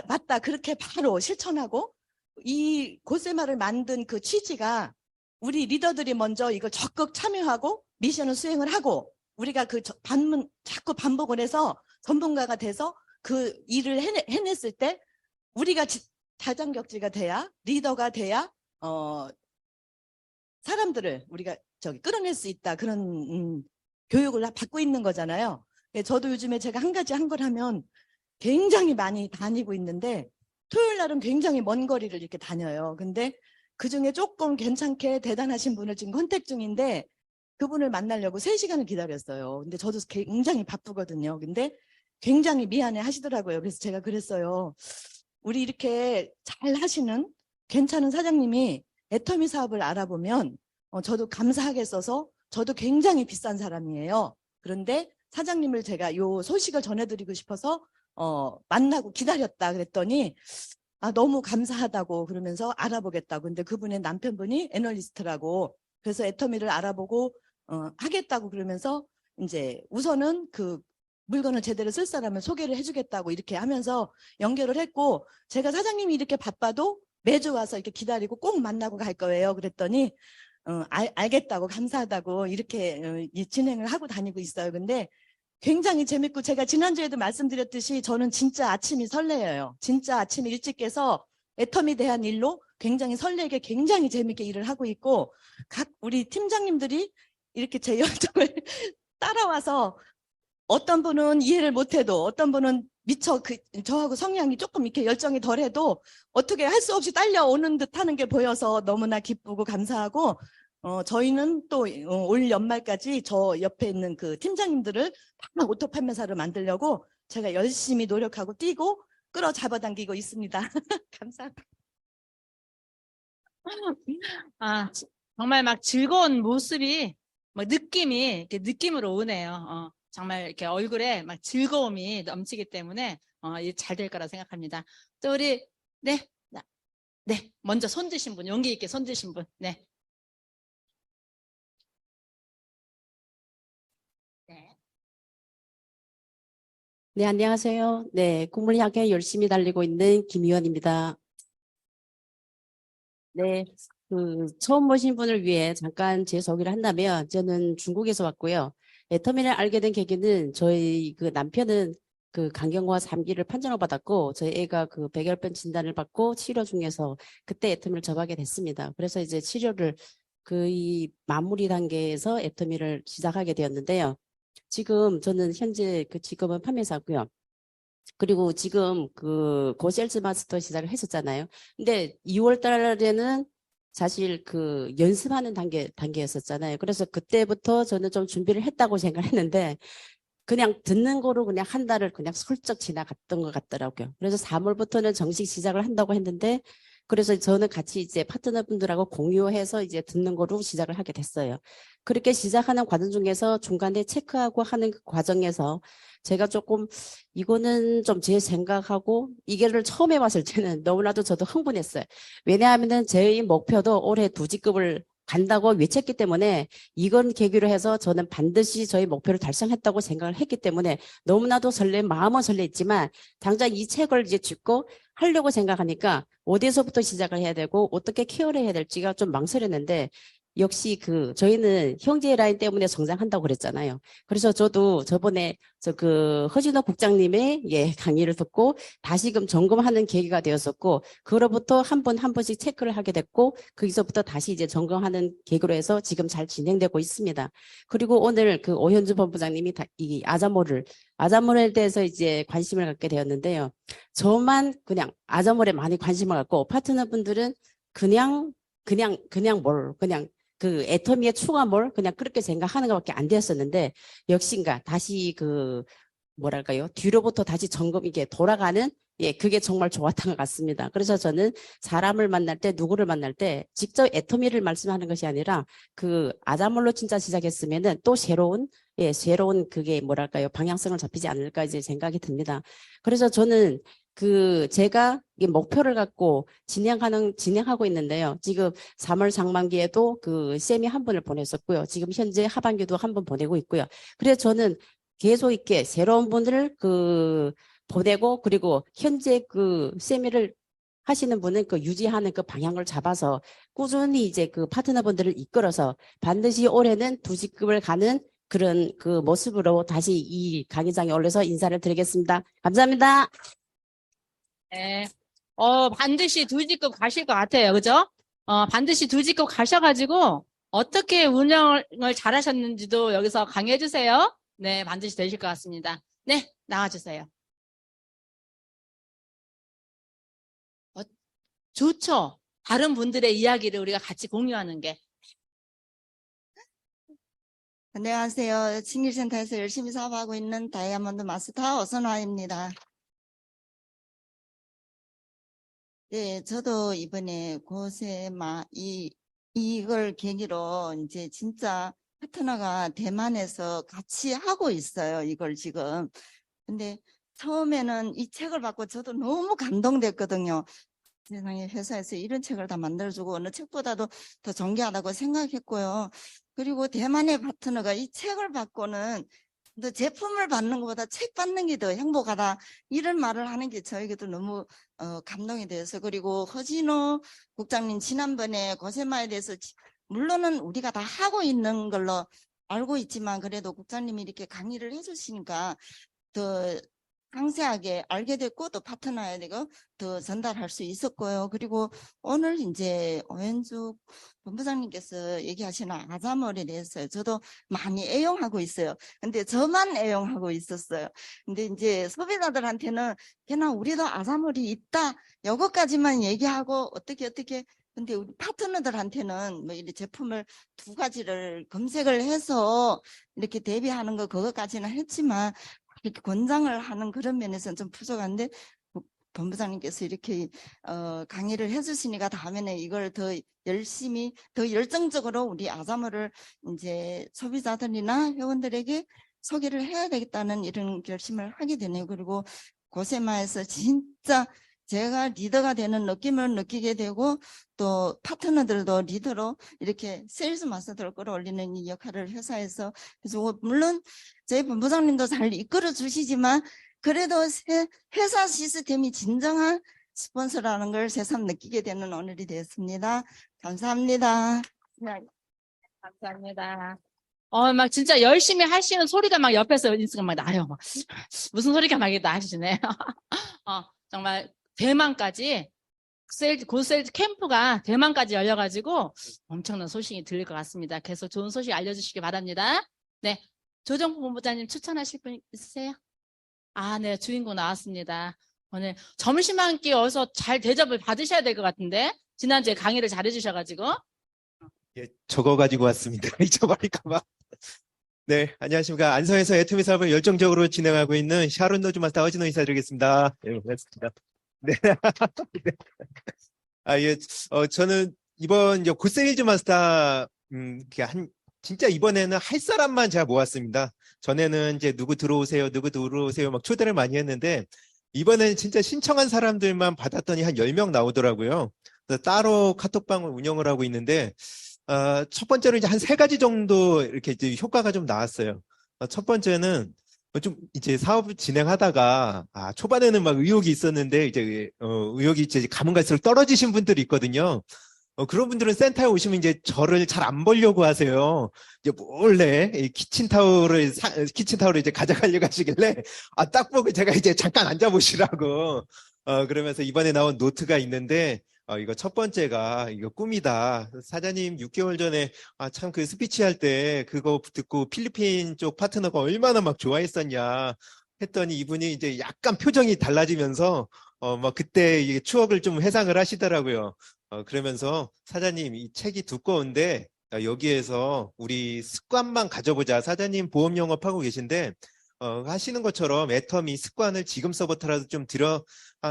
맞다. 그렇게 바로 실천하고 이 곧세마를 만든 그 취지가 우리 리더들이 먼저 이걸 적극 참여하고 미션을 수행을 하고 우리가 그 자꾸 반복을 해서 전문가가 돼서 그 일을 해냈을 때 우리가 자장격지가 돼야 리더가 돼야 사람들을 우리가 끌어낼 수 있다. 그런 교육을 받고 있는 거잖아요. 예, 저도 요즘에 제가 한 가지 한 걸 하면 굉장히 많이 다니고 있는데 토요일 날은 굉장히 먼 거리를 이렇게 다녀요. 근데 그중에 조금 괜찮게 대단하신 분을 지금 컨택 중인데 그분을 만나려고 3시간을 기다렸어요. 근데 저도 굉장히 바쁘거든요. 근데 굉장히 미안해 하시더라고요. 그래서 제가 그랬어요. 우리 이렇게 잘 하시는 괜찮은 사장님이 애터미 사업을 알아보면 저도 감사하겠어서 저도 굉장히 비싼 사람이에요. 그런데 사장님을 제가 요 소식을 전해드리고 싶어서 만나고 기다렸다 그랬더니 너무 감사하다고 그러면서 알아보겠다고. 근데 그분의 남편분이 애널리스트라고 그래서 애터미를 알아보고 하겠다고 그러면서 이제 우선은 그 물건을 제대로 쓸 사람을 소개를 해주겠다고 이렇게 하면서 연결을 했고 제가 사장님이 이렇게 바빠도 매주 와서 이렇게 기다리고 꼭 만나고 갈 거예요. 그랬더니 알겠다고 감사하다고 이렇게 진행을 하고 다니고 있어요. 근데 굉장히 재밌고 제가 지난주에도 말씀드렸듯이 저는 진짜 아침이 설레요. 진짜 아침에 일찍 깨서 애터미 대한 일로 굉장히 설레게 굉장히 재밌게 일을 하고 있고 각 우리 팀장님들이 이렇게 제 열정을 따라와서 어떤 분은 이해를 못해도 어떤 분은 미처 저하고 성향이 조금 이렇게 열정이 덜해도 어떻게 할 수 없이 딸려오는 듯 하는 게 보여서 너무나 기쁘고 감사하고 저희는 또 올 연말까지 저 옆에 있는 그 팀장님들을 다 오토 판매사를 만들려고 제가 열심히 노력하고 뛰고 끌어 잡아당기고 있습니다. 감사합니다. 정말 막 즐거운 모습이 막 느낌이 이렇게 느낌으로 오네요. 정말 이렇게 얼굴에 막 즐거움이 넘치기 때문에 잘 될 거라 생각합니다. 또 우리 네 먼저 손 드신 분, 용기 있게 손 드신 분, 네. 네, 안녕하세요. 네, 꿈을 향해 열심히 달리고 있는 김희원입니다. 네, 처음 보신 분을 위해 잠깐 제 소개를 한다면 저는 중국에서 왔고요. 애터미를 알게 된 계기는 저희 그 남편은 그 간경화 3기를 판정을 받았고 저희 애가 그 백혈병 진단을 받고 치료 중에서 그때 애터미를 접하게 됐습니다. 그래서 이제 치료를 이 마무리 단계에서 애터미를 시작하게 되었는데요. 지금 저는 현재 그 직업은 판매사고요. 그리고 지금 고셀즈 마스터 시작을 했었잖아요. 근데 2월 달에는 사실 연습하는 단계였었잖아요. 그래서 그때부터 저는 좀 준비를 했다고 생각했는데 그냥 듣는 거로 그냥 한 달을 그냥 슬쩍 지나갔던 것 같더라고요. 그래서 3월부터는 정식 시작을 한다고 했는데 그래서 저는 같이 이제 파트너분들하고 공유해서 이제 듣는 거로 시작을 하게 됐어요. 그렇게 시작하는 과정 중에서 중간에 체크하고 하는 그 과정에서 제가 조금 이거는 좀 제 생각하고 이게를 처음 해봤을 때는 너무나도 저도 흥분했어요. 왜냐하면은 제 목표도 올해 2직급을 간다고 외쳤기 때문에 이건 계기로 해서 저는 반드시 저희 목표를 달성했다고 생각을 했기 때문에 너무나도 마음은 설레있지만 당장 이 책을 이제 짚고 하려고 생각하니까 어디서부터 시작을 해야 되고 어떻게 케어를 해야 될지가 좀 망설였는데 역시 저희는 형제 라인 때문에 성장한다고 그랬잖아요. 그래서 저도 저번에 허진호 국장님의 강의를 듣고 다시금 점검하는 계기가 되었었고, 그로부터 한 번씩 체크를 하게 됐고, 거기서부터 다시 이제 점검하는 계기로 해서 지금 잘 진행되고 있습니다. 그리고 오늘 오현주 본부장님이 이 아자몰에 대해서 이제 관심을 갖게 되었는데요. 저만 그냥 아자몰에 많이 관심을 갖고, 파트너분들은 그냥 애터미의 추가몰 그냥 그렇게 생각하는 것밖에 안 되었었는데 역시인가 다시 뭐랄까요 뒤로부터 다시 이게 돌아가는 그게 정말 좋았던 것 같습니다. 그래서 저는 사람을 만날 때 누구를 만날 때 직접 애터미를 말씀하는 것이 아니라 아자몰로 진짜 시작했으면은 또 새로운 그게 뭐랄까요 방향성을 잡히지 않을까 이제 생각이 듭니다. 그래서 저는 제가 이 목표를 갖고 진행하고 있는데요. 지금 3월 상반기에도 세미 한 분을 보냈었고요. 지금 현재 하반기도 한 분 보내고 있고요. 그래서 저는 계속 있게 새로운 분들을 보내고 그리고 현재 세미를 하시는 분은 유지하는 방향을 잡아서 꾸준히 이제 파트너분들을 이끌어서 반드시 올해는 2직급을 가는 그런 모습으로 다시 이 강의장에 올려서 인사를 드리겠습니다. 감사합니다. 네. 반드시 2직급 가실 것 같아요. 그죠? 반드시 2직급 가셔가지고 어떻게 운영을 잘하셨는지도 여기서 강의해 주세요. 네, 반드시 되실 것 같습니다. 네, 나와주세요. 좋죠. 다른 분들의 이야기를 우리가 같이 공유하는 게. 안녕하세요. 친길센터에서 열심히 사업하고 있는 다이아몬드 마스터 어선화입니다. 네, 저도 이번에 이걸 계기로 이제 진짜 파트너가 대만에서 같이 하고 있어요. 이걸 지금. 근데 처음에는 이 책을 받고 저도 너무 감동됐거든요. 세상에 회사에서 이런 책을 다 만들어주고 어느 책보다도 더 존귀하다고 생각했고요. 그리고 대만의 파트너가 이 책을 받고는 너 제품을 받는 것보다 책 받는 게 더 행복하다 이런 말을 하는 게 저에게도 너무 감동이 되어서 그리고 허진호 국장님 지난번에 고세마에 대해서 물론은 우리가 다 하고 있는 걸로 알고 있지만 그래도 국장님이 이렇게 강의를 해주시니까 더 상세하게 알게 됐고 또 파트너에게 더 전달할 수 있었고요. 그리고 오늘 이제 오현주 본부장님께서 얘기하시는 아자몰에 대해서 저도 많이 애용하고 있어요. 근데 저만 애용하고 있었어요. 근데 이제 소비자들한테는 그냥 우리도 아자몰이 있다. 요것까지만 얘기하고 어떻게 근데 우리 파트너들한테는 뭐 이렇게 제품을 2가지를 검색을 해서 이렇게 대비하는 거 그것까지는 했지만 이렇게 권장을 하는 그런 면에서는 좀 부족한데 본부장님께서 이렇게 강의를 해주시니까 다음에는 이걸 더 열심히 더 열정적으로 우리 아자모를 이제 소비자들이나 회원들에게 소개를 해야 되겠다는 이런 결심을 하게 되네요. 그리고 고세마에서 진짜 제가 리더가 되는 느낌을 느끼게 되고 또 파트너들도 리더로 이렇게 세일즈 마스터를 끌어올리는 이 역할을 회사에서 그래서 물론 저희 본부장님도 잘 이끌어 주시지만 그래도 회사 시스템이 진정한 스폰서라는 걸 새삼 느끼게 되는 오늘이 되었습니다. 감사합니다. 네, 감사합니다. 막 진짜 열심히 하시는 소리가 막 옆에서 인스가 막 나요. 막 무슨 소리가 막 나시네. 정말 대만까지 고세일즈 캠프가 대만까지 열려가지고 엄청난 소식이 들릴 것 같습니다. 계속 좋은 소식 알려주시기 바랍니다. 네, 조정부 본부장님 추천하실 분 있으세요? 네, 주인공 나왔습니다. 오늘 점심 한 끼 어서 잘 대접을 받으셔야 될 것 같은데 지난주에 강의를 잘 해주셔가지고. 예, 적어가지고 왔습니다. 잊어버릴까봐. 네, 안녕하십니까. 안성에서 애터미 사업을 열정적으로 진행하고 있는 샤론 노즈 마스터 허진호 인사드리겠습니다. 네, 반갑습니다. 네. 예, 저는 이번 이제 굿세일즈 마스터, 진짜 이번에는 할 사람만 제가 모았습니다. 전에는 이제 누구 들어오세요 막 초대를 많이 했는데, 이번에는 진짜 신청한 사람들만 받았더니 한 10명 나오더라고요. 그래서 따로 카톡방을 운영을 하고 있는데, 첫 번째로 이제 한 3가지 정도 이렇게 이제 효과가 좀 나왔어요. 첫 번째는 좀 이제 사업을 진행하다가 초반에는 막 의욕이 있었는데 이제 의욕이 이제 가면 갈수록 떨어지신 분들이 있거든요. 그런 분들은 센터에 오시면 이제 저를 잘 안 보려고 하세요. 이제 몰래 이 키친타올을 이제 가져가려고 하시길래 딱 보고 제가 이제 잠깐 앉아보시라고 그러면서 이번에 나온 노트가 있는데 이거 첫 번째가 이거 꿈이다. 사장님 6개월 전에 참 그 스피치 할 때 그거 듣고 필리핀 쪽 파트너가 얼마나 막 좋아했었냐 했더니 이분이 이제 약간 표정이 달라지면서 막 그때 이게 추억을 좀 회상을 하시더라고요. 그러면서 사장님 이 책이 두꺼운데 여기에서 우리 습관만 가져보자. 사장님 보험 영업하고 계신데 하시는 것처럼 애터미 습관을 지금서부터라도 좀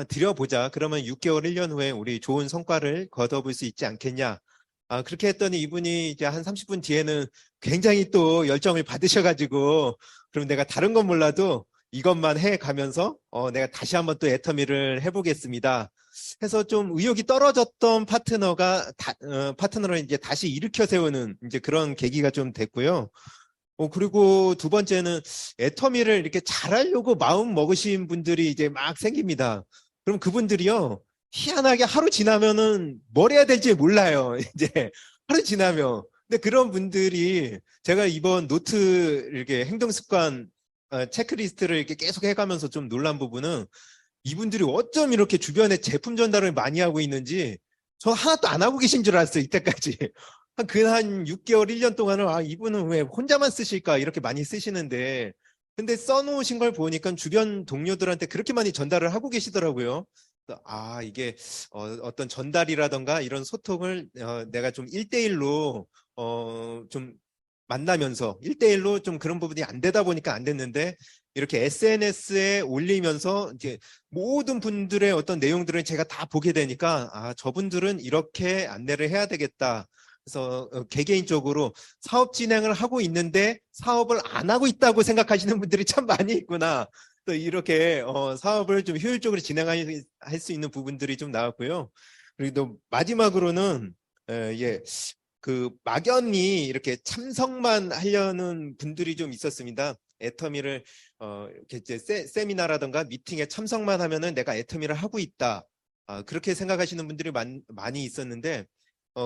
들여보자. 그러면 6개월, 1년 후에 우리 좋은 성과를 거둬볼 수 있지 않겠냐. 그렇게 했더니 이분이 이제 한 30분 뒤에는 굉장히 또 열정을 받으셔가지고 그럼 내가 다른 건 몰라도 이것만 해가면서 내가 다시 한번 또 애터미를 해보겠습니다. 해서 좀 의욕이 떨어졌던 파트너를 이제 다시 일으켜 세우는 이제 그런 계기가 좀 됐고요. 그리고 두 번째는 애터미를 이렇게 잘하려고 마음 먹으신 분들이 이제 막 생깁니다. 그럼 그분들이요, 희한하게 하루 지나면은 뭘 해야 될지 몰라요. 이제 하루 지나면. 근데 그런 분들이 제가 이번 노트 이렇게 행동습관 체크리스트를 이렇게 계속 해가면서 좀 놀란 부분은 이분들이 어쩜 이렇게 주변에 제품 전달을 많이 하고 있는지 저 하나도 안 하고 계신 줄 알았어요. 이때까지. 한 6개월, 1년 동안은 이분은 왜 혼자만 쓰실까 이렇게 많이 쓰시는데 근데 써놓으신 걸 보니까 주변 동료들한테 그렇게 많이 전달을 하고 계시더라고요. 그래서 이게 어떤 전달이라던가 이런 소통을 내가 좀 1대1로 좀 만나면서 1대1로 좀 그런 부분이 안 되다 보니까 안 됐는데 이렇게 SNS에 올리면서 이제 모든 분들의 어떤 내용들을 제가 다 보게 되니까 저분들은 이렇게 안내를 해야 되겠다. 그래서 개개인적으로 사업 진행을 하고 있는데 사업을 안 하고 있다고 생각하시는 분들이 참 많이 있구나. 또 이렇게 사업을 좀 효율적으로 진행할 수 있는 부분들이 좀 나왔고요. 그리고 또 마지막으로는 그 막연히 이렇게 참석만 하려는 분들이 좀 있었습니다. 애터미를 이렇게 이제 세미나라든가 미팅에 참석만 하면은 내가 애터미를 하고 있다. 그렇게 생각하시는 분들이 많이 있었는데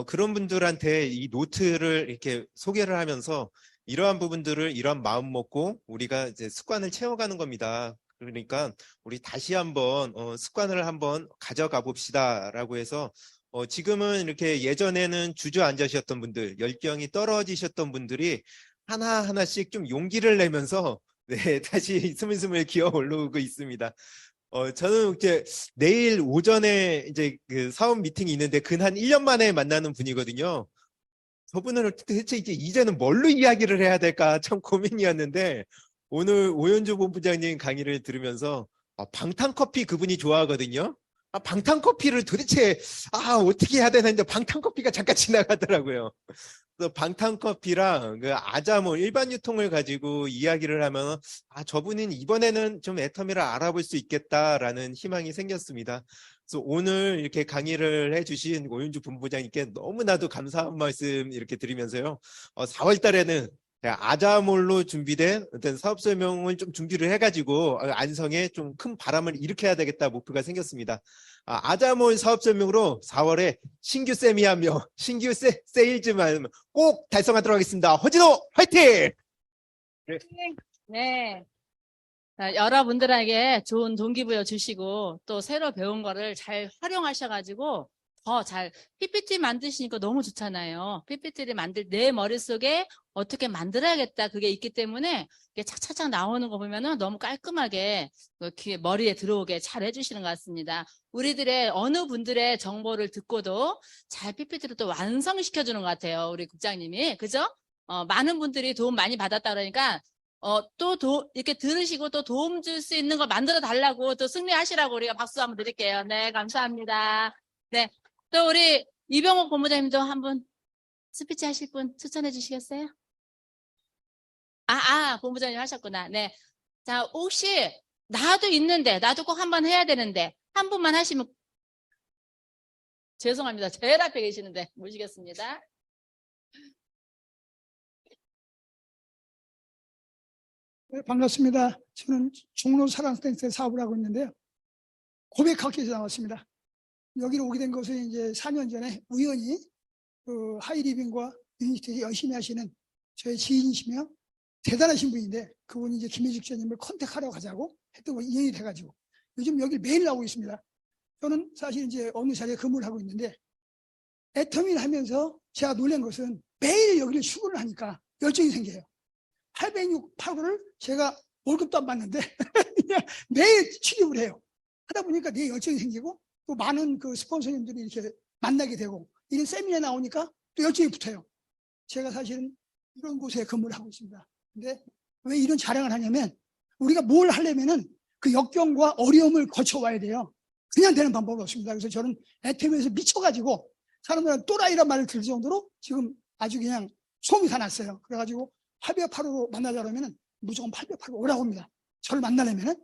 그런 분들한테 이 노트를 이렇게 소개를 하면서 이러한 부분들을 이러한 마음 먹고 우리가 이제 습관을 채워가는 겁니다. 그러니까 우리 다시 한번 습관을 한번 가져가 봅시다라고 해서 지금은 이렇게 예전에는 주저앉으셨던 분들, 열정이 떨어지셨던 분들이 하나하나씩 좀 용기를 내면서 네, 다시 스물스물 기어 올라오고 있습니다. 저는 이제 내일 오전에 이제 그 사업 미팅이 있는데 근 한 1년 만에 만나는 분이거든요. 저분은 대체 이제는 뭘로 이야기를 해야 될까 참 고민이었는데 오늘 오연주 본부장님 강의를 들으면서 방탄커피 그분이 좋아하거든요. 방탄커피를 도대체 어떻게 해야 되는데 방탄커피가 잠깐 지나가더라고요. 그래서 방탄커피랑 그 아자몰 일반 유통을 가지고 이야기를 하면 저분은 이번에는 좀 애터미를 알아볼 수 있겠다라는 희망이 생겼습니다. 그래서 오늘 이렇게 강의를 해주신 오윤주 본부장님께 너무나도 감사한 말씀 이렇게 드리면서요. 4월 달에는 아자몰로 준비된 어떤 사업 설명을 좀 준비를 해가지고 안성에 좀 큰 바람을 일으켜야 되겠다 목표가 생겼습니다. 아자몰 사업 설명으로 4월에 신규 세미하며 신규 세일즈만 꼭 달성하도록 하겠습니다. 허진호 화이팅! 네. 여러분들에게 좋은 동기부여 주시고 또 새로 배운 거를 잘 활용하셔가지고 더 잘 PPT 만드시니까 너무 좋잖아요. PPT를 내 머릿속에 어떻게 만들어야겠다 그게 있기 때문에 이게 착착착 나오는 거 보면은 너무 깔끔하게 머리에 들어오게 잘 해주시는 것 같습니다. 우리들의 어느 분들의 정보를 듣고도 잘 PPT로 또 완성시켜주는 것 같아요. 우리 국장님이. 그죠? 많은 분들이 도움 많이 받았다 그러니까 이렇게 들으시고 또 도움 줄 수 있는 걸 만들어 달라고 또 승리하시라고 우리가 박수 한번 드릴게요. 네, 감사합니다. 네. 또 우리 이병옥 본부장님도 한분 스피치 하실 분 추천해 주시겠어요? 본부장님 하셨구나. 네. 자, 혹시 나도 있는데, 나도 꼭 한번 해야 되는데, 한 분만 하시면 죄송합니다. 제일 앞에 계시는데 모시겠습니다. 네, 반갑습니다. 저는 종로 사랑센터 사업을 하고 있는데요. 고백학교에서 나왔습니다. 여기로 오게 된 것은 이제 4년 전에 우연히 그 하이리빙과 유니티에서 열심히 하시는 저의 지인이시며 대단하신 분인데 그분이 이제 김혜직 지원님을 컨택하러 가자고 했던 거 인연이 돼가지고 요즘 여기 매일 나오고 있습니다. 저는 사실 이제 어느 자리에 근무를 하고 있는데 애터미를 하면서 제가 놀란 것은 매일 여기를 출근을 하니까 열정이 생겨요. 868호를 제가 월급도 안 받는데 그냥 매일 출입을 해요. 하다 보니까 내 열정이 생기고 또 많은 그 스폰서님들이 이렇게 만나게 되고 이런 세미나에 나오니까 또 열정이 붙어요. 제가 사실은 이런 곳에 근무를 하고 있습니다. 근데 왜 이런 자랑을 하냐면 우리가 뭘 하려면은 그 역경과 어려움을 거쳐와야 돼요. 그냥 되는 방법은 없습니다. 그래서 저는 애터미에서 미쳐가지고 사람들은 또라이란 말을 들을 정도로 지금 아주 그냥 소음이 다 났어요. 그래가지고 808호로 만나자 그러면은 무조건 808호 오라고 합니다. 저를 만나려면은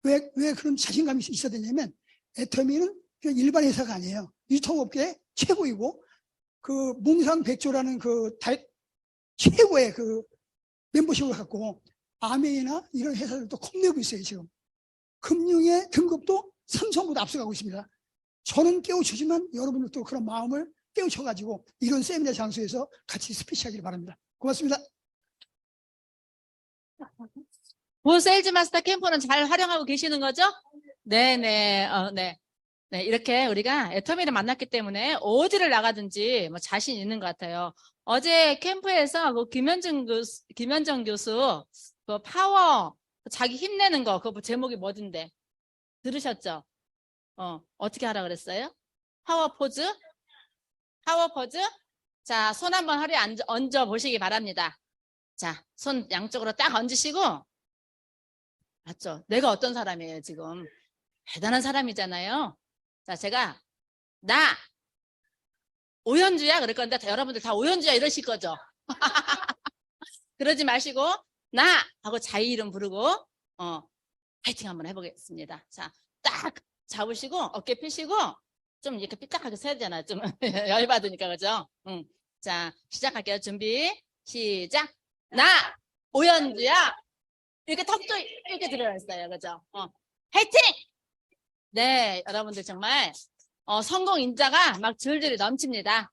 왜 그런 자신감이 있어야 되냐면 애터미는 그냥 일반 회사가 아니에요. 유통업계 최고이고 그 몽상백조라는 그 최고의 그 멤버십을 갖고 아메이나 이런 회사들도 겁내고 있어요. 지금 금융의 등급도 삼성보다 앞서가고 있습니다. 저는 깨우치지만 여러분들도 그런 마음을 깨우쳐가지고 이런 세미나 장소에서 같이 스피치하기를 바랍니다. 고맙습니다. 보 세일즈 마스터 캠프는 잘 활용하고 계시는 거죠? 네네. 네. 네, 이렇게 우리가 애터미를 만났기 때문에 어디를 나가든지 뭐 자신 있는 것 같아요. 어제 캠프에서 그 김현정 교수 그 파워 자기 힘내는 거 그 제목이 뭐던데 들으셨죠? 어떻게 하라 그랬어요? 파워 포즈? 파워 포즈? 자, 손 한번 허리에 얹어 보시기 바랍니다. 자, 손 양쪽으로 딱 얹으시고 맞죠? 내가 어떤 사람이에요, 지금? 대단한 사람이잖아요. 자, 제가 나 오현주야 그럴 건데 여러분들 다 오현주야 이러실 거죠? 그러지 마시고 나 하고 자기 이름 부르고 파이팅 한번 해보겠습니다. 자, 딱 잡으시고 어깨 펴시고 좀 이렇게 삐딱하게 서야 되잖아요. 좀 열받으니까 그죠? 자, 시작할게요. 준비 시작. 나 오현주야 이렇게 턱도 이렇게 들어갔어요. 그죠? 파이팅! 네, 여러분들 정말 성공 인자가 막 줄줄이 넘칩니다.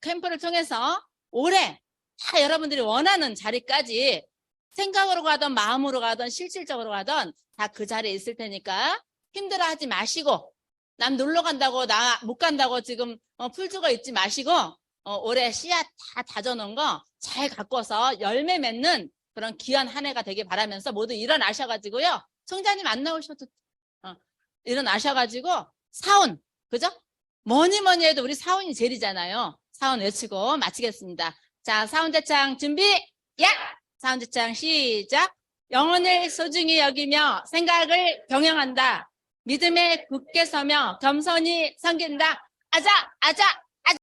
캠프를 통해서 올해 다 여러분들이 원하는 자리까지 생각으로 가든 마음으로 가든 실질적으로 가든 다 그 자리에 있을 테니까 힘들어하지 마시고 남 놀러 간다고 나 못 간다고 지금 풀 죽어 있지 마시고 올해 씨앗 다 다져놓은 거 잘 갖고서 열매 맺는 그런 귀한 한 해가 되길 바라면서 모두 일어나셔가지고요. 총장님 안 나오셔도 일어나셔가지고 사운 그죠? 뭐니 해도 우리 사운이 제일이잖아요. 사운 외치고 마치겠습니다. 자, 사운 대창 준비 야! 사운 대창 시작. 영혼을 소중히 여기며 생각을 병행한다. 믿음에 굳게 서며 겸손히 섬긴다. 아자! 아자!